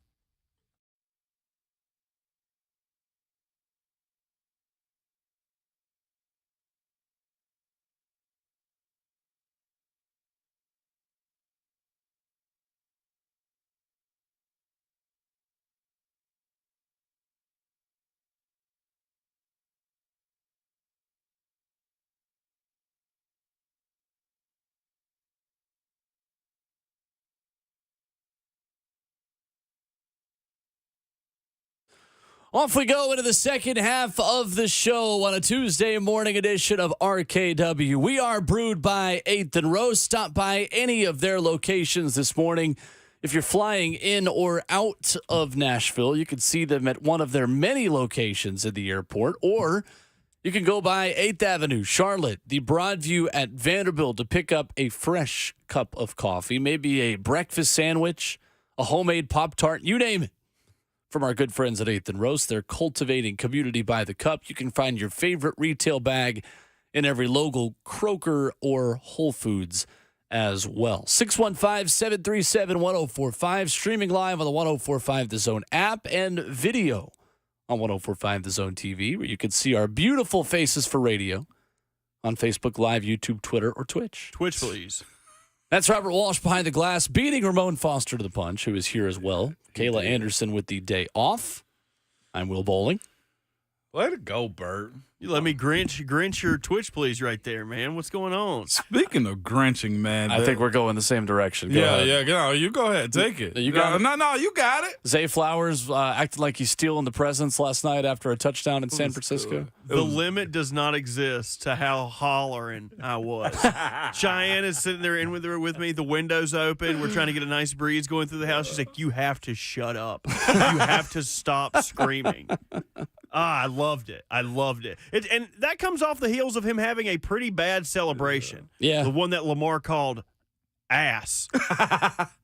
Off we go into the second half of the show on a Tuesday morning edition of RKW. We are brewed by 8th and Rose. Stop by any of their locations this morning. If you're flying in or out of Nashville, you can see them at one of their many locations at the airport, or you can go by 8th Avenue, Charlotte, the Broadview at Vanderbilt to pick up a fresh cup of coffee, maybe a breakfast sandwich, a homemade Pop-Tart, you name it. From our good friends at 8th and Rose, they're cultivating community by the cup. You can find your favorite retail bag in every local Kroger or Whole Foods as well. 615-737-1045, streaming live on the 1045 The Zone app and video on 1045 The Zone TV, where you can see our beautiful faces for radio on Facebook Live, YouTube, Twitter, or Twitch. Twitch, please. That's Robert Walsh behind the glass, beating Ramon Foster to the punch, who is here as well. Kayla Anderson with the day off. I'm Will Bowling. Way to go, Bert. You let me Grinch your Twitch, please, right there, man. What's going on? Speaking of Grinching, man. I think we're going the same direction. Go ahead. Yeah. You go ahead. Take it. You got it? No, you got it. Zay Flowers acted like he's stealing the presents last night after a touchdown in San Francisco. The limit does not exist to how hollering I was. Cheyenne is sitting there with me. The window's open. We're trying to get a nice breeze going through the house. She's like, you have to shut up. You have to stop screaming. I loved it. And that comes off the heels of him having a pretty bad celebration. Yeah. The one that Lamar called ass.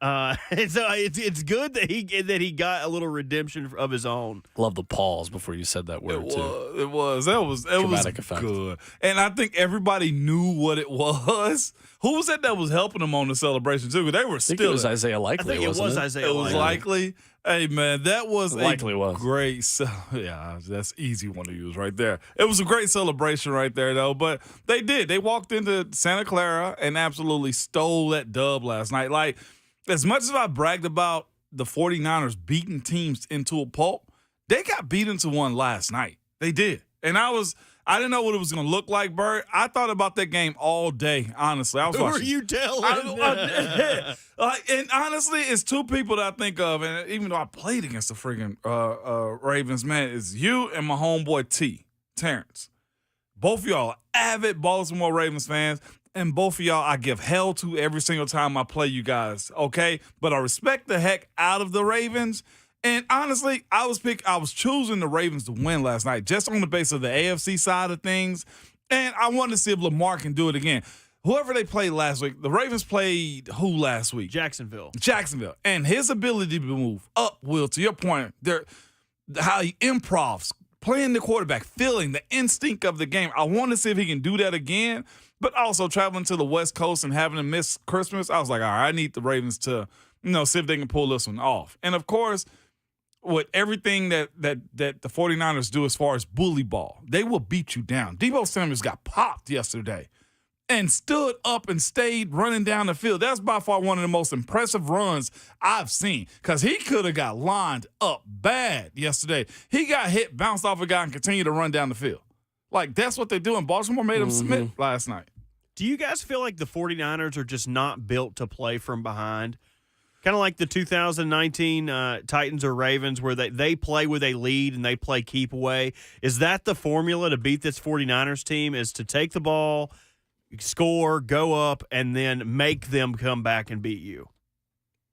And so it's good that he got a little redemption of his own. Love the pause before you said that word, too. It was Dramatic effect. Good. And I think everybody knew what it was. Who was that was helping him on the celebration, too? They were I think still. it was Isaiah Likely, I think it was Isaiah It was likely. Hey, man, that was Likely was. great. Yeah, that's easy one to use right there. It was a great celebration right there, though. But they did. They walked into Santa Clara and absolutely stole that dub last night. Like, as much as I bragged about the 49ers beating teams into a pulp, they got beat into one last night. They did. And I didn't know what it was going to look like, Bert. I thought about that game all day, honestly. I was Who watching. are you telling? And honestly, it's two people that I think of, and even though I played against the freaking Ravens, man, it's you and my homeboy Terrence. Both of y'all are avid Baltimore Ravens fans, and both of y'all I give hell to every single time I play you guys, okay? But I respect the heck out of the Ravens. And honestly, I was choosing the Ravens to win last night just on the basis of the AFC side of things. And I wanted to see if Lamar can do it again. Whoever they played last week, the Ravens played who last week? Jacksonville. And his ability to move up, Will, to your point, how he improvs, playing the quarterback, feeling the instinct of the game. I want to see if he can do that again. But also traveling to the West Coast and having to miss Christmas, I was like, all right, I need the Ravens to, see if they can pull this one off. And of course, with everything that the 49ers do as far as bully ball. They will beat you down. Deebo Samuels got popped yesterday and stood up and stayed running down the field. That's by far one of the most impressive runs I've seen because he could have got lined up bad yesterday. He got hit, bounced off a guy, and continued to run down the field. Like, that's what they do, and Baltimore made him submit last night. Do you guys feel like the 49ers are just not built to play from behind? Kind of like the 2019 Titans or Ravens where they play with a lead and they play keep away. Is that the formula to beat this 49ers team, is to take the ball, score, go up, and then make them come back and beat you?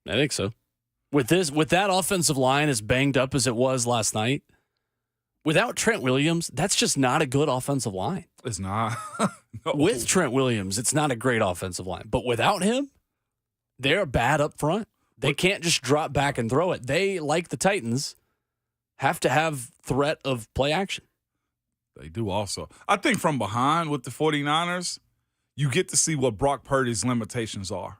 I think so. With that offensive line as banged up as it was last night, without Trent Williams, that's just not a good offensive line. It's not. No. With Trent Williams, it's not a great offensive line. But without him, they're bad up front. They can't just drop back and throw it. They, like the Titans, have to have threat of play action. They do also. I think from behind with the 49ers, you get to see what Brock Purdy's limitations are.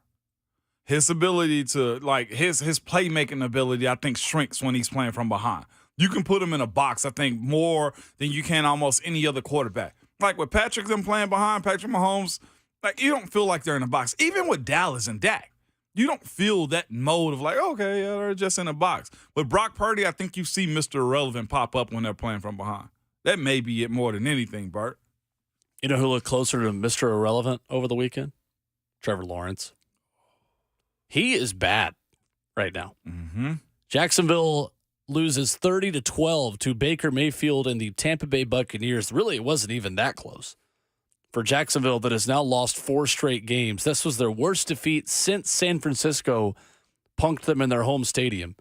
His ability to, like, his playmaking ability, I think, shrinks when he's playing from behind. You can put him in a box, I think, more than you can almost any other quarterback. Like with Patrick them playing behind, Patrick Mahomes, like you don't feel like they're in a box. Even with Dallas and Dak, you don't feel that mode of like, okay, yeah, they're just in a box. With Brock Purdy, I think you see Mr. Irrelevant pop up when they're playing from behind. That may be it more than anything, Bert. You know who looked closer to Mr. Irrelevant over the weekend? Trevor Lawrence. He is bad right now. Mm-hmm. Jacksonville loses 30-12 to Baker Mayfield and the Tampa Bay Buccaneers. Really, it wasn't even that close. For Jacksonville, that has now lost 4 straight games. This was their worst defeat since San Francisco punked them in their home stadium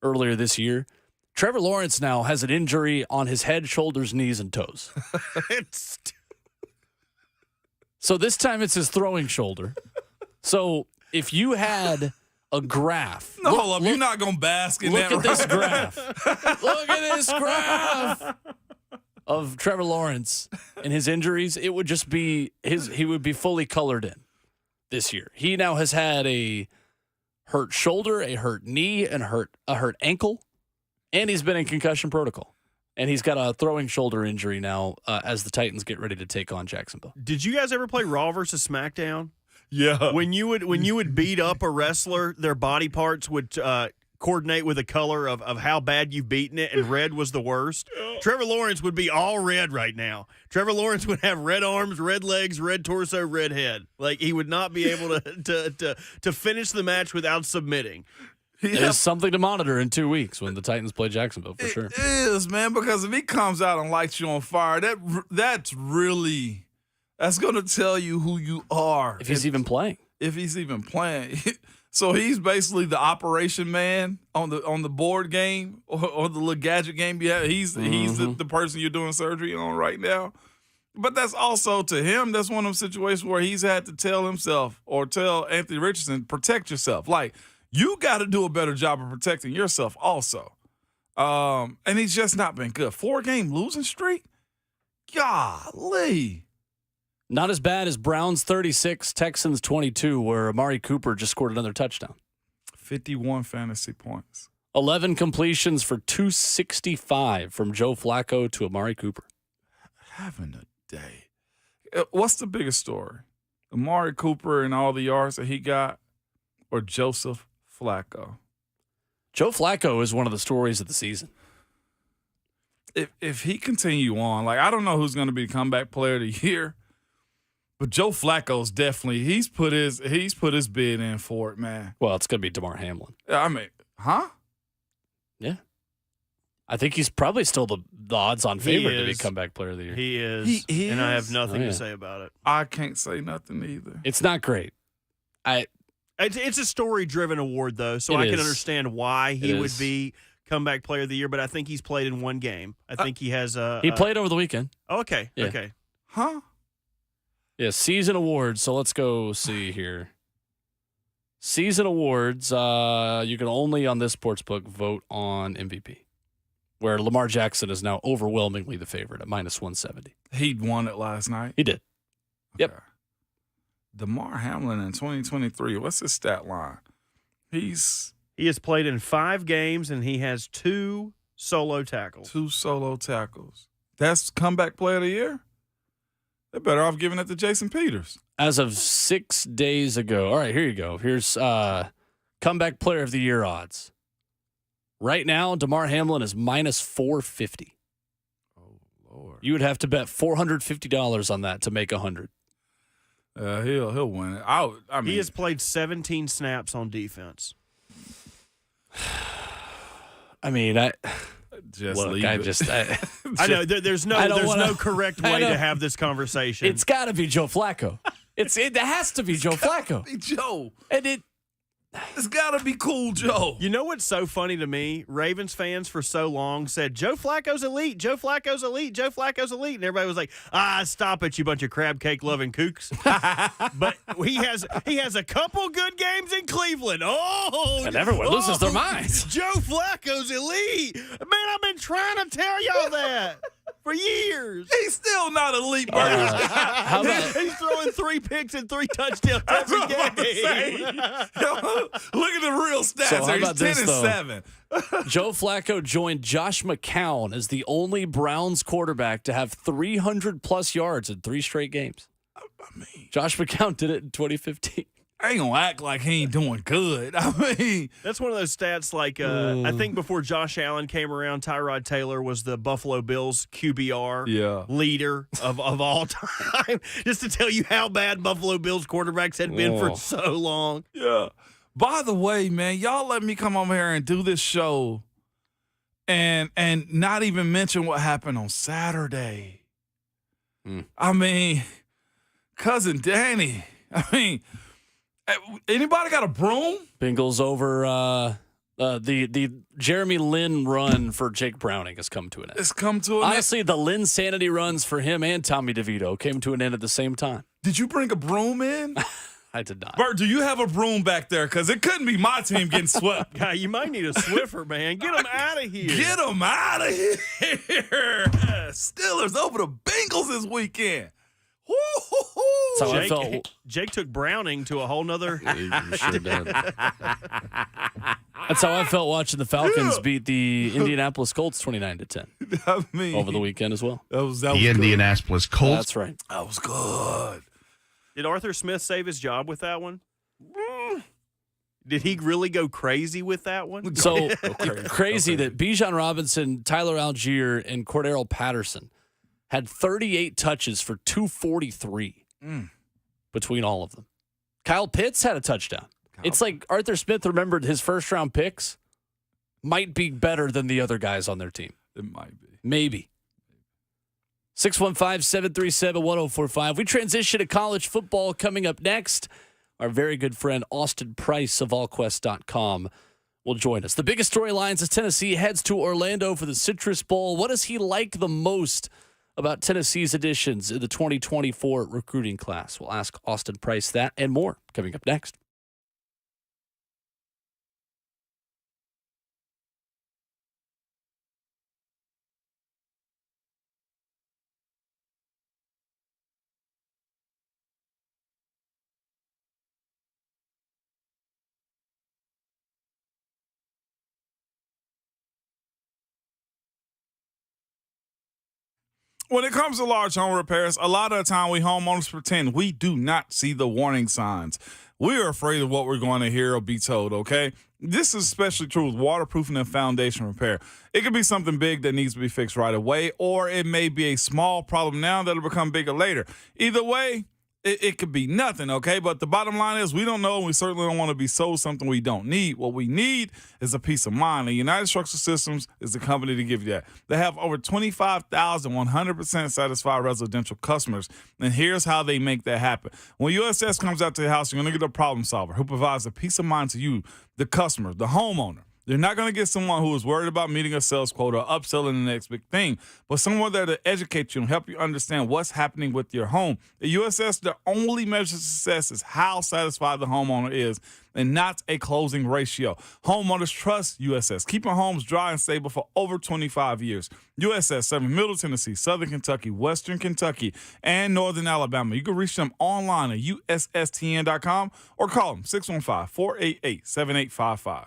earlier this year. Trevor Lawrence now has an injury on his head, shoulders, knees, and toes. So this time it's his throwing shoulder. So if you had a graph. No, hold up. You're not going to bask in that. Look at this graph. Look at this graph of Trevor Lawrence and his injuries. It would just be he would be fully colored in this year. He now has had a hurt shoulder, a hurt knee, and a hurt ankle, and he's been in concussion protocol. And he's got a throwing shoulder injury now as the Titans get ready to take on Jacksonville. Did you guys ever play Raw versus SmackDown? Yeah. When you would beat up a wrestler, their body parts would coordinate with the color of how bad you've beaten it, and red was the worst. Trevor Lawrence would be all red right now. Trevor Lawrence would have red arms, red legs, red torso, red head. Like, he would not be able to finish the match without submitting. There's something to monitor in 2 weeks when the Titans play Jacksonville, for sure. It is, man, because if he comes out and lights you on fire, that's going to tell you who you are. If he's even playing. If he's even playing. So he's basically the operation man on the board game or the little gadget game. Yeah, he's the person you're doing surgery on right now. But that's also, to him, that's one of those situations where he's had to tell himself or tell Anthony Richardson, protect yourself. Like, you got to do a better job of protecting yourself also. And he's just not been good. 4-game losing streak? Golly. Not as bad as Browns 36, Texans 22, where Amari Cooper just scored another touchdown. 51 fantasy points. 11 completions for 265 from Joe Flacco to Amari Cooper. Having a day. What's the biggest story? Amari Cooper and all the yards that he got, or Joseph Flacco? Joe Flacco is one of the stories of the season. If he continue on, like, I don't know who's going to be the comeback player of the year, but Joe Flacco's definitely he's put his bid in for it, man. Well, it's going to be DeMar Hamlin. I mean, huh? Yeah. I think he's probably still the odds-on favorite to be comeback player of the year. He is. He and I is? have nothing to say about it. I can't say nothing either. It's not great. It's a story-driven award, though, so I can understand why he would be comeback player of the year, but I think he's played in one game. I think he has a... He played over the weekend. Oh, okay, yeah. Okay. Huh? Yeah, season awards. So let's go see here. Season awards, you can only on this sportsbook vote on MVP, where Lamar Jackson is now overwhelmingly the favorite at -170. He won it last night? He did. Yep. Okay. DeMar Hamlin in 2023, what's his stat line? He He has played in 5 games, and he has 2 solo tackles. 2 solo tackles. That's comeback player of the year? They're better off giving it to Jason Peters. As of 6 days ago. All right, here you go. Here's comeback player of the year odds. Right now, DeMar Hamlin is minus 450. Oh, Lord. You would have to bet $450 on that to make 100. He'll win it. I mean, he has played 17 snaps on defense. I mean, I know there's no correct way to have this conversation. It's got to be Joe Flacco. It has to be Joe Flacco. Be Joe. And it's got to be cool Joe. You know what's so funny to me? Ravens fans for so long said, Joe Flacco's elite, Joe Flacco's elite, Joe Flacco's elite. And everybody was like, stop it, you bunch of crab cake loving kooks. But he has a couple good games in Cleveland. And everyone loses their minds. Joe Flacco's elite. Man, I've been trying to tell y'all that for years. He's still not elite, bro. How about He's throwing 3 picks and 3 touchdowns every game. Look at the real stats. So how He's about 10 this, and though? 7. Joe Flacco joined Josh McCown as the only Browns quarterback to have 300-plus yards in 3 straight games. I mean, Josh McCown did it in 2015. I ain't gonna act like he ain't doing good. I mean, that's one of those stats like I think before Josh Allen came around, Tyrod Taylor was the Buffalo Bills QBR leader of all time. Just to tell you how bad Buffalo Bills quarterbacks had been for so long. Yeah. By the way, man, y'all let me come over here and do this show and not even mention what happened on Saturday. I mean, cousin Danny. I mean, anybody got a broom? Bengals over the Jeremy Lin run for Jake Browning has come to an end. It's come to an Honestly, the Lin sanity runs for him and Tommy DeVito came to an end at the same time. Did you bring a broom in? I did not. Bert, do you have a broom back there? Because it couldn't be my team getting swept. God, you might need a Swiffer, man. Get them out of here. Get them out of here. Steelers over the Bengals this weekend. That's how I felt. Jake took Browning to a whole nother. That's how I felt watching the Falcons beat the Indianapolis Colts 29-10. I mean, over the weekend as well. That was the Indianapolis Colts. That's right. That was good. Did Arthur Smith save his job with that one? Did he really go crazy with that one? So crazy that Bijan Robinson, Tyler Algier, and Cordero Patterson had 38 touches for 243 between all of them. Kyle Pitts had a touchdown. It's like Arthur Smith remembered his first-round picks might be better than the other guys on their team. It might be. Maybe. 615-737-1045. We transition to college football coming up next. Our very good friend Austin Price of allquest.com will join us. The biggest storylines as Tennessee heads to Orlando for the Citrus Bowl. What does he like the most about Tennessee's additions in the 2024 recruiting class? We'll ask Austin Price that and more coming up next. When it comes to large home repairs, a lot of the time we homeowners pretend we do not see the warning signs. We are afraid of what we're going to hear or be told, okay? This is especially true with waterproofing and foundation repair. It could be something big that needs to be fixed right away, or it may be a small problem now that'll become bigger later. Either way, it could be nothing, okay? But the bottom line is we don't know, and we certainly don't want to be sold something we don't need. What we need is a peace of mind, and United Structural Systems is the company to give you that. They have over 25,000 100% satisfied residential customers, and here's how they make that happen. When USS comes out to your house, you're going to get a problem solver who provides a peace of mind to you, the customer, the homeowner. You're not going to get someone who is worried about meeting a sales quota or upselling the next big thing, but someone there to educate you and help you understand what's happening with your home. At USS, the only measure of success is how satisfied the homeowner is and not a closing ratio. Homeowners trust USS, keeping homes dry and stable for over 25 years. USS serving Middle Tennessee, Southern Kentucky, Western Kentucky, and Northern Alabama. You can reach them online at USSTN.com or call them 615-488-7855.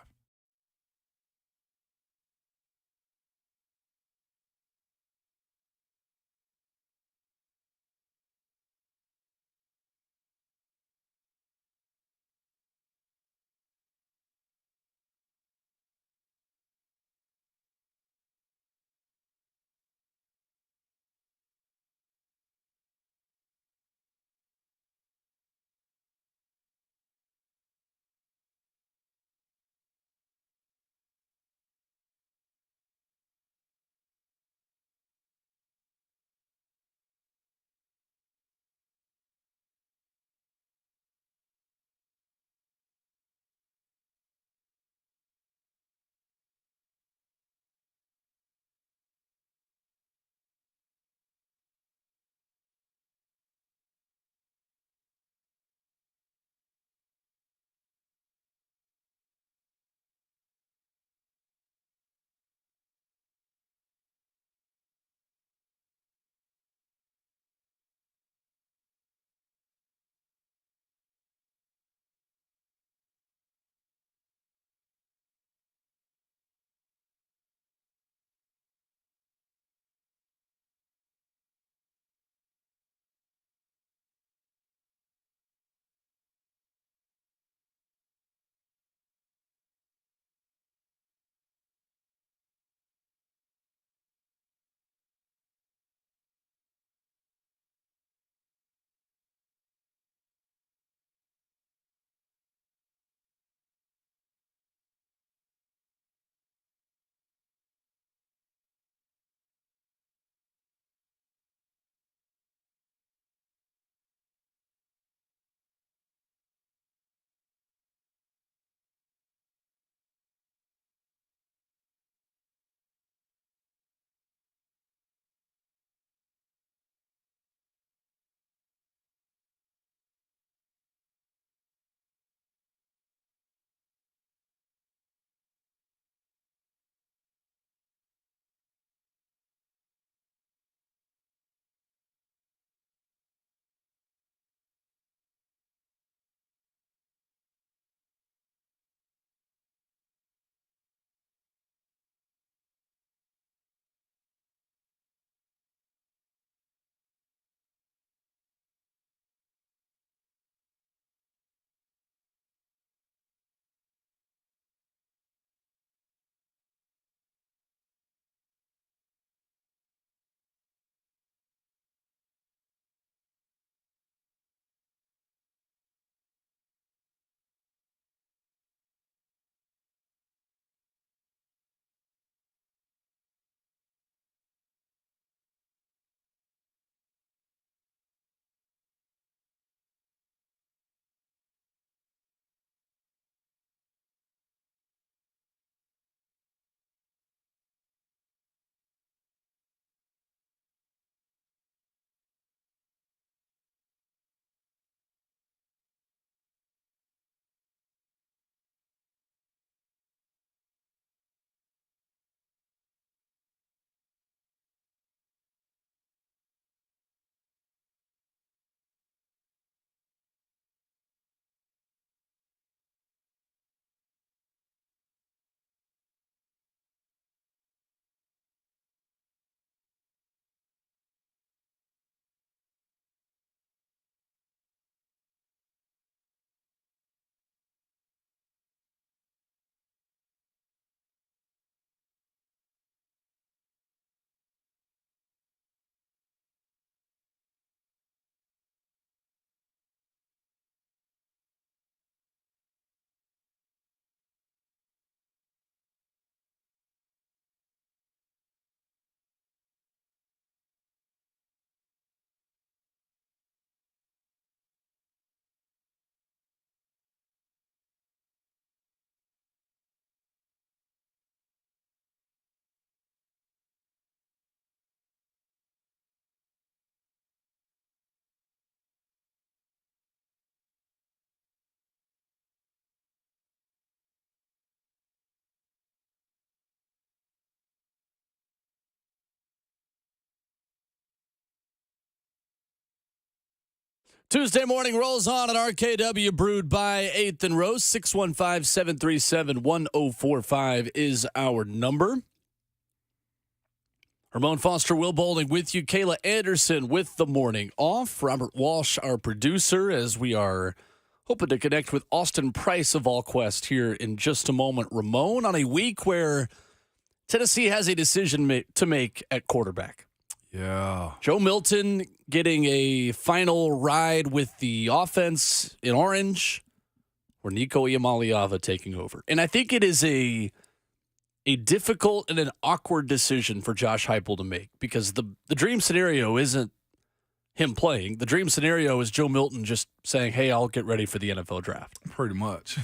Tuesday morning rolls on at RKW, brewed by 8th and Rose. 615-737-1045 is our number. Ramon Foster, Will Bowling with you. Kayla Anderson with the morning off. Robert Walsh, our producer, as we are hoping to connect with Austin Price of VolQuest here in just a moment. Ramon, on a week where Tennessee has a decision to make at quarterback. Yeah. Joe Milton getting a final ride with the offense in orange, or Nico Iamaleava taking over. And I think it is a difficult and an awkward decision for Josh Heupel to make, because the dream scenario isn't him playing. The dream scenario is Joe Milton just saying, hey, I'll get ready for the NFL draft. Pretty much.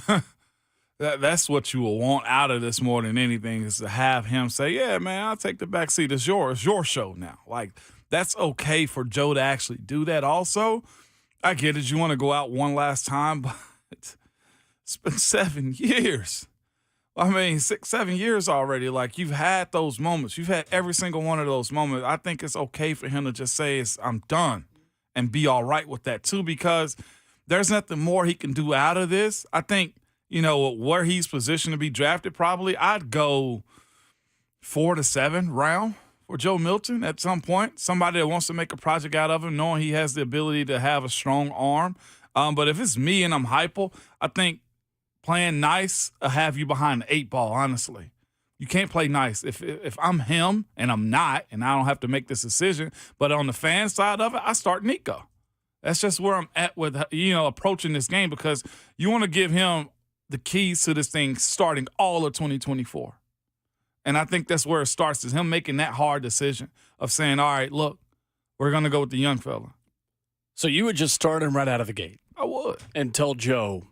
That's what you will want out of this more than anything, is to have him say, yeah, man, I'll take the back seat. It's your show now. Like, that's okay for Joe to actually do that also. I get it. You want to go out one last time, but it's been 7 years. I mean, 6, 7 years already. Like, you've had those moments. You've had every single one of those moments. I think it's okay for him to just say, I'm done, and be all right with that too, because there's nothing more he can do out of this. I think, where he's positioned to be drafted, probably I'd go 4 to 7 round for Joe Milton at some point. Somebody that wants to make a project out of him, knowing he has the ability to have a strong arm. But if it's me and I'm Heupel, I think playing nice will have you behind the 8 ball, honestly. You can't play nice. If I'm him, and I'm not, and I don't have to make this decision, but on the fan side of it, I start Nico. That's just where I'm at with, approaching this game, because you want to give him the keys to this thing starting all of 2024. And I think that's where it starts, is him making that hard decision of saying, all right, look, we're going to go with the young fella. So you would just start him right out of the gate? I would. And tell Joe,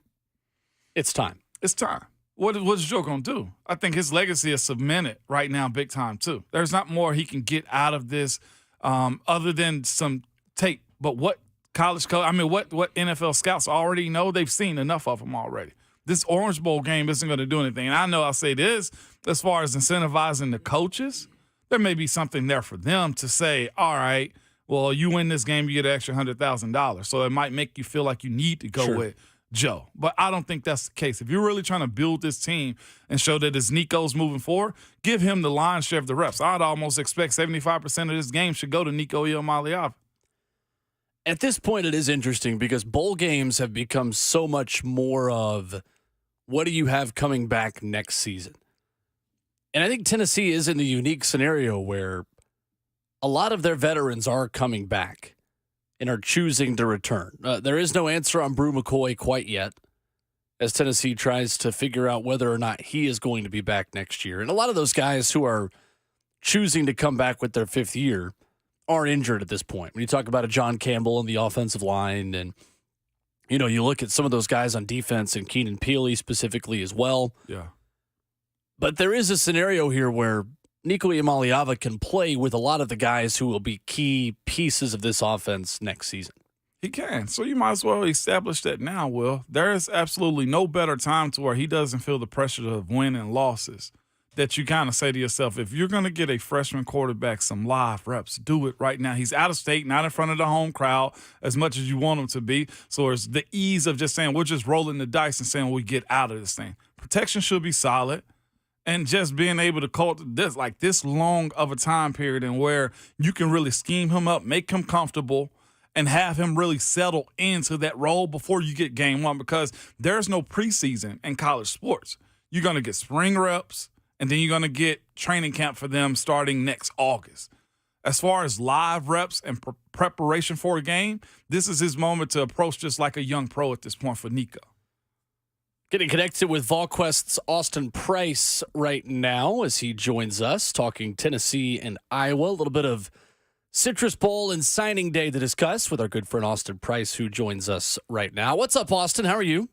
it's time. It's time. What's Joe going to do? I think his legacy is cemented right now big time too. There's not more he can get out of this other than some tape. But what what NFL scouts already know, they've seen enough of him already. This Orange Bowl game isn't going to do anything. And I know I'll say this, as far as incentivizing the coaches, there may be something there for them to say, all right, well, you win this game, you get an extra $100,000. So it might make you feel like you need to go with Joe. But I don't think that's the case. If you're really trying to build this team and show that it's Nico's moving forward, give him the lion's share of the reps. I'd almost expect 75% of this game should go to Nico Iamaleava. At this point, it is interesting because bowl games have become so much more of, what do you have coming back next season? And I think Tennessee is in the unique scenario where a lot of their veterans are coming back and are choosing to return. There is no answer on Brew McCoy quite yet, as Tennessee tries to figure out whether or not he is going to be back next year. And a lot of those guys who are choosing to come back with their 5th year are injured at this point. When you talk about a John Campbell in the offensive line, and you look at some of those guys on defense, and Keenan Peely specifically as well. Yeah. But there is a scenario here where Nico Iamaleava can play with a lot of the guys who will be key pieces of this offense next season. He can. So you might as well establish that now, Will. There is absolutely no better time to where he doesn't feel the pressure of winning losses, that you kind of say to yourself, if you're going to get a freshman quarterback some live reps, do it right now. He's out of state, not in front of the home crowd as much as you want him to be. So it's the ease of just saying, we're just rolling the dice and saying we get out of this thing. Protection should be solid. And just being able to call this long of a time period, and where you can really scheme him up, make him comfortable, and have him really settle into that role before you get game one, because there's no preseason in college sports. You're going to get spring reps, and then you're going to get training camp for them starting next August. As far as live reps and preparation for a game, this is his moment to approach just like a young pro at this point for Nico. Getting connected with VolQuest's Austin Price right now as he joins us, talking Tennessee and Iowa. A little bit of Citrus Bowl and signing day to discuss with our good friend Austin Price, who joins us right now. What's up, Austin? How are you?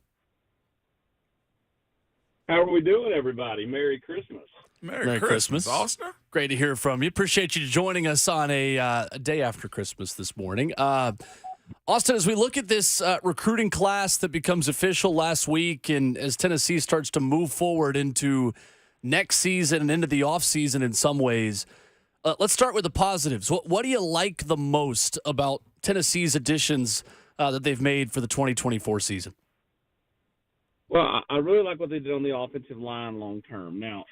How are we doing, everybody? Merry Christmas. Merry Christmas, Austin. Great to hear from you. Appreciate you joining us on a day after Christmas this morning. Austin, as we look at this recruiting class that becomes official last week, and as Tennessee starts to move forward into next season and into the offseason in some ways, let's start with the positives. What do you like the most about Tennessee's additions that they've made for the 2024 season? Well, I really like what they did on the offensive line long term. Now,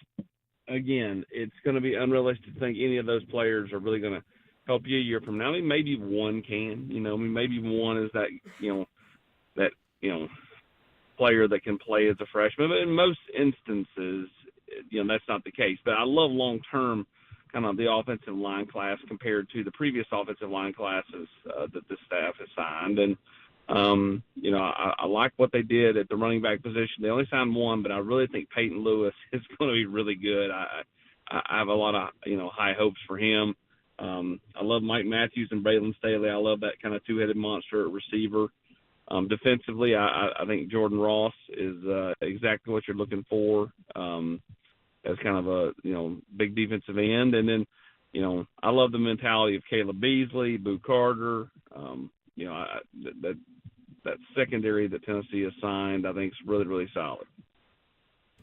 again, it's going to be unrealistic to think any of those players are really going to help you a year from now. I mean, maybe one can. Maybe one is that player that can play as a freshman. But in most instances, that's not the case. But I love long term kind of the offensive line class compared to the previous offensive line classes that the staff has signed. And I like what they did at the running back position. They only signed one, but I really think Peyton Lewis is going to be really good. I have a lot of high hopes for him. I love Mike Matthews and Braylon Staley. I love that kind of two-headed monster at receiver. Defensively, I think Jordan Ross is exactly what you're looking for as kind of a big defensive end. And then I love the mentality of Caleb Beasley, Boo Carter. That secondary that Tennessee has signed, I think, is really, really solid.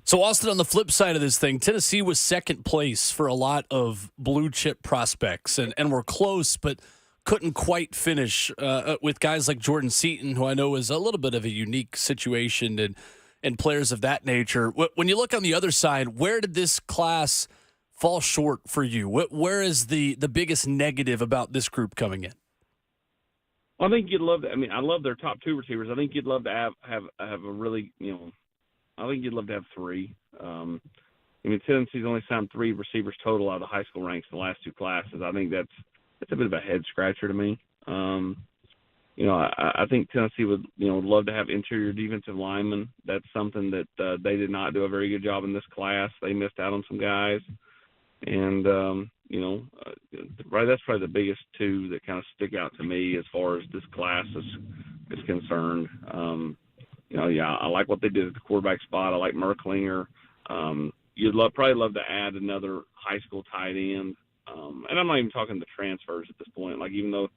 So, Austin, on the flip side of this thing, Tennessee was second place for a lot of blue chip prospects and were close, but couldn't quite finish with guys like Jordan Seaton, who I know is a little bit of a unique situation and players of that nature. When you look on the other side, where did this class fall short for you? Where is the biggest negative about this group coming in? I think you'd love to. I mean, I love their top two receivers. I think you'd love to have a really, I think you'd love to have three. Tennessee's only signed three receivers total out of the high school ranks in the last two classes. I think that's a bit of a head scratcher to me. I think Tennessee would love to have interior defensive linemen. That's something that they did not do a very good job in this class. They missed out on some guys, and that's probably the biggest two that kind of stick out to me as far as this class is concerned. I like what they did at the quarterback spot. I like Merklinger. You'd probably love to add another high school tight end. And I'm not even talking the transfers at this point. Like, even though,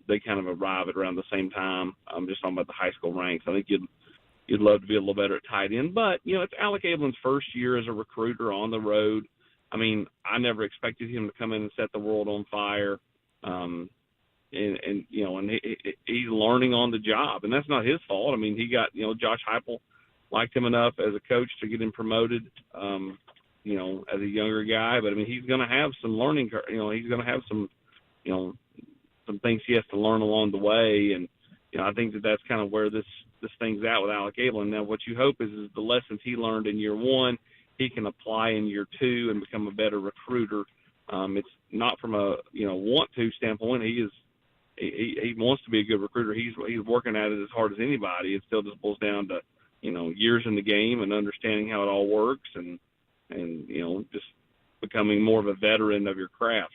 they kind of arrive at around the same time, I'm just talking about the high school ranks. I think you'd love to be a little better at tight end. But, it's Alec Ablin's first year as a recruiter on the road. I mean, I never expected him to come in and set the world on fire. And he's learning on the job, and that's not his fault. I mean, he got, Josh Heupel liked him enough as a coach to get him promoted, as a younger guy. But I mean, he's going to have some learning, he's going to have some, some things he has to learn along the way. And, I think that's kind of where this thing's at with Alec Ablin. Now, what you hope is the lessons he learned in year one, he can apply in year two and become a better recruiter. It's not from a, want to standpoint. He wants to be a good recruiter. He's working at it as hard as anybody. It still just boils down to, years in the game and understanding how it all works and just becoming more of a veteran of your craft.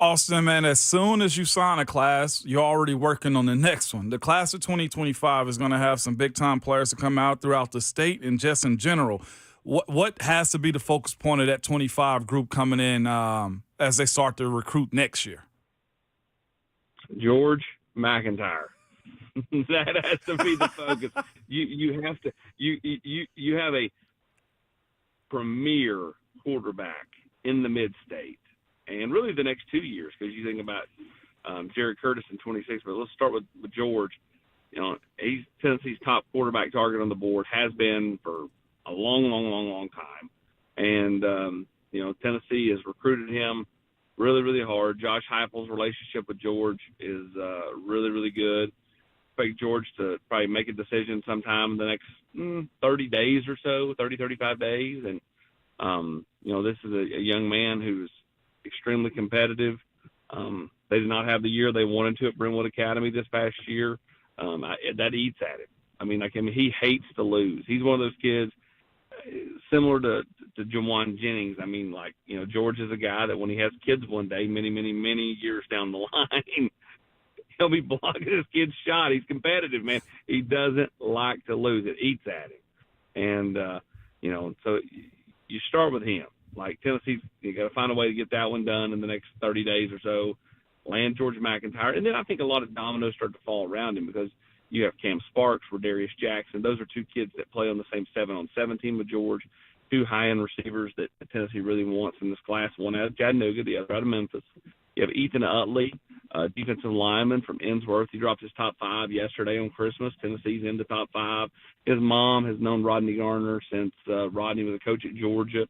Austin, man, as soon as you sign a class, you're already working on the next one. The class of 2025 is going to have some big-time players to come out throughout the state and just in general. What has to be the focus point of that 25 group coming in as they start to recruit next year? George McIntyre. That has to be the focus. You have a premier quarterback in the mid-state, and really the next 2 years, because you think about Jared Curtis in 26. But let's start with George. He's Tennessee's top quarterback target on the board, has been for a long time, and Tennessee has recruited him really, really hard. Josh Heupel's relationship with George is really, really good. Expect George to probably make a decision sometime in the next 30 days or so, 35 days. And, this is a young man who's extremely competitive. They did not have the year they wanted to at Brentwood Academy this past year. That eats at him. He hates to lose. He's one of those kids similar to Jawan Jennings. George is a guy that when he has kids one day, many years down the line, he'll be blocking his kid's shot. He's competitive, man. He doesn't like to lose. It eats at him. And, so you start with him. Like Tennessee, you got to find a way to get that one done in the next 30 days or so, land George McIntyre. And then I think a lot of dominoes start to fall around him because you have Cam Sparks, Rodarius Jackson. Those are two kids that play on the same 7-on-7 team with George, two high-end receivers that Tennessee really wants in this class, one out of Chattanooga, the other out of Memphis. You have Ethan Utley, defensive lineman from Ensworth. He dropped his top 5 yesterday on Christmas. Tennessee's in the top 5. His mom has known Rodney Garner since Rodney was a coach at Georgia,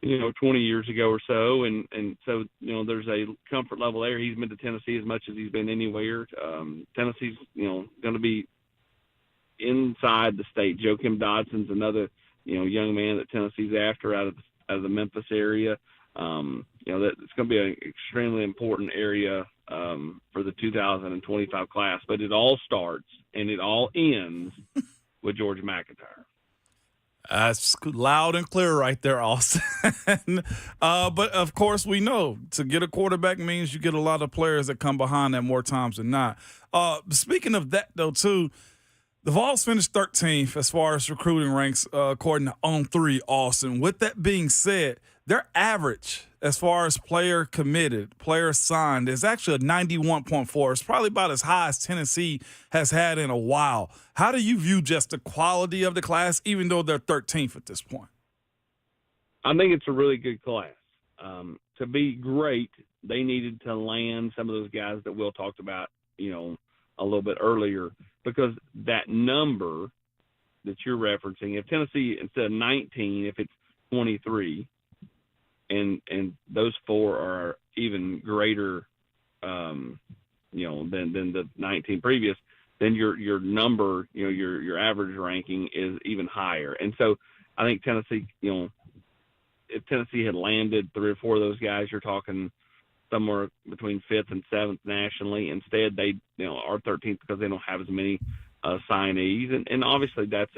20 years ago or so. And so, there's a comfort level there. He's been to Tennessee as much as he's been anywhere. Tennessee's, going to be inside the state. Joakim Dodson's another, young man that Tennessee's after out of the Memphis area. That it's going to be an extremely important area for the 2025 class. But it all starts and it all ends with George McIntyre. That's loud and clear right there, Austin. But, of course, we know to get a quarterback means you get a lot of players that come behind that more times than not. Speaking of that, though, too, the Vols finished 13th as far as recruiting ranks, according to On3, Austin. With that being said, their average as far as player committed, player signed, is actually a 91.4. It's probably about as high as Tennessee has had in a while. How do you view just the quality of the class, even though they're 13th at this point? I think it's a really good class. To be great, they needed to land some of those guys that Will talked about, a little bit earlier, because that number that you're referencing, if Tennessee, instead of 19, if it's 23, and those 4 are even greater, than the 19 previous, then your number, your average ranking is even higher. And so I think Tennessee, if Tennessee had landed 3 or 4 of those guys, you're talking somewhere between 5th and 7th nationally. Instead, they are 13th because they don't have as many signees, and obviously that's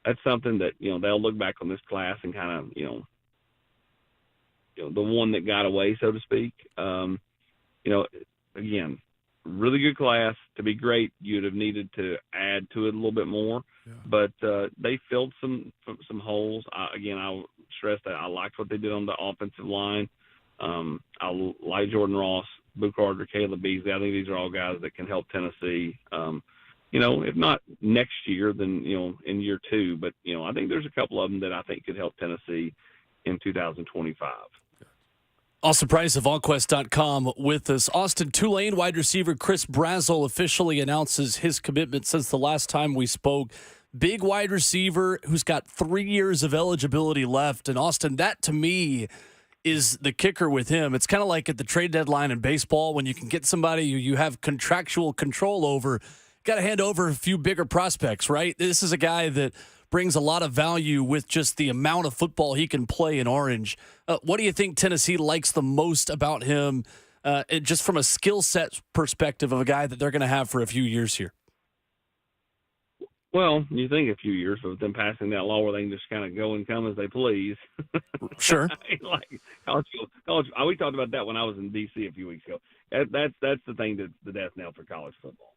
that's something that they'll look back on this class and kind of the one that got away, so to speak. Again, really good class. To be great, you'd have needed to add to it a little bit more, but they filled some holes. I'll stress that I liked what they did on the offensive line. I like Jordan Ross, Boo Carter, Caleb Beasley. I think these are all guys that can help Tennessee. If not next year, then in year 2. But I think there's a couple of them that I think could help Tennessee in 2025. Austin Price of VolQuest.com with us. Austin, Tulane wide receiver Chris Brazzell officially announces his commitment since the last time we spoke. Big wide receiver who's got 3 years of eligibility left. And Austin, that to me is the kicker with him. It's kind of like at the trade deadline in baseball when you can get somebody who you have contractual control over. Got to hand over a few bigger prospects, right? This is a guy that brings a lot of value with just the amount of football he can play in Orange. What do you think Tennessee likes the most about him, just from a skill set perspective of a guy that they're going to have for a few years here? Well, you think a few years with them passing that law where they can just kind of go and come as they please. Sure. Like college. We talked about that when I was in D.C. a few weeks ago. That's the thing that's the death knell for college football.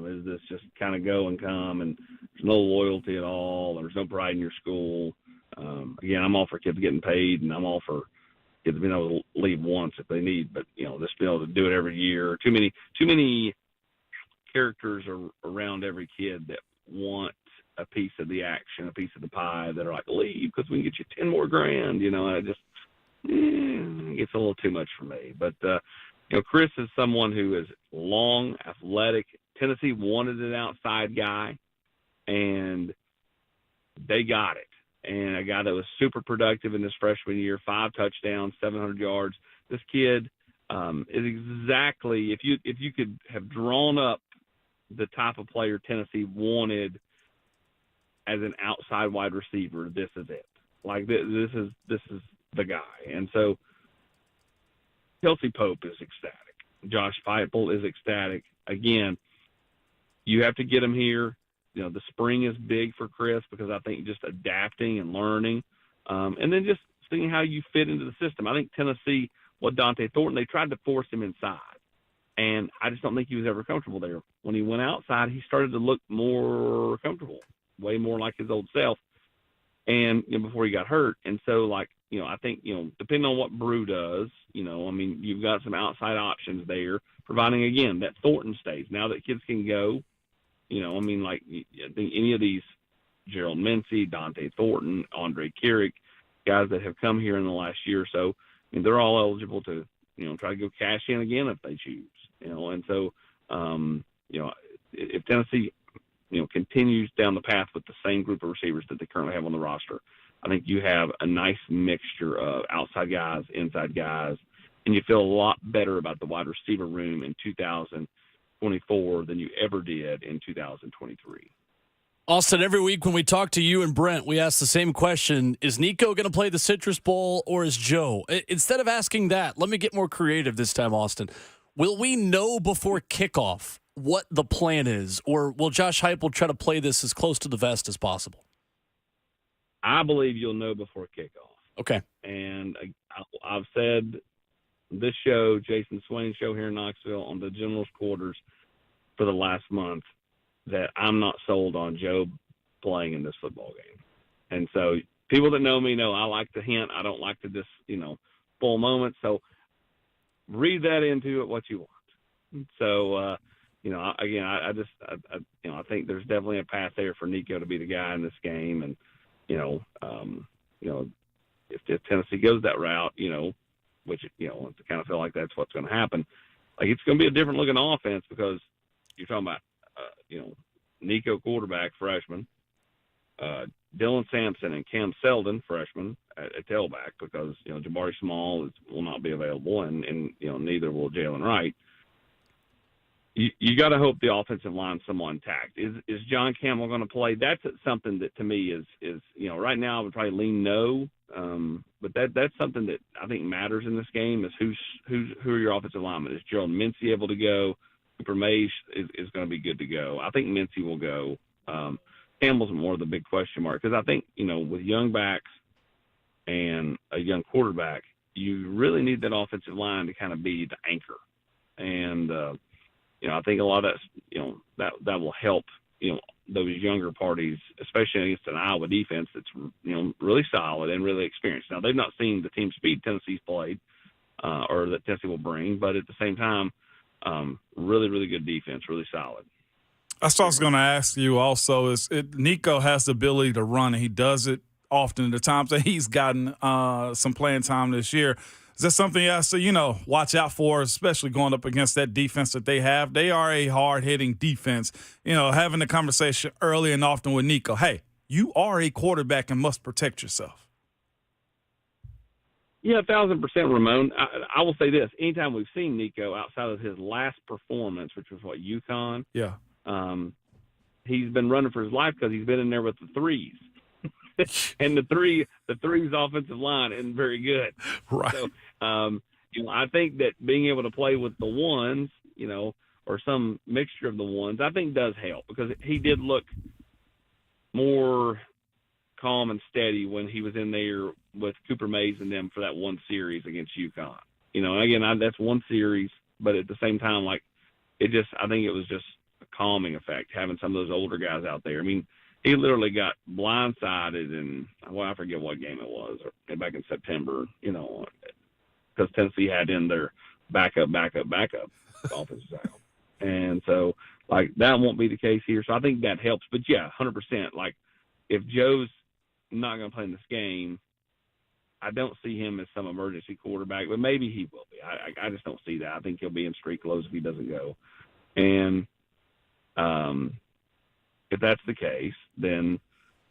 Is this just kind of go and come, and there's no loyalty at all. There's no pride in your school. Again, I'm all for kids getting paid, and I'm all for kids being able to leave once if they need, but just being able to do it every year. Too many characters are around every kid that want a piece of the action, a piece of the pie, that are like, leave because we can get you 10 more grand. It just gets a little too much for me. But Chris is someone who is long, athletic. Tennessee wanted an outside guy, and they got it. And a guy that was super productive in his freshman year, 5 touchdowns, 700 yards. This kid is exactly, if you could have drawn up the type of player Tennessee wanted as an outside wide receiver, this is it. Like this is the guy. And so Kelsey Pope is ecstatic. Josh Feipel is ecstatic. Again, you have to get him here. The spring is big for Chris because I think just adapting and learning, and then just seeing how you fit into the system. I think Tennessee, Dante Thornton, they tried to force him inside, and I just don't think he was ever comfortable there. When he went outside, he started to look more comfortable, way more like his old self, and before he got hurt. And so, I think, depending on what Brew does, you've got some outside options there, providing, again, that Thornton stays. Now that kids can go, I think any of these, Gerald Mincy, Dante Thornton, Andre Carrick, guys that have come here in the last year or so, they're all eligible to try to go cash in again if they choose. And so if Tennessee continues down the path with the same group of receivers that they currently have on the roster, I think you have a nice mixture of outside guys, inside guys, and you feel a lot better about the wide receiver room in 2024 than you ever did in 2023. Austin, every week when we talk to you and Brent, we ask the same question. Is Nico going to play the Citrus Bowl or is Joe? Instead of asking that, let me get more creative this time, Austin. Will we know before kickoff what the plan is, or will Josh Heupel try to play this as close to the vest as possible? I believe you'll know before kickoff. Okay. And I've said this show, Jason Swain's show here in Knoxville, on the General's Quarters for the last month, that I'm not sold on Joe playing in this football game. And so people that know me know I like to hint. I don't like to just, full moment. So read that into it what you want. So, again, I think there's definitely a path there for Nico to be the guy in this game. And, if Tennessee goes that route, which, I kind of feel like that's what's going to happen, like it's going to be a different looking offense because you're talking about, Nico quarterback, freshman, Dylan Sampson and Cam Seldon, freshman, at tailback because, Jabari Small will not be available and neither will Jalen Wright. You got to hope the offensive line's somewhat intact. Is John Campbell going to play? That's something that to me is right now I would probably lean no, but that's something that I think matters in this game is who are your offensive linemen? Is Gerald Mincy able to go? Cooper Mays is going to be good to go. I think Mincy will go. Campbell's more of the big question mark because I think with young backs and a young quarterback, you really need that offensive line to kind of be the anchor, and I think a lot of that that will help those younger parties, especially against an Iowa defense that's really solid and really experienced. Now they've not seen the team speed Tennessee's played or that Tennessee will bring, but at the same time, really, really good defense, really solid. That's what I was going to ask you also Nico has the ability to run, and he does it often. The times that he's gotten some playing time this year, is that something he has to, watch out for, especially going up against that defense that they have? They are a hard-hitting defense. Having the conversation early and often with Nico, hey, you are a quarterback and must protect yourself. Yeah, 1,000%, Ramon. I will say this. Anytime we've seen Nico outside of his last performance, which was, UConn? Yeah. He's been running for his life because he's been in there with the threes. And the threes offensive line isn't very good. Right. So, I think that being able to play with the ones, or some mixture of the ones, I think does help because he did look more calm and steady when he was in there with Cooper Mays and them for that one series against UConn. Again, that's one series, but at the same time, I think it was just a calming effect having some of those older guys out there. I mean, he literally got blindsided in, I forget what game it was, or back in September, because Tennessee had in their backup offensive tackle. And so, that won't be the case here. So I think that helps. But, yeah, 100%. If Joe's not going to play in this game, I don't see him as some emergency quarterback, but maybe he will be. I just don't see that. I think he'll be in street clothes if he doesn't go. And if that's the case, then,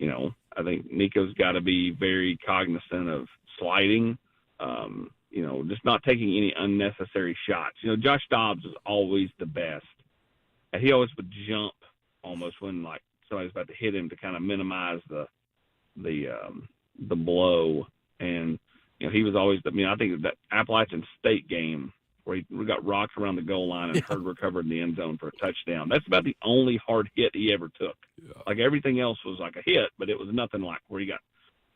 I think Nico's got to be very cognizant of sliding, just not taking any unnecessary shots. Josh Dobbs is always the best. And he always would jump almost when, somebody's about to hit him to kind of minimize the blow. And, he was always, I think that Appalachian State game where he got rocked around the goal line and Hurd recovered in the end zone for a touchdown. That's about the only hard hit he ever took. Yeah. Everything else was like a hit, but it was nothing like where he got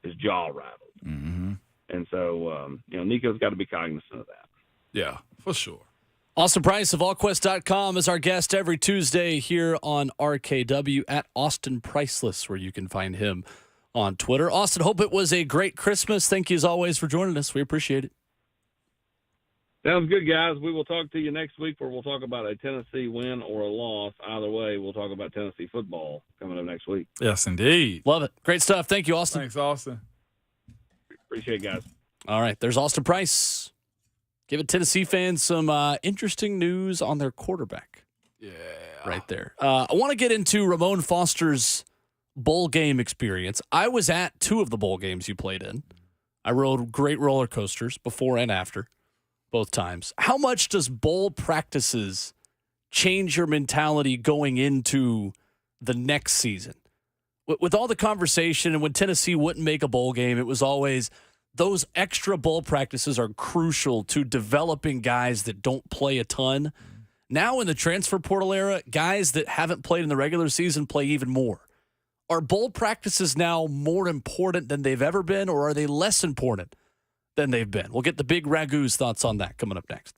his jaw rattled. Mm-hmm. And so, Nico's got to be cognizant of that. Yeah, for sure. Austin Price of allquest.com is our guest every Tuesday here on RKW at Austin Priceless, where you can find him on Twitter. Austin, hope it was a great Christmas. Thank you as always for joining us. We appreciate it. Sounds good, guys. We will talk to you next week where we'll talk about a Tennessee win or a loss. Either way, we'll talk about Tennessee football coming up next week. Yes, indeed. Love it. Great stuff. Thank you, Austin. Thanks, Austin. Appreciate it, guys. All right. There's Austin Price. Giving Tennessee fans some interesting news on their quarterback. Yeah. Right there. I want to get into Ramon Foster's bowl game experience. I was at 2 of the bowl games you played in. I rode great roller coasters before and after, both times. How much does bowl practices change your mentality going into the next season? With all the conversation and when Tennessee wouldn't make a bowl game, it was always those extra bowl practices are crucial to developing guys that don't play a ton. Now in the transfer portal era, guys that haven't played in the regular season play even more. Are bowl practices now more important than they've ever been, or are they less important than they've been? We'll get the Big Ragu's thoughts on that coming up next.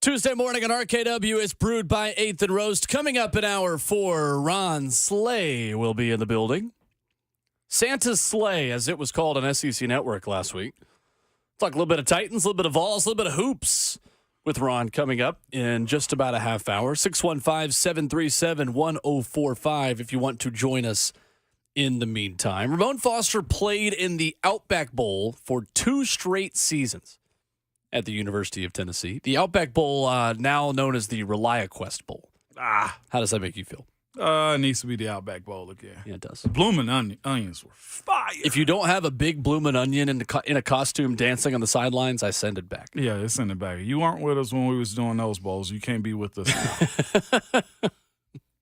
Tuesday morning on RKW is brewed by 8th and Roast. Coming up in hour 4, Ron Slay will be in the building. Santa's Slay, as it was called on SEC Network last week. Talk a little bit of Titans, a little bit of Vols, a little bit of hoops with Ron coming up in just about a half hour. 615-737-1045 if you want to join us in the meantime. Ramon Foster played in the Outback Bowl for 2 straight seasons at the University of Tennessee. The Outback Bowl, now known as the ReliaQuest Bowl. How does that make you feel? It needs to be the Outback Bowl again. Yeah, it does. Bloomin' onions were fire. If you don't have a big bloomin' onion in a costume dancing on the sidelines, I send it back. Yeah, it's in the back. You weren't with us when we was doing those bowls. You can't be with us now.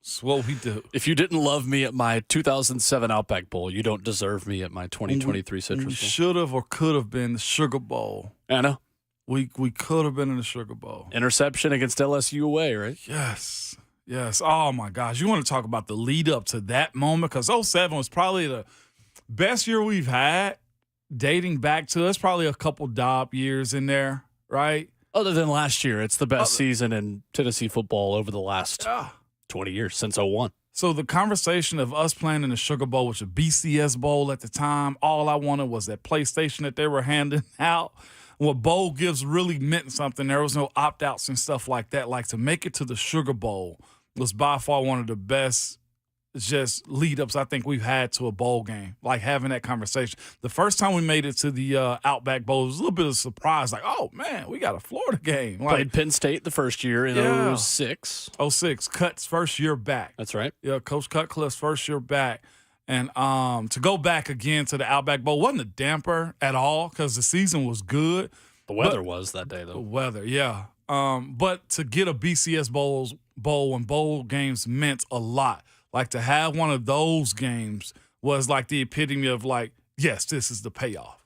That's what we do. If you didn't love me at my 2007 Outback Bowl, you don't deserve me at my 2023 Citrus Bowl. We should have or could have been the Sugar Bowl. Anna? We could have been in the Sugar Bowl. Interception against LSU away, right? Yes. Oh, my gosh. You want to talk about the lead up to that moment? Because 07 was probably the best year we've had dating back to us. Probably a couple Dobb years in there, right? Other than last year, it's the best season in Tennessee football over the last 20 years, since 01. So the conversation of us playing in the Sugar Bowl, which was a BCS Bowl at the time, all I wanted was that PlayStation that they were handing out. What bowl gifts really meant something. There was no opt-outs and stuff like that. Like, to make it to the Sugar Bowl was by far one of the best just lead-ups I think we've had to a bowl game, like having that conversation. The first time we made it to the Outback Bowl, it was a little bit of a surprise, like, oh, man, we got a Florida game. Like, played Penn State the first year in 06. 06, Cut's first year back. That's right. Yeah, Coach Cutcliffe's first year back. And to go back again to the Outback Bowl wasn't a damper at all because the season was good. The weather was that day, though. The weather, yeah. But to get a BCS bowl when bowl games meant a lot. Like, to have one of those games was like the epitome of, like, yes, this is the payoff.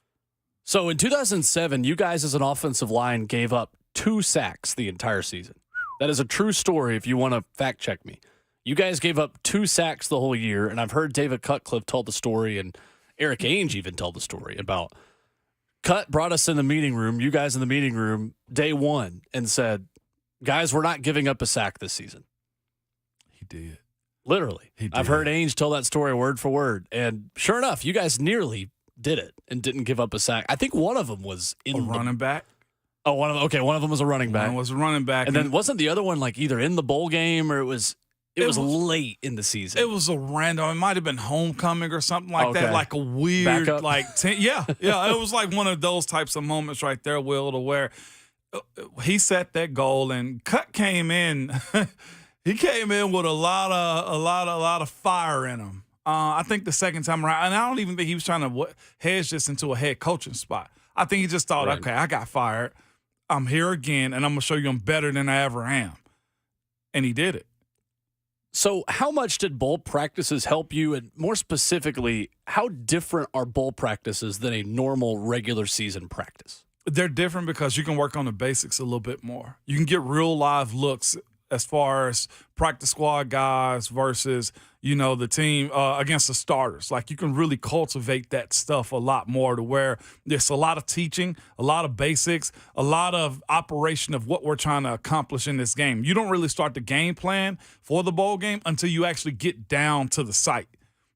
So in 2007, you guys as an offensive line gave up 2 sacks the entire season. That is a true story if you want to fact check me. You guys gave up 2 sacks the whole year, and I've heard David Cutcliffe tell the story, and Eric Ainge even tell the story about Cut brought us in the meeting room, you guys in the meeting room, day 1, and said, guys, we're not giving up a sack this season. He did. Literally. He did. I've heard Ainge tell that story word for word, and sure enough, you guys nearly did it and didn't give up a sack. I think one of them was in a running back. Oh, one of them. Okay, one of them was a running back. One was a running back. And then wasn't the other one like either in the bowl game or it was late in the season? It was a random. It might have been homecoming or something like that. Like a weird, backup. like yeah. It was like one of those types of moments right there, Will, to where he set that goal and Cut came in. He came in with a lot of fire in him. I think the second time around, and I don't even think he was trying to hedge this into a head coaching spot. I think he just thought, okay, I got fired. I'm here again, and I'm gonna show you I'm better than I ever am. And he did it. So how much did bowl practices help you? And more specifically, how different are bowl practices than a normal regular season practice? They're different because you can work on the basics a little bit more. You can get real live looks as far as practice squad guys versus, the team against the starters. Like, you can really cultivate that stuff a lot more to where there's a lot of teaching, a lot of basics, a lot of operation of what we're trying to accomplish in this game. You don't really start the game plan for the bowl game until you actually get down to the site.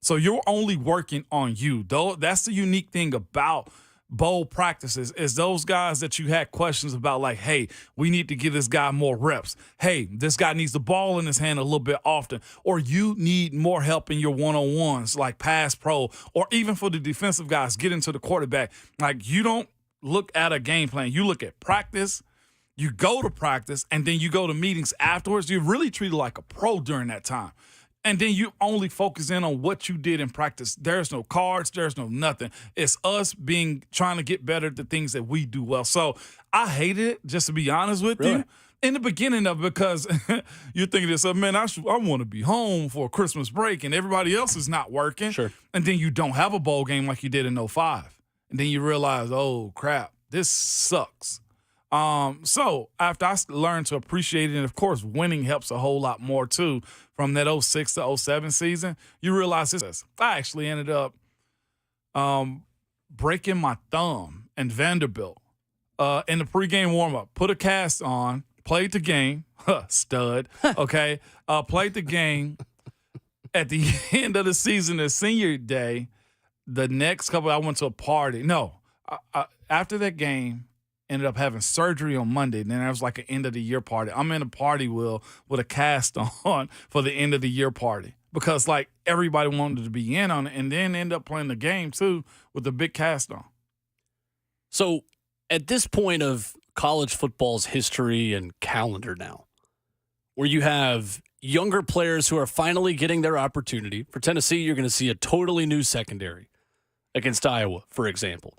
So you're only working on you. Though that's the unique thing about bowl practices is those guys that you had questions about, like, hey, we need to give this guy more reps. Hey, this guy needs the ball in his hand a little bit often. Or you need more help in your one-on-ones, like pass pro, or even for the defensive guys, get into the quarterback. Like, you don't look at a game plan. You look at practice, you go to practice, and then you go to meetings afterwards. You're really treated like a pro during that time. And then you only focus in on what you did in practice. There's no cards. There's no nothing. It's us trying to get better at the things that we do well. So I hated it, just to be honest with you, in the beginning of it, because you're thinking to yourself, man, I want to be home for a Christmas break, and everybody else is not working. Sure. And then you don't have a bowl game like you did in 05. And then you realize, oh, crap, this sucks. So after I learned to appreciate it, and of course winning helps a whole lot more too, from that 06 to 07 season, you realize this. I actually ended up breaking my thumb in Vanderbilt in the pregame warm-up. Put a cast on, played the game, stud, okay, played the game at the end of the season, the senior day. The next couple, I went to a party. No, after that game, ended up having surgery on Monday. Then there was like an end of the year party. I'm in a party with a cast on for the end of the year party because like everybody wanted to be in on it, and then end up playing the game too with a big cast on. So at this point of college football's history and calendar now, where you have younger players who are finally getting their opportunity. For Tennessee, you're going to see a totally new secondary against Iowa, for example.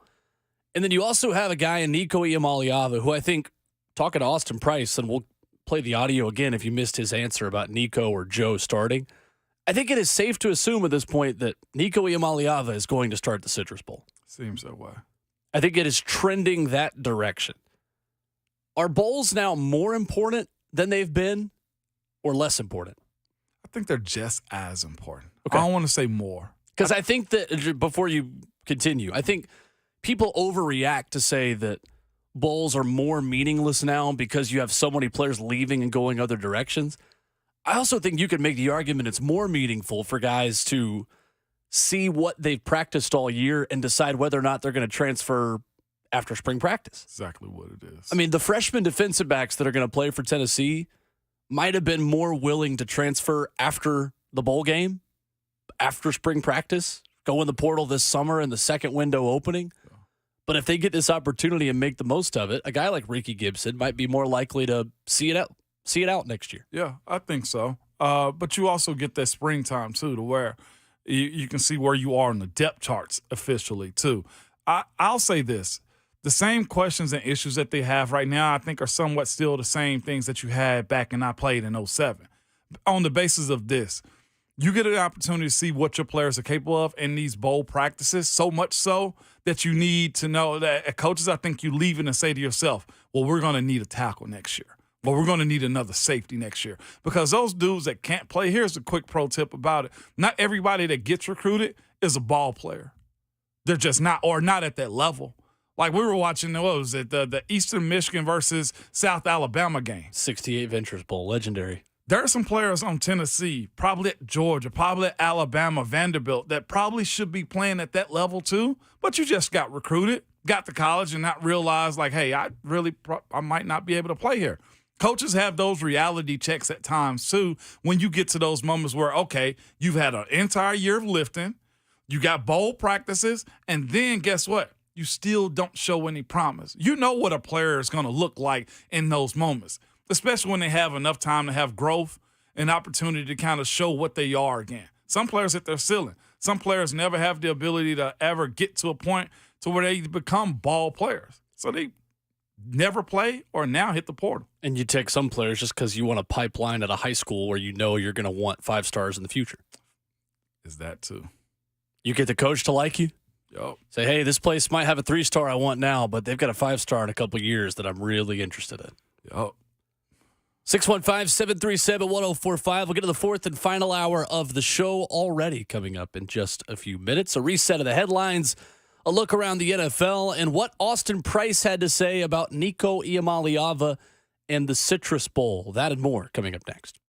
And then you also have a guy in Nico Iamaleava, who I think, talking to Austin Price, and we'll play the audio again if you missed his answer about Nico or Joe starting. I think it is safe to assume at this point that Nico Iamaleava is going to start the Citrus Bowl. Seems that way. I think it is trending that direction. Are bowls now more important than they've been or less important? I think they're just as important. Okay. I don't want to say more. Because I think that, before you continue, I think people overreact to say that bowls are more meaningless now because you have so many players leaving and going other directions. I also think you could make the argument it's more meaningful for guys to see what they've practiced all year and decide whether or not they're going to transfer after spring practice. Exactly what it is. I mean, the freshman defensive backs that are going to play for Tennessee might have been more willing to transfer after the bowl game, after spring practice, go in the portal this summer in the second window opening. But if they get this opportunity and make the most of it, a guy like Ricky Gibson might be more likely to see it out next year. Yeah, I think so. But you also get that springtime, too, to where you can see where you are in the depth charts officially, too. I'll say this. The same questions and issues that they have right now, I think, are somewhat still the same things that you had back when I played in 2007. On the basis of this, you get an opportunity to see what your players are capable of in these bowl practices, so much so that you need to know that coaches, I think you leave it and say to yourself, well, we're going to need a tackle next year. Well, we're going to need another safety next year. Because those dudes that can't play, here's a quick pro tip about it. Not everybody that gets recruited is a ball player. They're just not, or not at that level. Like we were watching, what was it, the Eastern Michigan versus South Alabama game. 68 Ventures Bowl, legendary. There are some players on Tennessee, probably at Georgia, probably at Alabama, Vanderbilt, that probably should be playing at that level too, but you just got recruited, got to college, and not realized, like, hey, I might not be able to play here. Coaches have those reality checks at times too when you get to those moments where, okay, you've had an entire year of lifting, you got bowl practices, and then guess what? You still don't show any promise. You know what a player is going to look like in those moments, especially when they have enough time to have growth and opportunity to kind of show what they are again. Some players hit their ceiling. Some players never have the ability to ever get to a point to where they become ball players. So they never play or now hit the portal. And you take some players just because you want a pipeline at a high school where you know you're going to want 5 stars in the future. Is that too? You get the coach to like you? Yep. Say, hey, this place might have a 3-star I want now, but they've got a 5-star in a couple of years that I'm really interested in. Yep. 615-737-1045. We'll get to the fourth and final hour of the show already coming up in just a few minutes. A reset of the headlines, a look around the NFL, and what Austin Price had to say about Nico Iamaleava and the Citrus Bowl. That and more coming up next.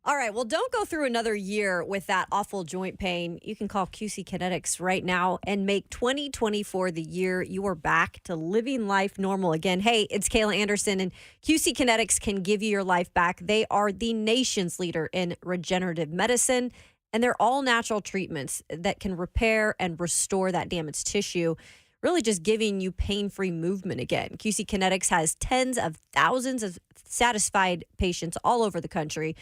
All right, well, don't go through another year with that awful joint pain. You can call QC Kinetics right now and make 2024 the year you are back to living life normal again. Hey, it's Kayla Anderson, and QC Kinetics can give you your life back. They are the nation's leader in regenerative medicine, and they're all natural treatments that can repair and restore that damaged tissue, really just giving you pain-free movement again. QC Kinetics has tens of thousands of satisfied patients all over the country.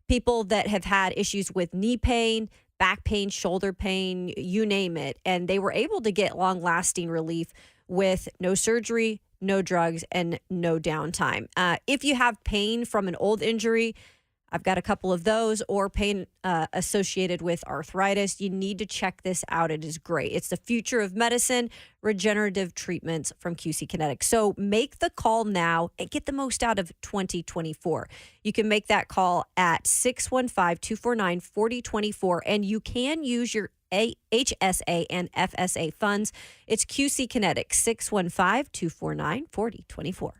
People that have had issues with knee pain, back pain, shoulder pain, you name it. And they were able to get long-lasting relief with no surgery, no drugs, and no downtime. If you have pain from an old injury, I've got a couple of those, or pain associated with arthritis. You need to check this out. It is great. It's the future of medicine, regenerative treatments from QC Kinetics. So make the call now and get the most out of 2024. You can make that call at 615-249-4024, and you can use your HSA and FSA funds. It's QC Kinetics, 615-249-4024.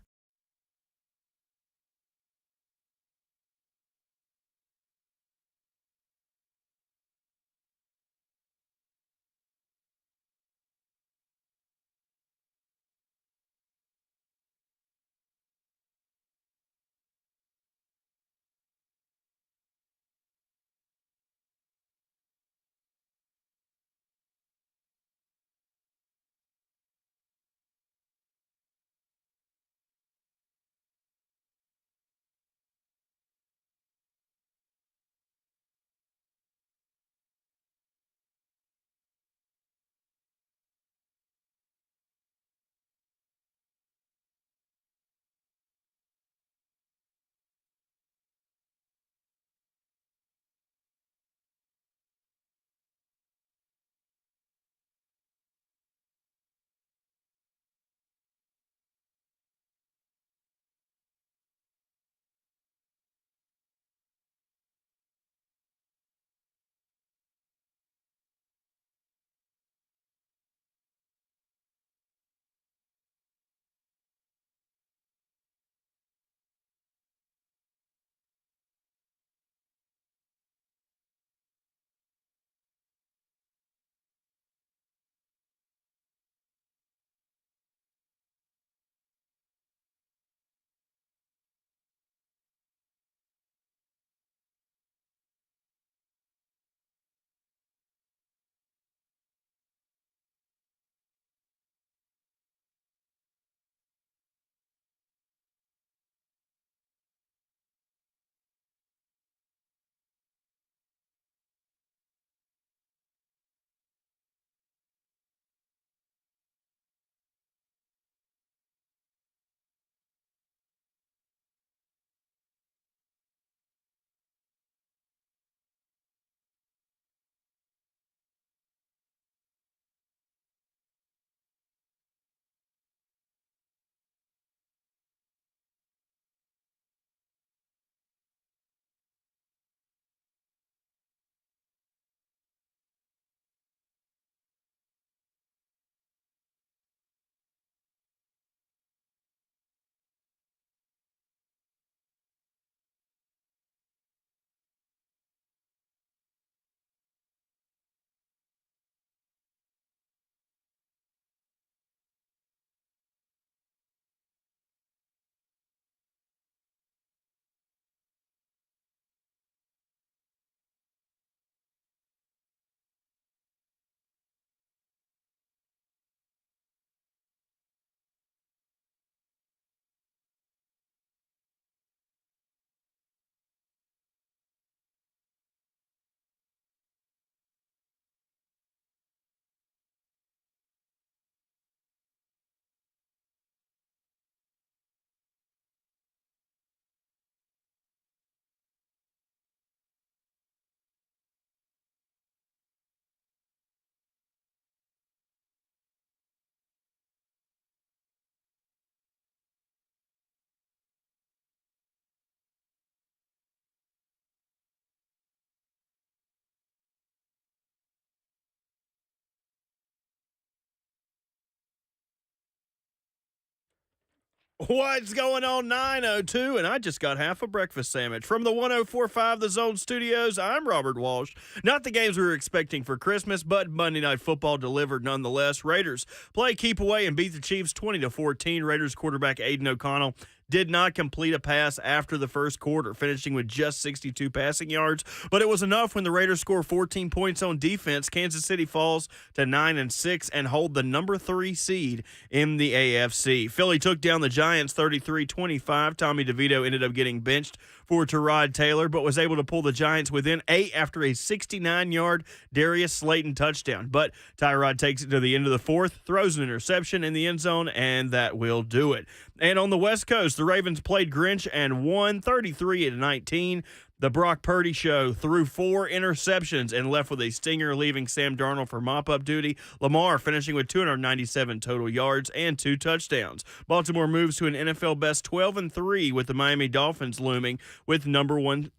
What's going on, 902? And I just got half a breakfast sandwich. From the 1045 The Zone Studios, I'm Robert Walsh. Not the games we were expecting for Christmas, but Monday Night Football delivered nonetheless. Raiders play keep away and beat the Chiefs 20-14. Raiders quarterback Aiden O'Connell did not complete a pass after the first quarter, finishing with just 62 passing yards. But it was enough when the Raiders score 14 points on defense. Kansas City falls to 9-6 and hold the number 3 seed in the AFC. Philly took down the Giants 33-25. Tommy DeVito ended up getting benched for Tyrod Taylor, but was able to pull the Giants within 8 after a 69-yard Darius Slayton touchdown. But Tyrod takes it to the end of the fourth, throws an interception in the end zone, and that will do it. And on the West Coast, The Ravens played Grinch and won 33-19. The Brock Purdy show threw 4 interceptions and left with a stinger, leaving Sam Darnold for mop-up duty. Lamar finishing with 297 total yards and 2 touchdowns. Baltimore moves to an NFL best 12-3 with the Miami Dolphins looming with number one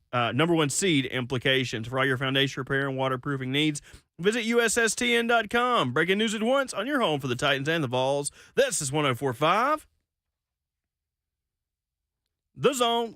seed implications. For all your foundation repair and waterproofing needs, visit USSTN.com. Breaking news at once on your home for the Titans and the Vols. This is 104.5 The Zone.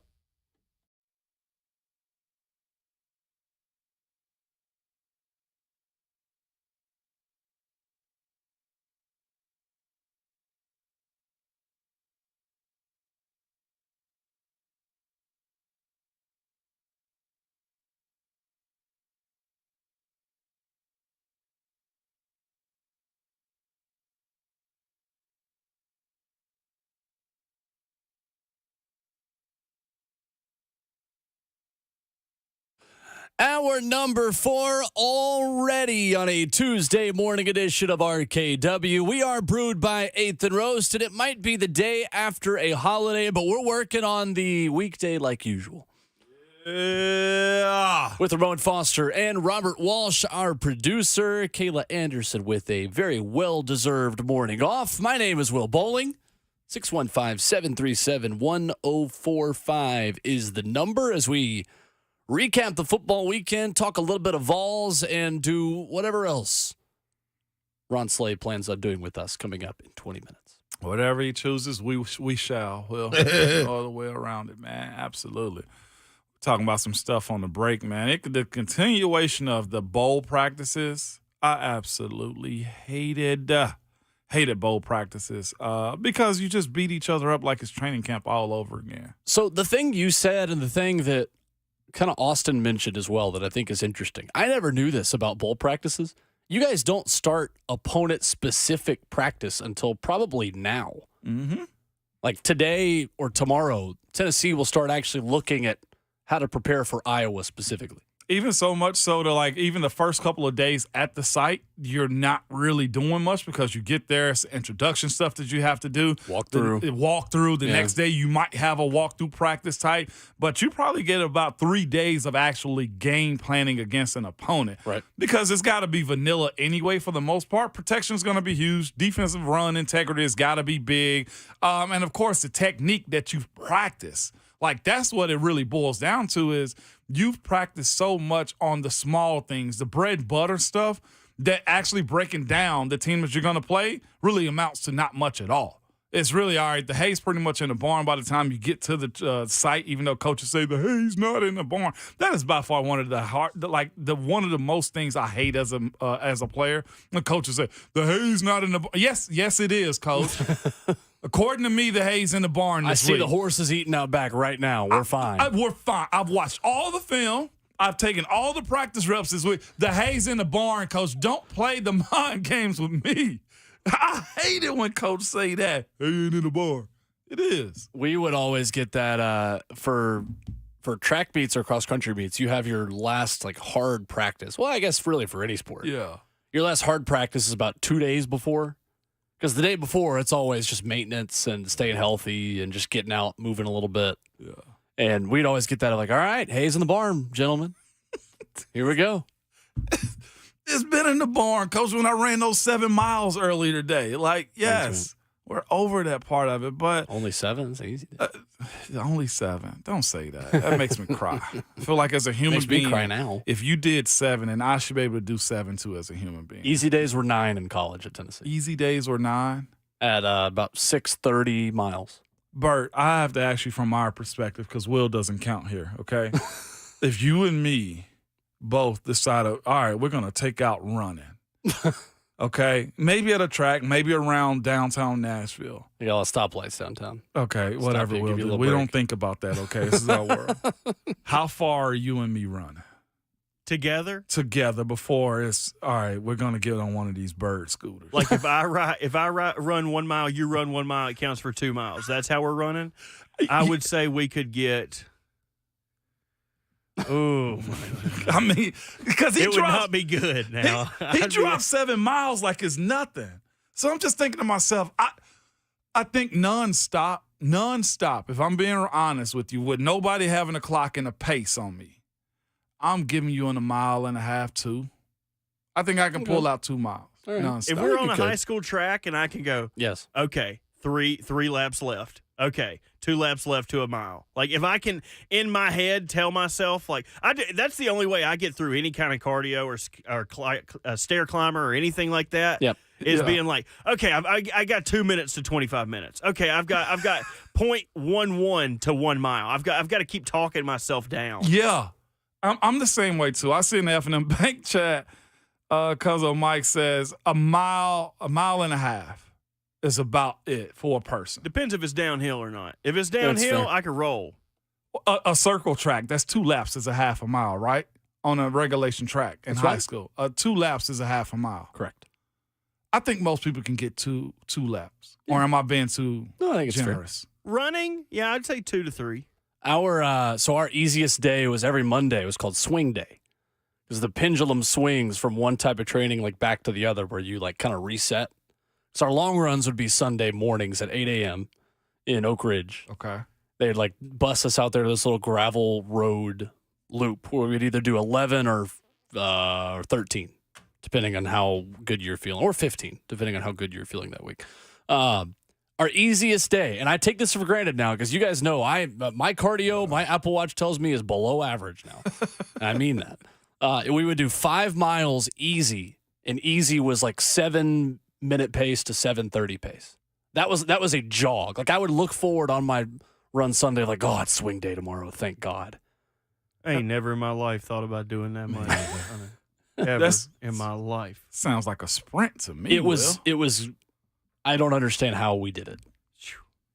Hour number 4 already on a Tuesday morning edition of RKW. We are brewed by 8th and Roast, and it might be the day after a holiday, but we're working on the weekday like usual. Yeah. With Ramon Foster and Robert Walsh, our producer, Kayla Anderson with a very well-deserved morning off. My name is Will Bowling. 615-737-1045 is the number as we recap the football weekend, talk a little bit of Vols, and do whatever else Ron Slade plans on doing with us coming up in 20 minutes. Whatever he chooses, we shall. Well, all the way around it, man. Absolutely. Talking about some stuff on the break, man. The continuation of the bowl practices, I absolutely hated bowl practices because you just beat each other up like it's training camp all over again. So the thing you said and the thing that kind of Austin mentioned as well that I think is interesting. I never knew this about bowl practices. You guys don't start opponent-specific practice until probably now. Mm-hmm. Like today or tomorrow, Tennessee will start actually looking at how to prepare for Iowa specifically. Even so much so to like even the first couple of days at the site, you're not really doing much because you get there, it's introduction stuff that you have to do. Walk through. The next day you might have a walkthrough practice type, but you probably get about 3 days of actually game planning against an opponent. Right. Because it's got to be vanilla anyway for the most part. Protection's going to be huge. Defensive run integrity has got to be big. And, of course, the technique that you've practiced. Like, that's what it really boils down to is you've practiced so much on the small things, the bread and butter stuff, that actually breaking down the team that you're going to play really amounts to not much at all. It's really, all right, the hay's pretty much in the barn by the time you get to the site, even though coaches say the hay's not in the barn. That is by far one of one of the most things I hate as a player. When coaches say, the hay's not in the barn. Yes, it is, coach. According to me, the hay's in the barn this week. I see the horses eating out back right now. We're fine. We're fine. I've watched all the film. I've taken all the practice reps this week. The hay's in the barn, coach. Don't play the mind games with me. I hate it when coaches say that. Hay ain't in the barn. It is. We would always get that for track meets or cross-country meets. You have your last, hard practice. Well, I guess really for any sport. Yeah. Your last hard practice is about 2 days before. Because the day before, it's always just maintenance and staying healthy and just getting out, moving a little bit. Yeah. And we'd always get that all right, hay's in the barn, gentlemen. Here we go. It's been in the barn, coach, when I ran those 7 miles earlier today. Yes, we're over that part of it, but only 7? It's easy. Only 7. Don't say that. That makes me cry. I feel like as a human being, me cry now. If you did 7, and I should be able to do 7 too as a human being. Easy days were 9 in college at Tennessee. Easy days were 9? At about 630 miles. Bert, I have to ask you from our perspective because Will doesn't count here, okay? If you and me both decided, all right, we're going to take out running. Okay, maybe at a track, maybe around downtown Nashville. You got a lot of stoplights downtown. Okay, whatever we'll do. We don't think about that, okay? This is our world. How far are you and me running? Together before it's, all right, we're going to get on one of these bird scooters. Like if I run 1 mile, you run 1 mile, it counts for 2 miles. That's how we're running. I would say we could get... Ooh, I mean, because it would not be good now. He dropped 7 miles like it's nothing. So I'm just thinking to myself, I think nonstop nonstop, if I'm being honest with you, with nobody having a clock and a pace on me, I'm giving you in a mile and a half, 2. I think I can pull out 2 miles. All right. Nonstop. If we're on a high school track and I can go, Yes. okay, three laps left. Okay, 2 laps left to a mile. Like if I can in my head tell myself that's the only way I get through any kind of cardio or stair climber or anything like that. Yep. Is being like, okay, I got 2 minutes to 25 minutes. Okay, I've got 0.11 to 1 mile. I've got to keep talking myself down. Yeah, I'm the same way too. I see in the F&M Bank chat, cousin Mike says a mile and a half is about it for a person. Depends if it's downhill or not. If it's downhill, I can roll. A circle track, that's 2 laps is a half a mile, right? On a regulation track in high school. 2 laps is a half a mile. Correct. I think most people can get two laps. Yeah. Or am I being too I think it's generous? Fair. Running, yeah, I'd say 2 to 3. Our easiest day was every Monday. It was called swing day. Because the pendulum swings from one type of training like back to the other where you like kind of reset. So our long runs would be Sunday mornings at 8 a.m. in Oak Ridge. Okay. They'd like bus us out there to this little gravel road loop where we'd either do 11 or 13, depending on how good you're feeling, or 15, depending on how good you're feeling that week. Our easiest day, and I take this for granted now because you guys know my cardio, my Apple Watch tells me is below average now. I mean that. We would do 5 miles easy, and easy was like 7-minute pace to 7:30 pace. That was a jog. Like I would look forward on my run Sunday, like, oh, it's swing day tomorrow. Thank God. I ain't never in my life thought about doing that much. Ever in my life. Sounds like a sprint to me. It was. I don't understand how we did it.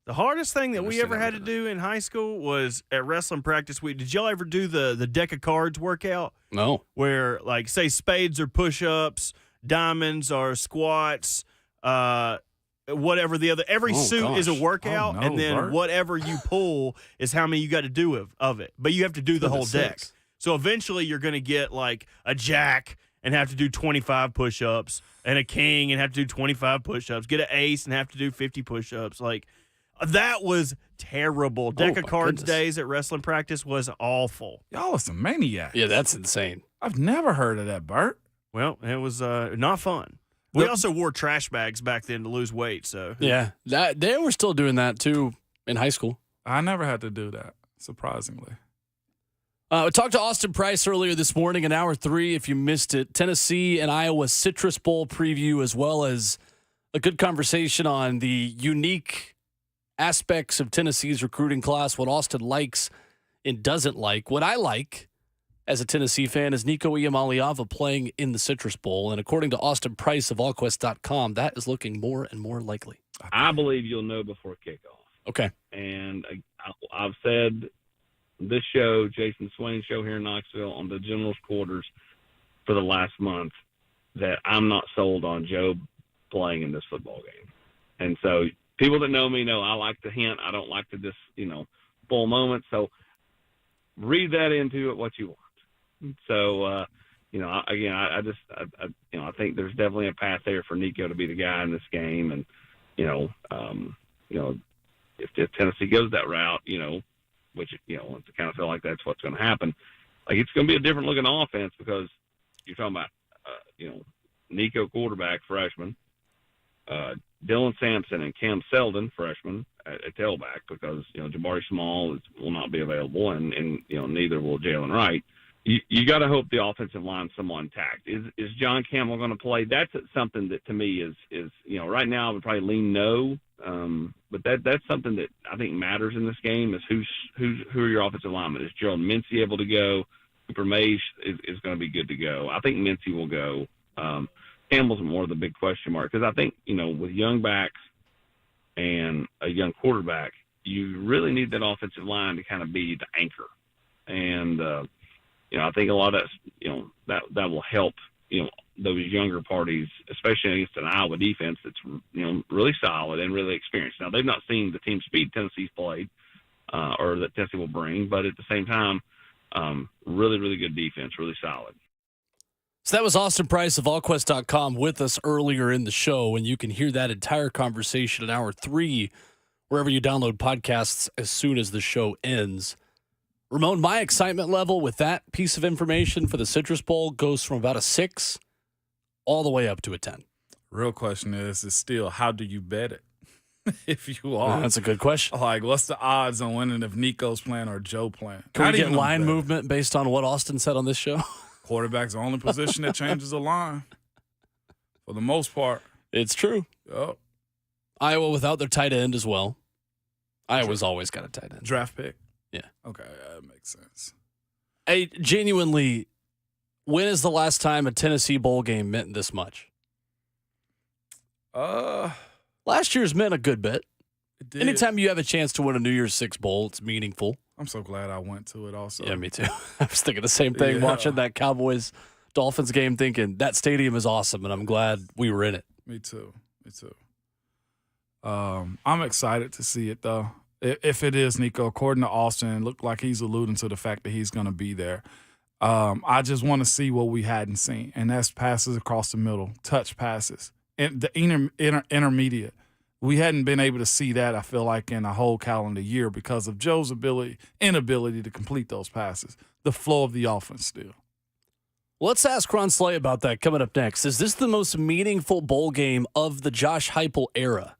The hardest thing that we ever had to do in high school was at wrestling practice week. Did y'all ever do the deck of cards workout? No. Where, like, say spades are push-ups, diamonds are squats, whatever the other. Every suit is a workout, and then whatever you pull is how many you got to do of it. But you have to do the whole deck. So eventually you're going to get, like, a jack and have to do 25 push-ups, and a king and have to do 25 push-ups, get an ace and have to do 50 push-ups. Like, that was terrible. Deck of cards days at wrestling practice was awful. Y'all are some maniacs. Yeah, that's insane. I've never heard of that, Bert. Well, it was not fun. We also wore trash bags back then to lose weight. So yeah, they were still doing that too in high school. I never had to do that, surprisingly. We talked to Austin Price earlier this morning in hour 3. If you missed it, Tennessee and Iowa Citrus Bowl preview, as well as a good conversation on the unique aspects of Tennessee's recruiting class, what Austin likes and doesn't like. What I like as a Tennessee fan is Nico Iamaleava playing in the Citrus Bowl. And according to Austin Price of allquest.com, that is looking more and more likely. I believe you'll know before kickoff. Okay. And I've said this show, Jason Swain's show here in Knoxville, on the general's quarters for the last month, that I'm not sold on Joe playing in this football game. And so people that know me know I like to hint. I don't like to just, full moment. So read that into it what you want. So, again, I think there's definitely a path there for Nico to be the guy in this game. And, if Tennessee goes that route, which, I kind of feel like that's what's going to happen. Like, it's going to be a different looking offense because you're talking about, Nico quarterback, freshman, Dylan Sampson and Cam Selden, freshman, at tailback because, Jabari Small will not be available and neither will Jalen Wright. You got to hope the offensive line's somewhat intact. Is John Campbell going to play? That's something that to me is right now I would probably lean no. But that's something that I think matters in this game is who are your offensive linemen? Is Gerald Mincy able to go? Cooper Mace is going to be good to go. I think Mincy will go. Campbell's more of the big question mark because I think, with young backs and a young quarterback, you really need that offensive line to kind of be the anchor. And, I think a lot of that's, that will help, those younger parties, especially against an Iowa defense that's, really solid and really experienced. Now, they've not seen the team speed Tennessee's played or that Tennessee will bring, but at the same time, really, really good defense, really solid. So that was Austin Price of allquest.com with us earlier in the show, and you can hear that entire conversation in hour 3 wherever you download podcasts as soon as the show ends. Ramon, my excitement level with that piece of information for the Citrus Bowl goes from about a 6 all the way up to a 10. Real question is still, how do you bet it? If you are. That's a good question. Like, what's the odds on winning if Nico's playing or Joe playing? Can we get line movement based on what Austin said on this show? Quarterback's the only position that changes the line for the most part. It's true. Yep. Iowa without their tight end as well. Iowa's always got a tight end. Draft pick? Yeah. Okay, that makes sense. Hey, genuinely, when is the last time a Tennessee bowl game meant this much? Last year's meant a good bit. It did. Anytime you have a chance to win a New Year's Six bowl, it's meaningful. I'm so glad I went to it also. Yeah, me too. I was thinking the same thing watching that Cowboys-Dolphins game, thinking that stadium is awesome, and I'm glad we were in it. Me too. I'm excited to see it, though. If it is Nico, according to Austin, it looked like he's alluding to the fact that he's going to be there. I just want to see what we hadn't seen, and that's passes across the middle, touch passes, and the intermediate. We hadn't been able to see that, I feel like, in a whole calendar year because of Joe's inability to complete those passes, the flow of the offense still. Let's ask Ron Slay about that coming up next. Is this the most meaningful bowl game of the Josh Heupel era?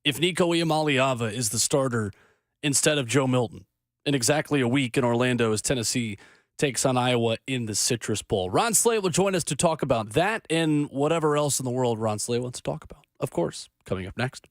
If Nico Iamaleava is the starter instead of Joe Milton in exactly a week in Orlando as Tennessee takes on Iowa in the Citrus Bowl. Ron Slay will join us to talk about that and whatever else in the world Ron Slay wants to talk about. Of course, coming up next.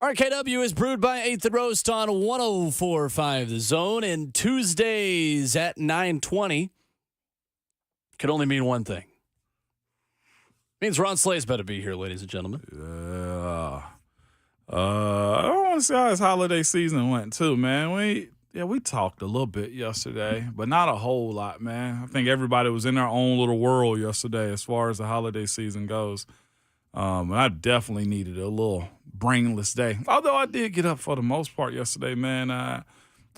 RKW is brewed by 8th and Roast on 104.5 The Zone, and Tuesdays at 9:20 could only mean one thing. Means Ron Slay's better be here, ladies and gentlemen. Yeah. I want to see how this holiday season went too, man. We talked a little bit yesterday, but not a whole lot, man. I think everybody was in their own little world yesterday as far as the holiday season goes. And I definitely needed a little brainless day. Although I did get up for the most part yesterday, man. A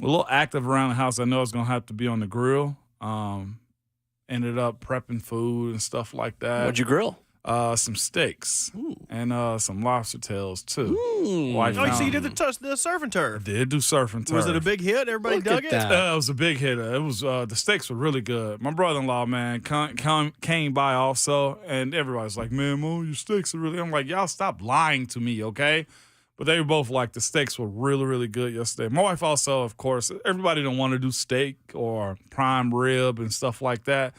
little active around the house. I know I was going to have to be on the grill. Ended up prepping food and stuff like that. What'd you grill? Some steaks and some lobster tails too. So you did the surf and turf. I did do surf and turf. Was it a big hit? Everybody dug it? It was a big hit. It was the steaks were really good. My brother-in-law, man, came by also, and everybody's like, "Man, Mo, your steaks are really." I'm like, "Y'all stop lying to me, okay?" But they were both like, the steaks were really, really good yesterday. My wife also, of course, everybody don't want to do steak or prime rib and stuff like that.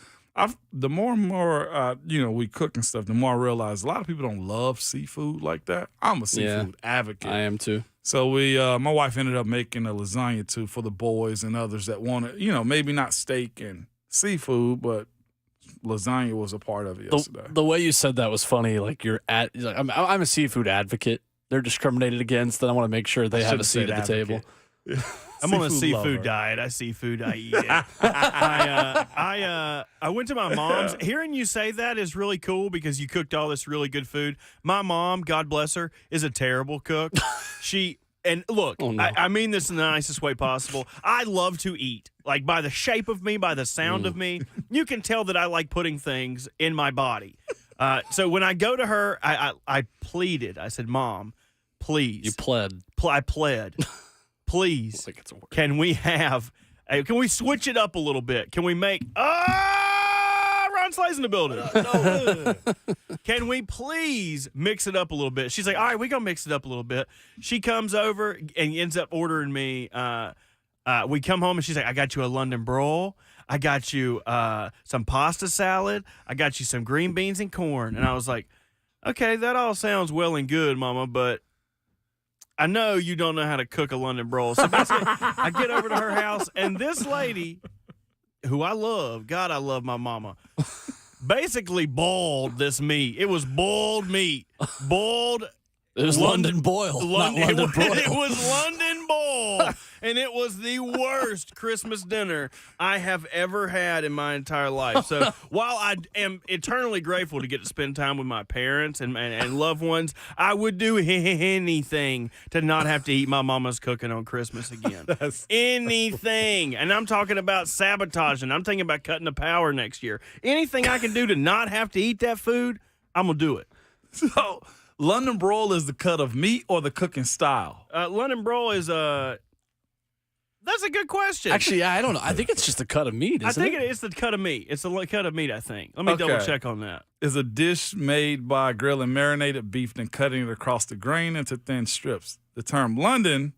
The more and more, we cook and stuff, the more I realize a lot of people don't love seafood like that. I'm a seafood advocate. I am too. So my wife ended up making a lasagna too for the boys and others that wanted, maybe not steak and seafood, but lasagna was a part of it yesterday. The way you said that was funny. Like I'm a seafood advocate. They're discriminated against, and I want to make sure they have a seat at the table. I'm on a seafood diet. I see food, I eat it. I went to my mom's. Hearing you say that is really cool because you cooked all this really good food. My mom, God bless her, is a terrible cook. Look, I mean this in the nicest way possible. I love to eat. Like by the shape of me, by the sound of me, you can tell that I like putting things in my body. So when I go to her, I pleaded. I said, "Mom, please." You pled. I pled. Please, can we switch it up a little bit? Can we make Ron Slay's in the building? Can we please mix it up a little bit? She's like, all right, we're going to mix it up a little bit. She comes over and ends up ordering me. We come home and she's like, I got you a London broil. I got you some pasta salad. I got you some green beans and corn. And I was like, okay, that all sounds well and good, Mama, but I know you don't know how to cook a London broil. So basically, I get over to her house, and this lady, who I love, God, I love my mama, basically boiled this meat. It was boiled meat. Boiled. It was London boil, not London broil. It was London boil, and it was the worst Christmas dinner I have ever had in my entire life. So while I am eternally grateful to get to spend time with my parents and loved ones, I would do anything to not have to eat my mama's cooking on Christmas again. Anything. And I'm talking about sabotaging. I'm thinking about cutting the power next year. Anything I can do to not have to eat that food, I'm going to do it. So London broil is the cut of meat or the cooking style? London broil is that's a good question. Actually, I don't know. I think it's just the cut of meat, isn't I think it's the cut of meat. It's the cut of meat, I think. Let me double check on that. Is a dish made by grilling marinated beef and cutting it across the grain into thin strips. The term London,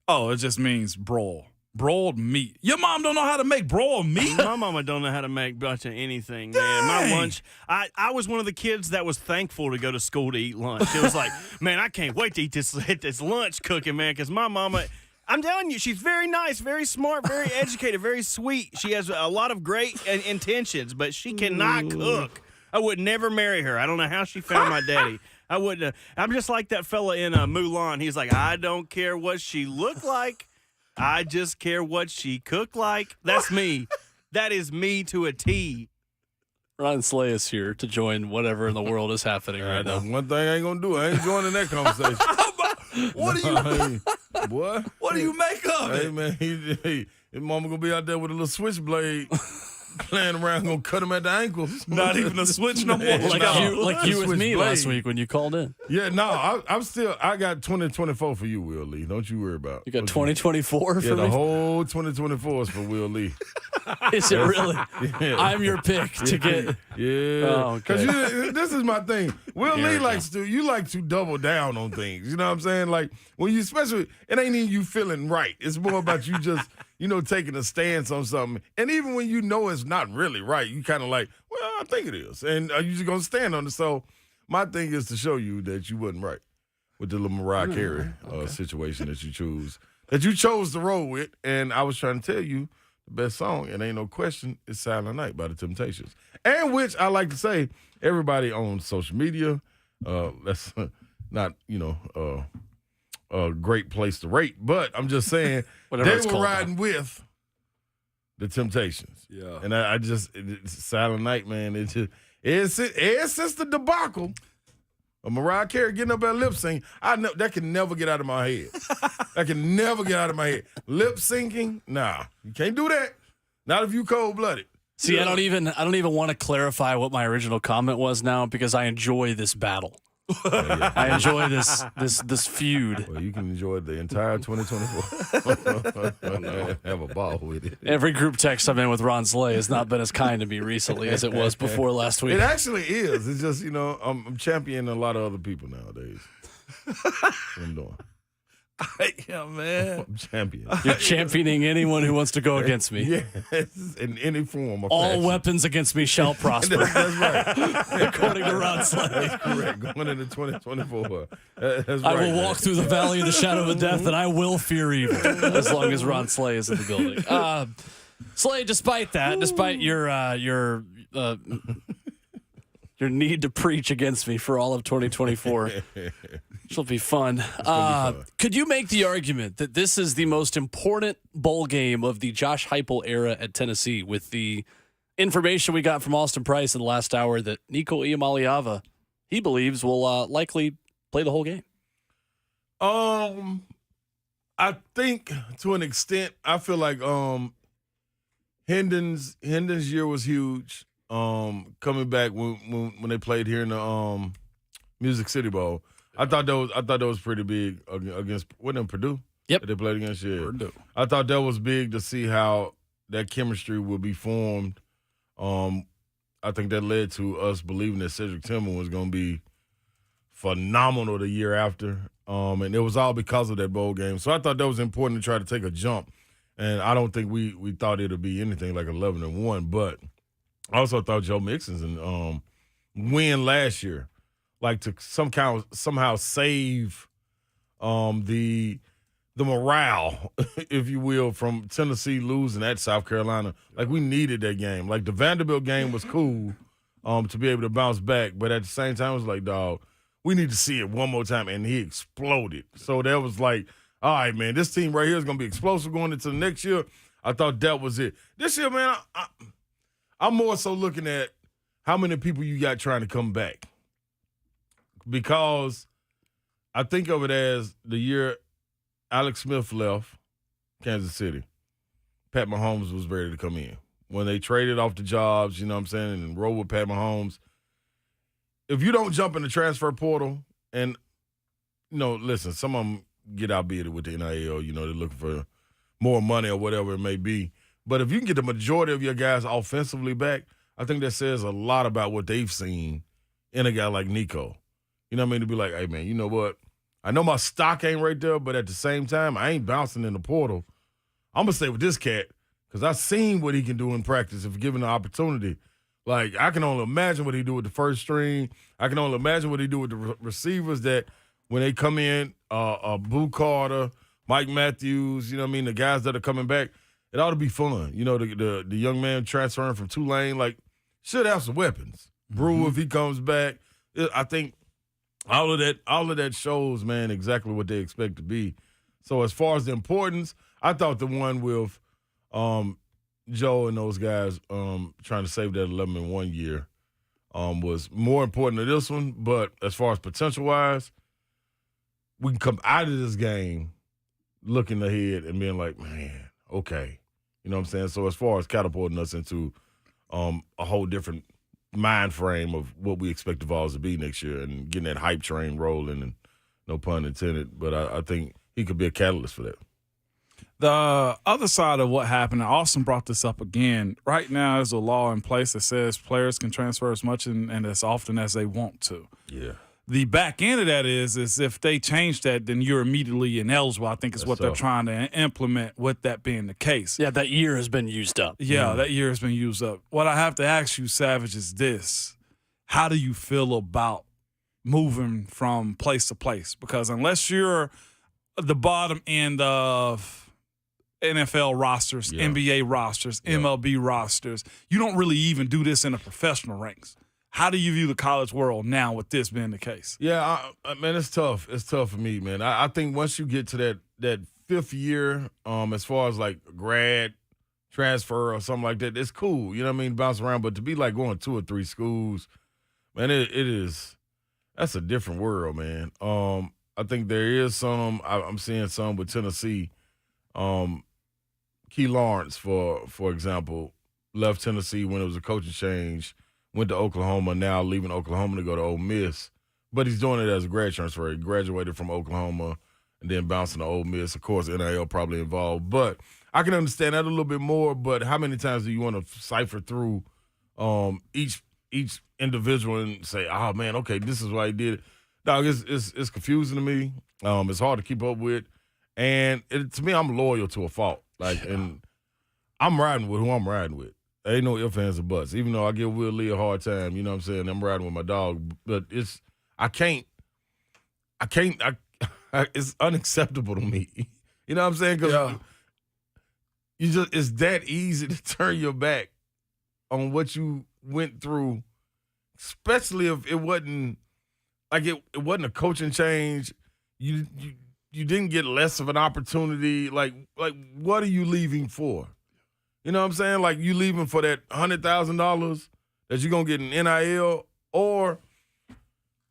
it just means broil. Broiled meat. Your mom don't know how to make broiled meat? My mama don't know how to make much of anything, man. My lunch, I was one of the kids that was thankful to go to school to eat lunch. It was like, man, I can't wait to hit this lunch cooking, man, because my mama, I'm telling you, she's very nice, very smart, very educated, very sweet. She has a lot of great intentions, but she cannot cook. I would never marry her. I don't know how she found my daddy. I wouldn't. I'm just like that fella in Mulan. He's like, I don't care what she looked like. I just care what she cooked like. That's me. That is me to a T. Ron Slay is here to join whatever in the world is happening right now. One thing I ain't gonna do, I ain't joining that conversation. What do you make of it? Hey man, his mama gonna be out there with a little switchblade playing around, gonna cut him at the ankles. Not even a switch no more. Like you with me last week when you called in. Yeah, no, I got 2024 for you, Will Lee. Don't you worry about it. You got 2024 for me? Yeah, the whole 2024 is for Will Lee. Is it really? Yeah. I'm your pick to get. Yeah. Because this is my thing. Will Lee you like to double down on things. You know what I'm saying? Like, when you, especially, it ain't even you feeling right. It's more about you just, taking a stance on something. And even when you know it's not really right, you kind of like, well, I think it is. And are you just going to stand on it? So my thing is to show you that you wasn't right. with the little Mariah Carey situation that you chose to roll with. And I was trying to tell you the best song, and ain't no question, is Silent Night by the Temptations. And which I like to say, everybody on social media, that's not, a great place to rate, but I'm just saying they were riding with the Temptations. Yeah. And it's Silent Night, man. It's since the debacle of Mariah Carey getting up at lip sync, I know that can never get out of my head. That can never get out of my head. Lip syncing, nah, you can't do that. Not if you cold blooded. See, I don't even want to clarify what my original comment was now because I enjoy this battle. I enjoy this feud. Well, you can enjoy the entire 2024. Have a ball with it. Every group text I'm in with Ron Slay has not been as kind to me recently as it was before last week. It actually is. It's just, I'm championing a lot of other people nowadays. What I'm doing. Yeah, man. I'm champion. You're championing anyone who wants to go against me. Yes, in any form. All fashion. weapons against me shall prosper. That's right. According to Ron Slay. That's correct. Going into 2024. That's right. I will walk through the valley of the shadow of death, and I will fear evil as long as Ron Slay is in the building. Slay, despite your need to preach against me for all of 2024. It'll be fun. Could you make the argument that this is the most important bowl game of the Josh Heupel era at Tennessee with the information we got from Austin Price in the last hour that Nico Iamaleava, he believes, will likely play the whole game? I think to an extent, I feel like Hendon's year was huge. Coming back when they played here in the Music City Bowl. I thought that was pretty big against Purdue. Yep, that they played against. Yeah, Purdue. I thought that was big to see how that chemistry will be formed. I think that led to us believing that Cedric Tillman was going to be phenomenal the year after, and it was all because of that bowl game. So I thought that was important to try to take a jump, and I don't think we thought it would be anything like 11-1, but I also thought Joe Mixon's win last year. Like to somehow save the morale, if you will, from Tennessee losing at South Carolina. Like we needed that game. Like the Vanderbilt game was cool to be able to bounce back, but at the same time it was like, dog, we need to see it one more time, and he exploded. So that was like, all right, man, this team right here is gonna be explosive going into the next year. I thought that was it. This year, man, I'm more so looking at how many people you got trying to come back. Because I think of it as the year Alex Smith left Kansas City, Pat Mahomes was ready to come in. When they traded off the jobs, you know what I'm saying, and roll with Pat Mahomes, if you don't jump in the transfer portal and, listen, some of them get outbid with the NIL, they're looking for more money or whatever it may be. But if you can get the majority of your guys offensively back, I think that says a lot about what they've seen in a guy like Nico. You know what I mean? To be like, hey, man, you know what? I know my stock ain't right there, but at the same time, I ain't bouncing in the portal. I'm going to stay with this cat because I've seen what he can do in practice if given the opportunity. Like, I can only imagine what he do with the first string. I can only imagine what he do with the receivers that when they come in, Boo Carter, Mike Matthews, the guys that are coming back, it ought to be fun. The young man transferring from Tulane, should have some weapons. Brew, if he comes back, I think all of that shows, man, exactly what they expect to be. So as far as the importance, I thought the one with Joe and those guys trying to save that 11-1 year was more important than this one. But as far as potential-wise, we can come out of this game looking ahead and being like, man, okay. You know what I'm saying? So as far as catapulting us into a whole different mind frame of what we expect the Vols to be next year and getting that hype train rolling, and no pun intended, but I think he could be a catalyst for that. The other side of what happened, and Austin brought this up again, right now there's a law in place that says players can transfer as much and as often as they want to. Yeah. The back end of that is if they change that, then you're immediately ineligible. I think is what they're trying to implement with that being the case. Yeah, that year has been used up. Yeah, that year has been used up. What I have to ask you, Savage, is this. How do you feel about moving from place to place, because unless you're the bottom end of NFL rosters, NBA rosters, MLB rosters, you don't really even do this in the professional ranks. How do you view the college world now with this being the case? Yeah, man, it's tough. It's tough for me, man. I think once you get to that fifth year, as far as like grad transfer or something like that, it's cool. You know what I mean? Bounce around, but to be like going 2 or 3 schools, man, that's a different world, man. I think there is some. I'm seeing some with Tennessee. Key Lawrence, for example, left Tennessee when it was a coaching change. Went to Oklahoma, now leaving Oklahoma to go to Ole Miss. But he's doing it as a grad transfer. He graduated from Oklahoma and then bouncing to Ole Miss. Of course, NIL probably involved. But I can understand that a little bit more. But how many times do you want to cipher through each individual and say, oh, man, okay, this is why he did it? Dog, it's confusing to me. It's hard to keep up with. And to me, I'm loyal to a fault. And I'm riding with who I'm riding with. There ain't no ifs, ands, or buts. Even though I give Will Lee a hard time, you know what I'm saying? I'm riding with my dog. But it's unacceptable to me. You know what I'm saying? Because it's that easy to turn your back on what you went through, especially if it wasn't like it wasn't a coaching change. You didn't get less of an opportunity. Like what are you leaving for? You know what I'm saying? Like you leaving for that $100,000 that you're gonna get in NIL, or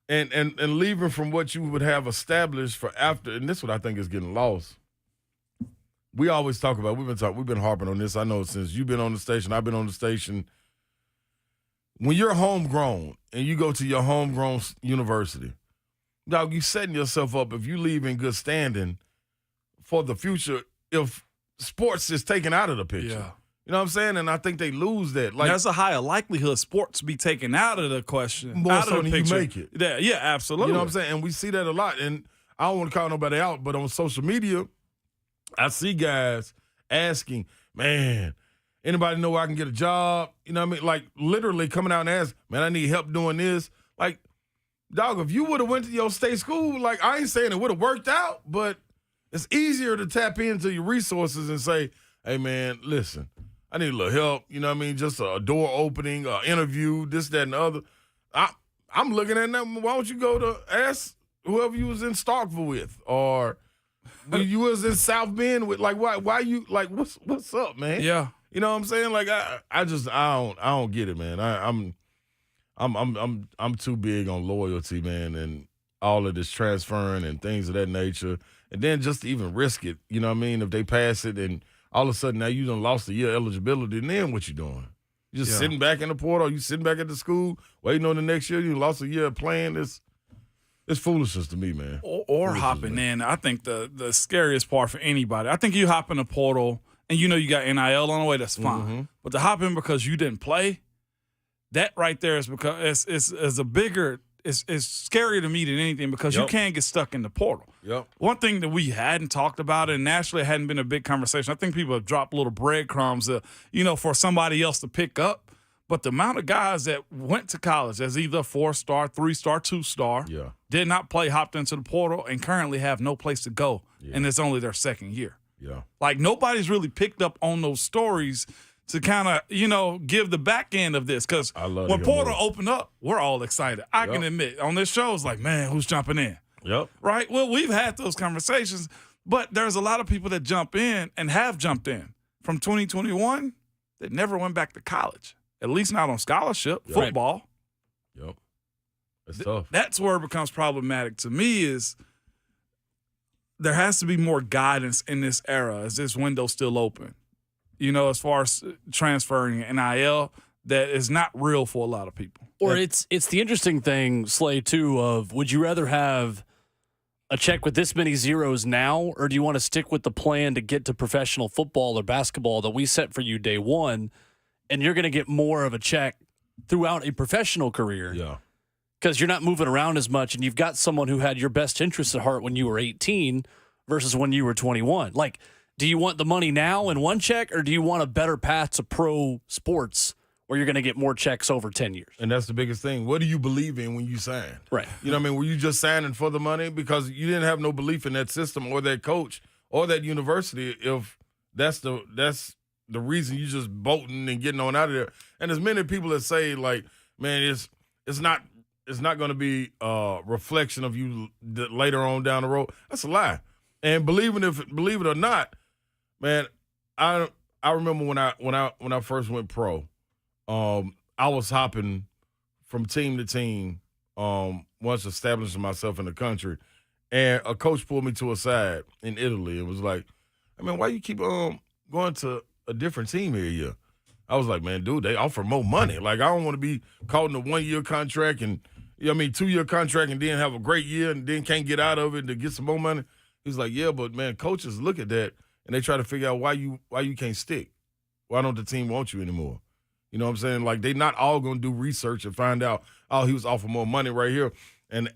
and leaving from what you would have established for after. And this is what I think is getting lost. We always talk about. We've been harping on this. I know since you've been on the station, I've been on the station. When you're homegrown and you go to your homegrown university, dog, you setting yourself up if you leave in good standing for the future. If sports is taken out of the picture. Yeah. You know what I'm saying? And I think they lose that. Like, there's a higher likelihood sports be taken out of the question. More out so of the than picture. you make it. Yeah, absolutely. You know what I'm saying? And we see that a lot. And I don't want to call nobody out, but on social media, I see guys asking, man, anybody know where I can get a job? You know what I mean? Like literally coming out and asking, man, I need help doing this. Like, dog, if you would have went to your state school, like I ain't saying it would have worked out, but it's easier to tap into your resources and say, hey, man, listen, I need a little help. You know what I mean? Just a door opening, an interview, this, that, and the other. I'm looking at them. Why don't you go to ask whoever you was in Starkville with, or you was in South Bend with? Like, why you like? What's up, man? Yeah, you know what I'm saying? Like, I don't get it, man. I'm too big on loyalty, man, and all of this transferring and things of that nature. And then just to even risk it, you know what I mean? If they pass it and all of a sudden now you done lost a year eligibility, and then what you doing? You just sitting back in the portal, you sitting back at the school, waiting on the next year, you lost a year playing. It's foolishness to me, man. Or hopping in. I think the scariest part for anybody, I think you hop in the portal and you know you got NIL on the way, that's fine. Mm-hmm. But to hop in because you didn't play, that right there is because it's a bigger – it's scarier to me than anything, because you can't get stuck in the portal. Yep. One thing that we hadn't talked about, and naturally it hadn't been a big conversation, I think people have dropped little breadcrumbs, for somebody else to pick up. But the amount of guys that went to college as either 4-star, 3-star, 2-star, did not play, hopped into the portal, and currently have no place to go, and it's only their second year. Yeah. Like, nobody's really picked up on those stories to kind of, give the back end of this. Because when portal opened up, we're all excited. I can admit, on this show, it's like, man, who's jumping in? Yep. Right? Well, we've had those conversations, but there's a lot of people that jump in and have jumped in from 2021 that never went back to college, at least not on scholarship, football. Yep. It's tough. That's where it becomes problematic to me, is there has to be more guidance in this era. Is this window still open? As far as transferring NIL, that is not real for a lot of people. Or it's the interesting thing, Slay, too, of would you rather have a check with this many zeros now, or do you want to stick with the plan to get to professional football or basketball that we set for you day one, and you're going to get more of a check throughout a professional career? Yeah. Because you're not moving around as much, and you've got someone who had your best interests at heart when you were 18 versus when you were 21. Like, do you want the money now in one check, or do you want a better path to pro sports or you're going to get more checks over 10 years. And that's the biggest thing. What do you believe in when you sign? Right. You know what I mean? Were you just signing for the money because you didn't have no belief in that system or that coach or that university if that's the reason you just bolting and getting on out of there? And there's many people that say, like, man, it's not going to be a reflection of you later on down the road. That's a lie. And believe it or not, man, I remember when I first went pro, I was hopping from team to team once establishing myself in the country, and a coach pulled me to a side in Italy and was like, I mean, why you keep going to a different team every year? I was like, man, dude, they offer more money. Like, I don't want to be caught in a 1-year contract and 2-year contract and then have a great year and then can't get out of it to get some more money. He's like, yeah, but man, coaches look at that and they try to figure out why you can't stick. Why don't the team want you anymore? You know what I'm saying? Like, they not all going to do research and find out, oh, he was offered more money right here. And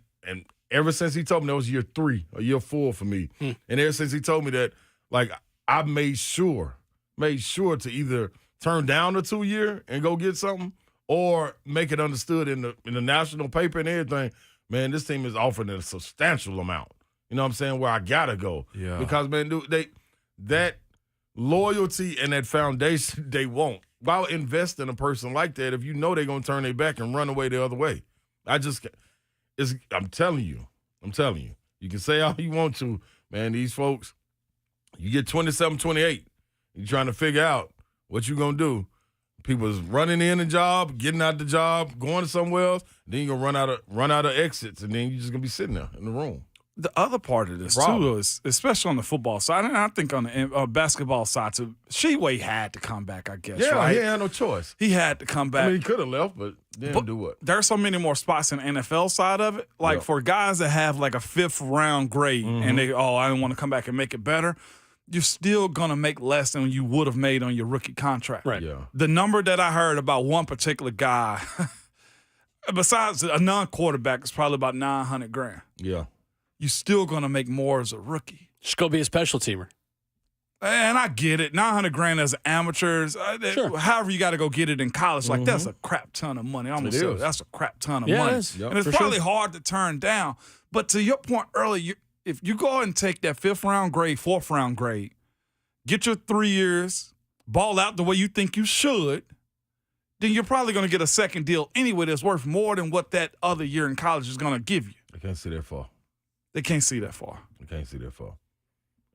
ever since he told me that was year 3 or year 4 for me, and ever since he told me that, like, I made sure to either turn down the 2-year and go get something or make it understood in the national paper and everything, man, this team is offering a substantial amount. You know what I'm saying? Where I got to go. Yeah. Because, man, dude, that loyalty and that foundation they want. Why invest in a person like that if you know they're going to turn their back and run away the other way? I'm telling you. You can say all you want to, man, these folks, you get 27, 28, you're trying to figure out what you going to do. People is running in the job, getting out the job, going somewhere else, then you're going to run out of exits, and then you're just going to be sitting there in the room. The other part of this, too, is, especially on the football side, and I think on the basketball side, too, Sheway had to come back, I guess, yeah, right? he had no choice. He had to come back. I mean, he could have left, but didn't do what? There are so many more spots in the NFL side of it. Like, for guys that have, like, a 5th-round grade and I don't want to come back and make it better, you're still going to make less than you would have made on your rookie contract. Right. Yeah. The number that I heard about one particular guy, besides a non-quarterback, is probably about $900,000. Yeah. You're still going to make more as a rookie. Just go be a special teamer. And I get it. $900,000 as amateurs. Sure. However, you got to go get it in college. Like, that's a crap ton of money. That's a crap ton of money. It is. And it's probably hard to turn down. But to your point earlier, if you go ahead and take that 5th-round grade, 4th-round grade, get your 3 years, ball out the way you think you should, then you're probably going to get a second deal anyway that's worth more than what that other year in college is going to give you. I can't see that far. They can't see that far. I can't see that far.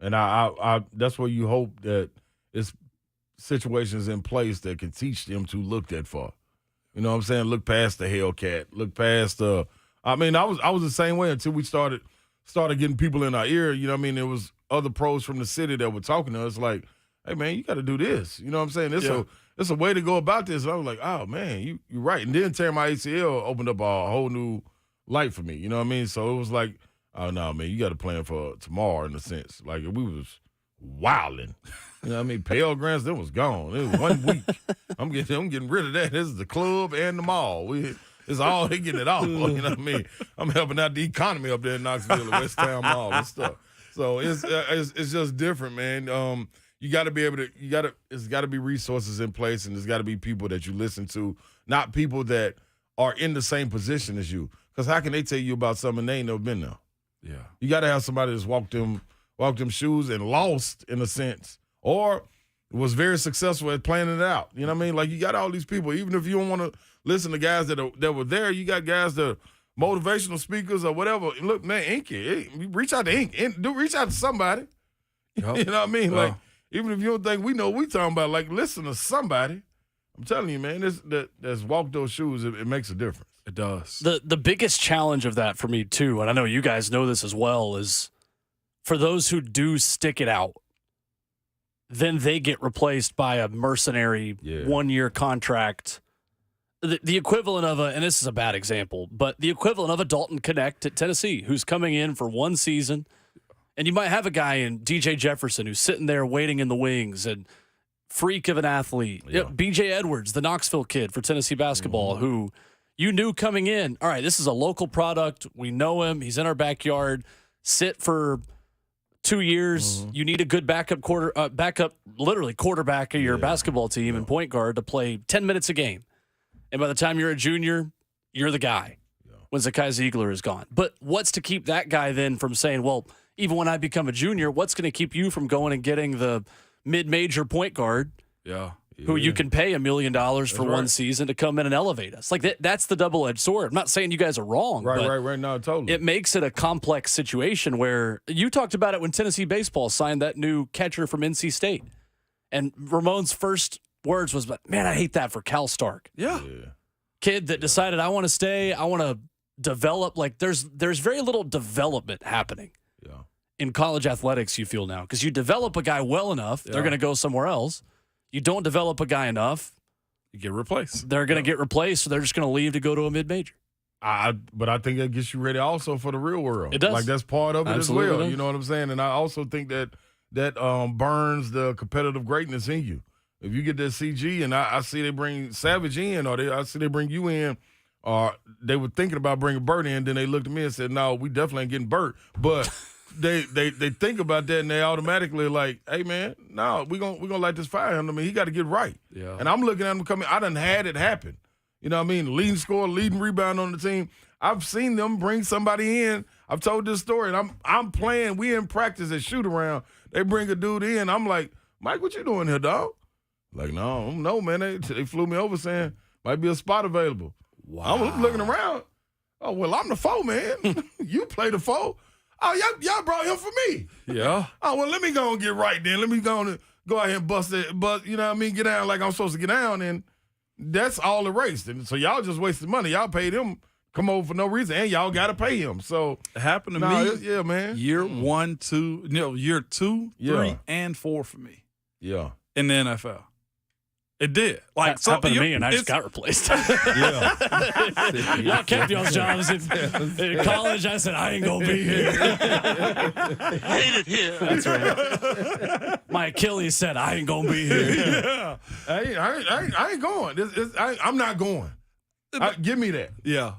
And I that's where you hope that it's situations in place that can teach them to look that far. You know what I'm saying? Look past the Hellcat. Look past I was the same way until we started getting people in our ear. You know what I mean? There was other pros from the city that were talking to us like, hey, man, you got to do this. You know what I'm saying? It's a way to go about this. And I was like, oh, man, you're right. And then tearing my ACL opened up a whole new light for me. You know what I mean? So it was like, oh, no, man, you got to plan for tomorrow in a sense. Like, we was wilding. You know what I mean? Pale Grants, that was gone. It was 1 week. I'm getting rid of that. This is the club and the mall. It's all, they getting it all. You know what I mean? I'm helping out the economy up there in Knoxville, the West Town Mall and stuff. So it's just different, man. You got to be able to, it's got to be resources in place, and there's got to be people that you listen to, not people that are in the same position as you. Because how can they tell you about something they ain't never been there? Yeah. You got to have somebody that's walked them shoes and lost in a sense, or was very successful at planning it out. You know what I mean? Like, you got all these people. Even if you don't want to listen to guys that were there, you got guys that are motivational speakers or whatever. Look, man, Inky, reach out to Ink. Reach out to somebody. Yep. You know what I mean? Like, even if you don't think we know what we talking about, like, listen to somebody. I'm telling you, man, that's walked those shoes, it makes a difference. It does. The biggest challenge of that for me, too, and I know you guys know this as well, is for those who do stick it out, then they get replaced by a mercenary 1-year contract. The equivalent of and this is a bad example, but the equivalent of a Dalton Connect at Tennessee who's coming in for 1 season. And you might have a guy in DJ Jefferson who's sitting there waiting in the wings and freak of an athlete. Yeah. BJ Edwards, the Knoxville kid for Tennessee basketball, who you knew coming in, all right, this is a local product. We know him. He's in our backyard. Sit for 2 years. You need a good backup quarterback of your basketball team and point guard to play 10 minutes a game. And by the time you're a junior, you're the guy when Zakai Ziegler is gone. But what's to keep that guy then from saying, well, even when I become a junior, what's going to keep you from going and getting the mid-major point guard who you can pay $1 million for one season to come in and elevate us? Like that's the double-edged sword. I'm not saying you guys are wrong. Right. No, totally. It makes it a complex situation where you talked about it when Tennessee baseball signed that new catcher from NC State. And Ramon's first words was, man, I hate that for Cal Stark. Yeah. Kid that decided, I want to stay, I want to develop. Like there's very little development happening in college athletics, you feel now. Because you develop a guy well enough, they're going to go somewhere else. You don't develop a guy enough, you get replaced. They're going to get replaced, so they're just going to leave to go to a mid-major. But I think that gets you ready also for the real world. It does. Like that's part of it Absolutely as well. does. You know what I'm saying? And I also think that burns the competitive greatness in you. If you get that CG and I see they bring Savage in, or I see they bring you in, or they were thinking about bringing Bert in, then they looked at me and said, no, we definitely ain't getting Bert. But they think about that and they automatically like, hey man, no, we're gonna light this fire under me. He got to get right. Yeah. And I'm looking at him coming. I done had it happen. You know what I mean? Leading scorer, leading rebound on the team. I've seen them bring somebody in. I've told this story, and I'm playing. We in practice at shoot around. They bring a dude in. I'm like, Mike, what you doing here, dog? Like, no, man. They flew me over saying might be a spot available. Wow. I'm looking around. Oh well, I'm the 4, man. You play the 4. Oh, y'all brought him for me. Yeah. Oh well, let me go and get right then. Let me go out here and bust it. But you know what I mean? Get down like I'm supposed to get down, and that's all erased. And so y'all just wasted money. Y'all paid him come over for no reason, and y'all got to pay him. So it happened to me. Yeah, man. Year 1, 2, year 2, 3, and 4 for me. Yeah. In the NFL. It did. Like happened to me, and I just got replaced. Y'all kept y'all's jobs in college. I said I ain't gonna be here. Hate it here. That's right. My Achilles said I ain't gonna be here. Yeah. I ain't going. I'm not going. Give me that. Yeah.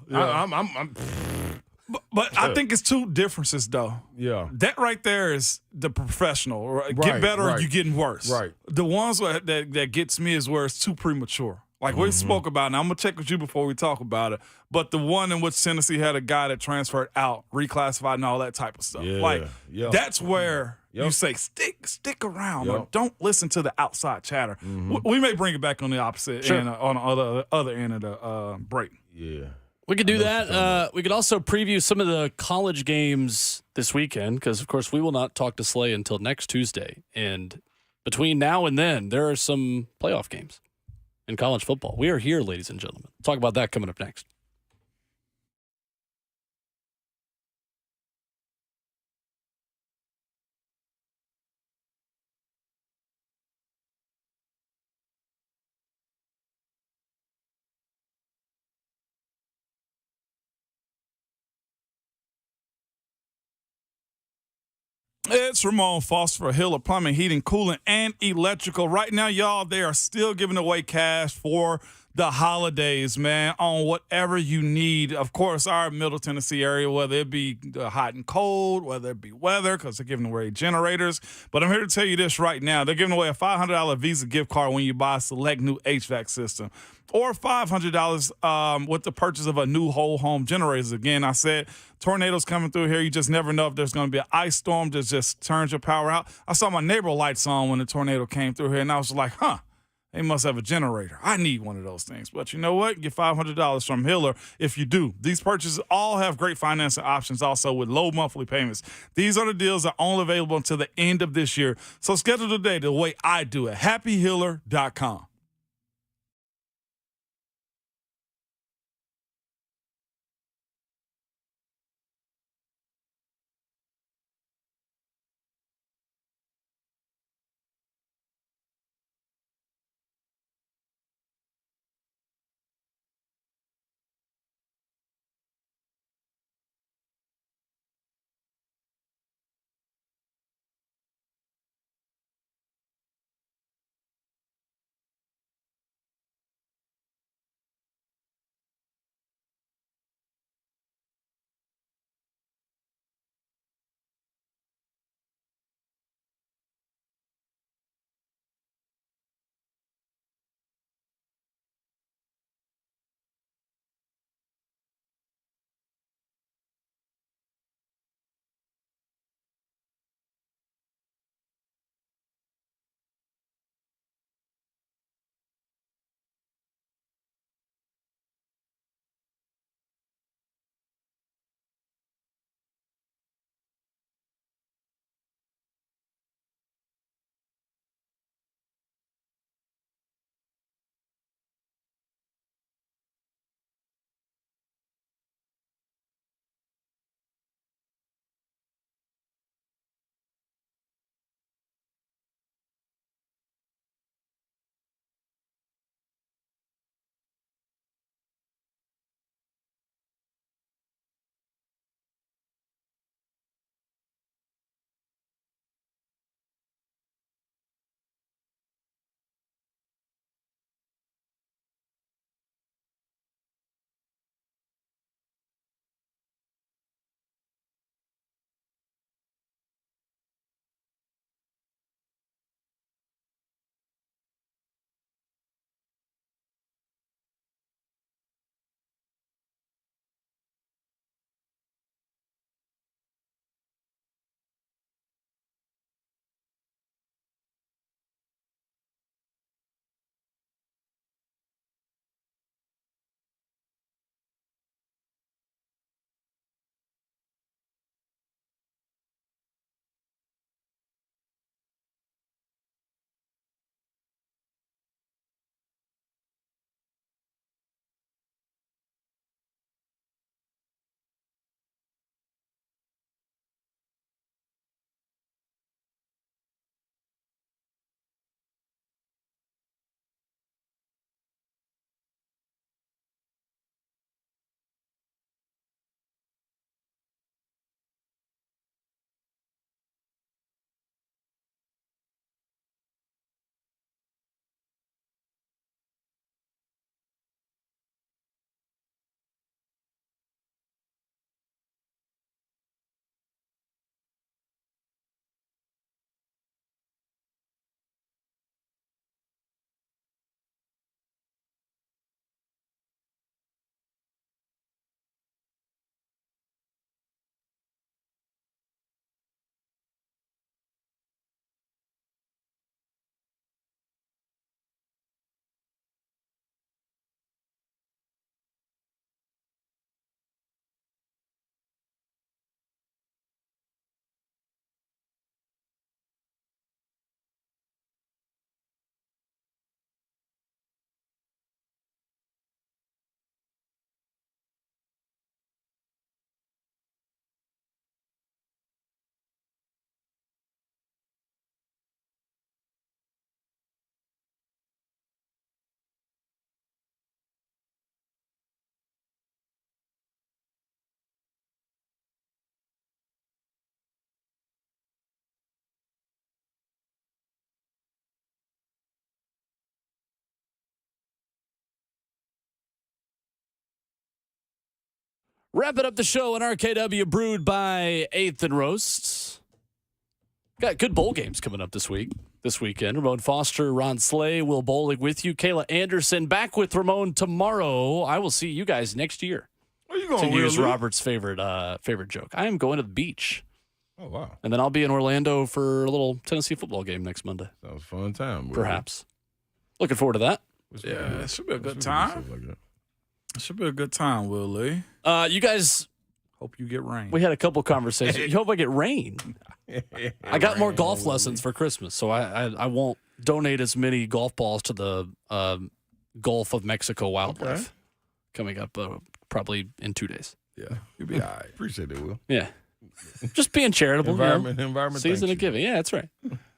But I think it's two differences, though. Yeah. That right there is the professional. Right? Get better or you're getting worse. Right. The ones that gets me is where it's too premature. Like we spoke about, and I'm going to check with you before we talk about it, but the one in which Tennessee had a guy that transferred out, reclassified, and all that type of stuff. That's where you say stick around or don't listen to the outside chatter. We may bring it back on the opposite end, on the other end of the break. Yeah. We could do that. We could also preview some of the college games this weekend because, of course, we will not talk to Slay until next Tuesday. And between now and then, there are some playoff games in college football. We are here, ladies and gentlemen. Talk about that coming up next. It's Ramon Foster for Hiller Plumbing, Heating, Cooling, and Electrical. Right now, y'all, they are still giving away cash for the holidays, man, on whatever you need. Of course, our Middle Tennessee area, whether it be hot and cold, whether it be weather, because they're giving away generators. But I'm here to tell you this right now. They're giving away a $500 Visa gift card when you buy a select new HVAC system, or $500 with the purchase of a new whole home generators. Again, I said tornadoes coming through here. You just never know if there's going to be an ice storm that just turns your power out. I saw my neighbor lights on when the tornado came through here, and I was like, they must have a generator. I need one of those things. But you know what? Get $500 from Hiller if you do. These purchases all have great financing options also with low monthly payments. These are the deals that are only available until the end of this year. So schedule today the way I do it. HappyHiller.com. Wrapping up the show on RKW, brewed by 8th and Roasts. Got good bowl games coming up this weekend. Ramon Foster, Ron Slay, Will Bowling with you. Kayla Anderson back with Ramon tomorrow. I will see you guys next year. Where you going, to use Will? Robert's favorite joke. I am going to the beach. Oh, wow. And then I'll be in Orlando for a little Tennessee football game next Monday. That was a fun time. Will. Perhaps. Looking forward to that. Yeah, it should be a good time. It should be a good time, Will Lee. You guys. Hope you get rain. We had a couple conversations. You hope I get rain. I got more golf lessons for Christmas, so I won't donate as many golf balls to the Gulf of Mexico wildlife coming up probably in 2 days. Yeah, you'll be all right. Appreciate it, Will. Yeah. Just being charitable. Environment. Season of giving. Yeah, that's right.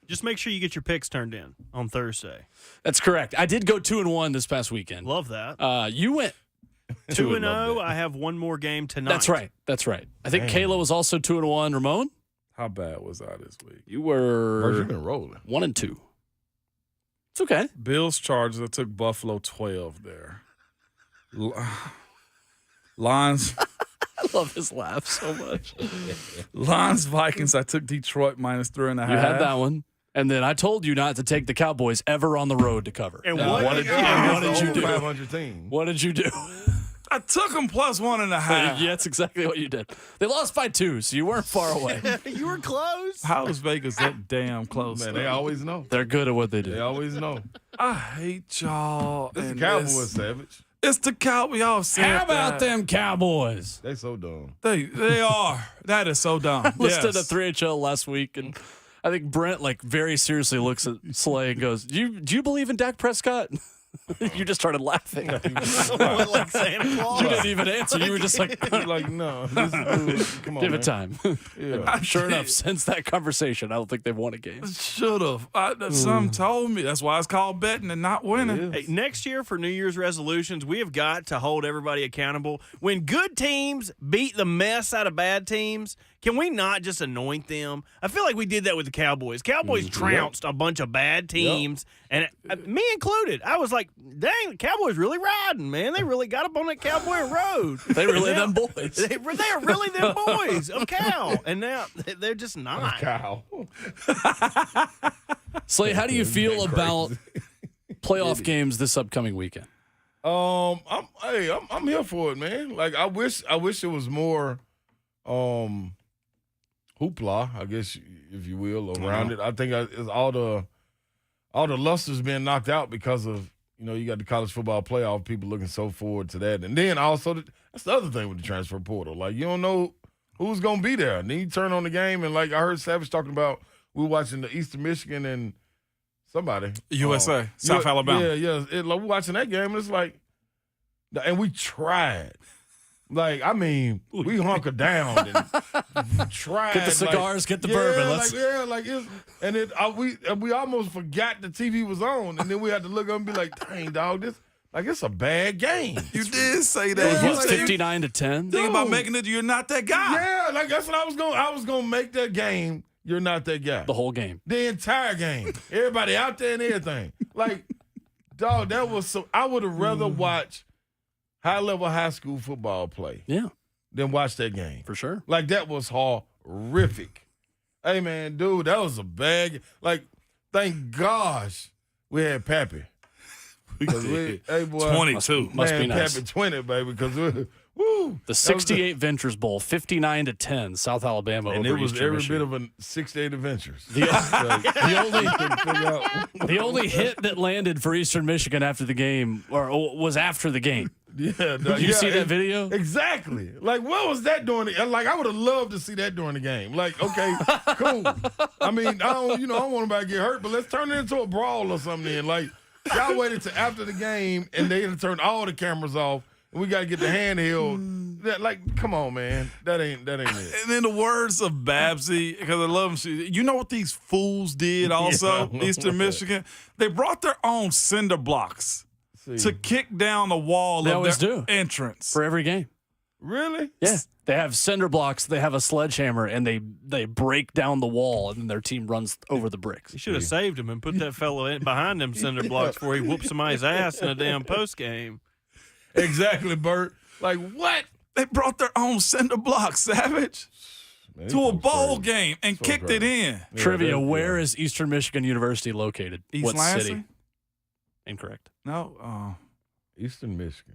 Just make sure you get your picks turned in on Thursday. That's correct. I did go 2-1 this past weekend. Love that. You went 2-0. I have one more game tonight. That's right. I think Kayla was also 2-1. Ramon? How bad was I this week? You were. You've been rolling. 1-2. It's okay. Bills, Chargers. I took Buffalo 12 there. Lions. I love his laugh so much. Lions, Vikings. I took Detroit -3.5. You had that one. And then I told you not to take the Cowboys ever on the road to cover. And what did you do? 500 team. What did you do? I took them +1.5. Yeah, that's exactly what you did. They lost by 2, so you weren't far away. You were close. How is Vegas that damn close? Man, they always know. They're good at what they do. They always know. I hate y'all. It's the Cowboys, Savage. It's the Cowboys. Y'all said How about that. them Cowboys? They so dumb. They are. That is so dumb. Listed at 3HL last week, and I think Brent very seriously looks at Slay and goes, "Do you believe in Dak Prescott?" You just started laughing. Like Santa Claus. You didn't even answer. You were just like, no. Come on, give man. it time. Yeah. Sure enough, since that conversation, I don't think they've won a game. Should have. Some told me. That's why it's called betting and not winning. Hey, next year for New Year's resolutions, we have got to hold everybody accountable. When good teams beat the mess out of bad teams, can we not just anoint them? I feel like we did that with the Cowboys. Cowboys trounced a bunch of bad teams, and me included. I was like, dang, the Cowboys really riding, man. They really got up on that Cowboy road. They really them boys. They are really them boys of Cal, and now they're just not. Cow. Slay, how do you feel about playoff games this upcoming weekend? I'm here for it, man. Like I wish it was more hoopla, I guess if you will, around it. I think it's all the luster's being knocked out because of, you got the college football playoff, people looking so forward to that. And then also that's the other thing with the transfer portal. Like you don't know who's gonna be there. And then you turn on the game and like I heard Savage talking about, we were watching the Eastern Michigan and somebody. USA, South Alabama. Yeah. We're watching that game and it's like, and we tried. Like, I mean, we hunkered down and tried. Get the cigars, get the bourbon. We almost forgot the TV was on, and then we had to look up and be like, dang, dog, it's a bad game. You did say that. It was 59-10. Think about making it. You're not that guy. Yeah, like that's what I was going. I was going to make that game. You're not that guy. The whole game. The entire game. Everybody out there and everything. Like, dog, that was so. I would have rather watched high-level high school football play than watch that game. For sure. Like, that was horrific. Hey, man, dude, that was a bad – like, thank gosh we had Pappy. Hey, boy. 22. Must be nice. Pappy 20, baby, because woo. The 68 Ventures Bowl, 59-10, South Alabama And over it was Eastern every Michigan. bit of a 68 adventures. The only hit that landed for Eastern Michigan after the game was after the game. Yeah, Did you see that video? Exactly. Like, what was that doing? Like, I would have loved to see that during the game. Like, okay, cool. I mean, I don't want anybody to get hurt, but let's turn it into a brawl or something. Then, like, y'all waited till after the game, and they had to turn all the cameras off, and we got to get the handheld. Like, come on, man, that ain't it. And in the words of Babsy, because I love him, you know what these fools did also, Yeah. Eastern Michigan? They brought their own cinder blocks to kick down the wall of their entrance. For every game. Really? Yeah. They have cinder blocks, they have a sledgehammer, and they break down the wall, and then their team runs over the bricks. You should have saved him and put that fellow behind them cinder blocks before he whooped somebody's ass in a damn post game. Exactly, Bert. Like, what? They brought their own cinder block, Savage, Man, to a these bowl folks game and So kicked it crazy. in. Trivia: Yeah, where is Eastern Michigan University located? East What Lansing? city? Incorrect. No. Eastern Michigan?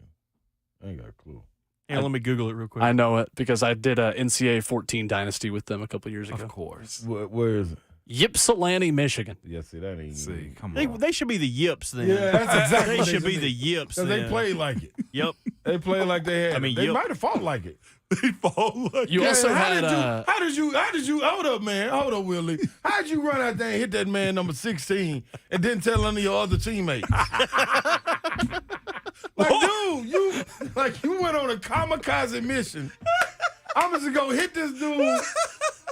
I ain't got a clue. Yeah, let me Google it real quick. I know it because I did a NCAA 14 dynasty with them a couple years ago. Of course. Where is it? Ypsilanti, Michigan. Yeah, see, that ain't. See, come They, on. they should be the Yips then. Yeah, that's exactly They what should be should the Yips Because then. they play like it. Yep. They play like they had. I mean, it. They yep. might have fought like it. They fall like You also had How did you? Hold up, man. Hold up, Willie. How did you run out there and hit that man number 16 and didn't tell none of your other teammates? Like, dude, you went on a kamikaze mission. I'm just gonna hit this dude,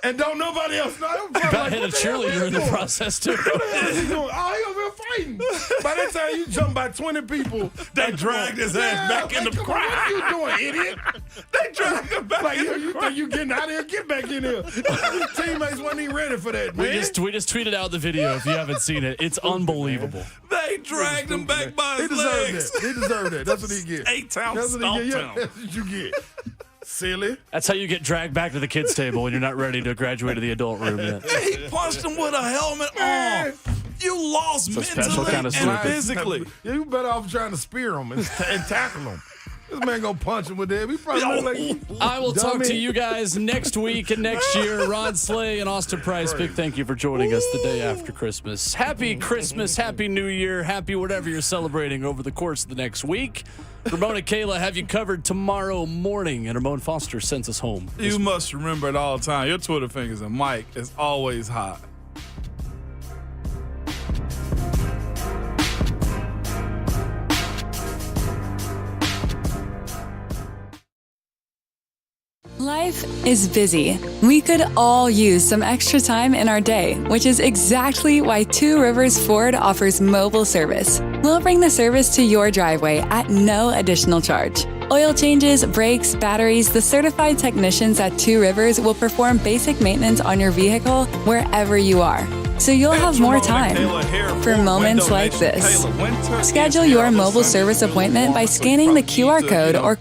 and don't nobody else know. You about hit a cheerleader in the process too. What the hell is he doing? Oh, he over here fighting. By that time, you jump by 20 people. They dragged his ass back in the come on, crowd. What you doing, idiot? They dragged him back Like, in yo, the you crowd. think you getting out of here? Get back in here. Your teammates wasn't even ready for that, We man. just tweeted out the video if you haven't seen it. It's unbelievable. They dragged him back by He his deserved legs. that. He deserved that. That's what he get. 8-ounce That's what he stomped get. Yeah, him. that's what you get. Silly. That's how you get dragged back to the kids' table when you're not ready to graduate to the adult room yet. He punched him with a helmet on. You lost It's a special mentally kind of and slap. physically. Yeah, you better off trying to spear him and tackle him. This man gonna punch him with that. He probably look like I will talk dummy. to you guys next week and next year. Ron Slay and Austin Price, big thank you for joining us the day after Christmas. Happy Christmas, Happy New Year, happy whatever you're celebrating over the course of the next week. Ramon and Kayla have you covered tomorrow morning, and Ramon Foster sends us home. You must remember at all time, your Twitter fingers and mic is always hot. Life is busy. We could all use some extra time in our day, which is exactly why Two Rivers Ford offers mobile service. We'll bring the service to your driveway at no additional charge. Oil changes, brakes, batteries, the certified technicians at Two Rivers will perform basic maintenance on your vehicle wherever you are. So you'll have more time for moments like this. Schedule your mobile service appointment by scanning the QR code or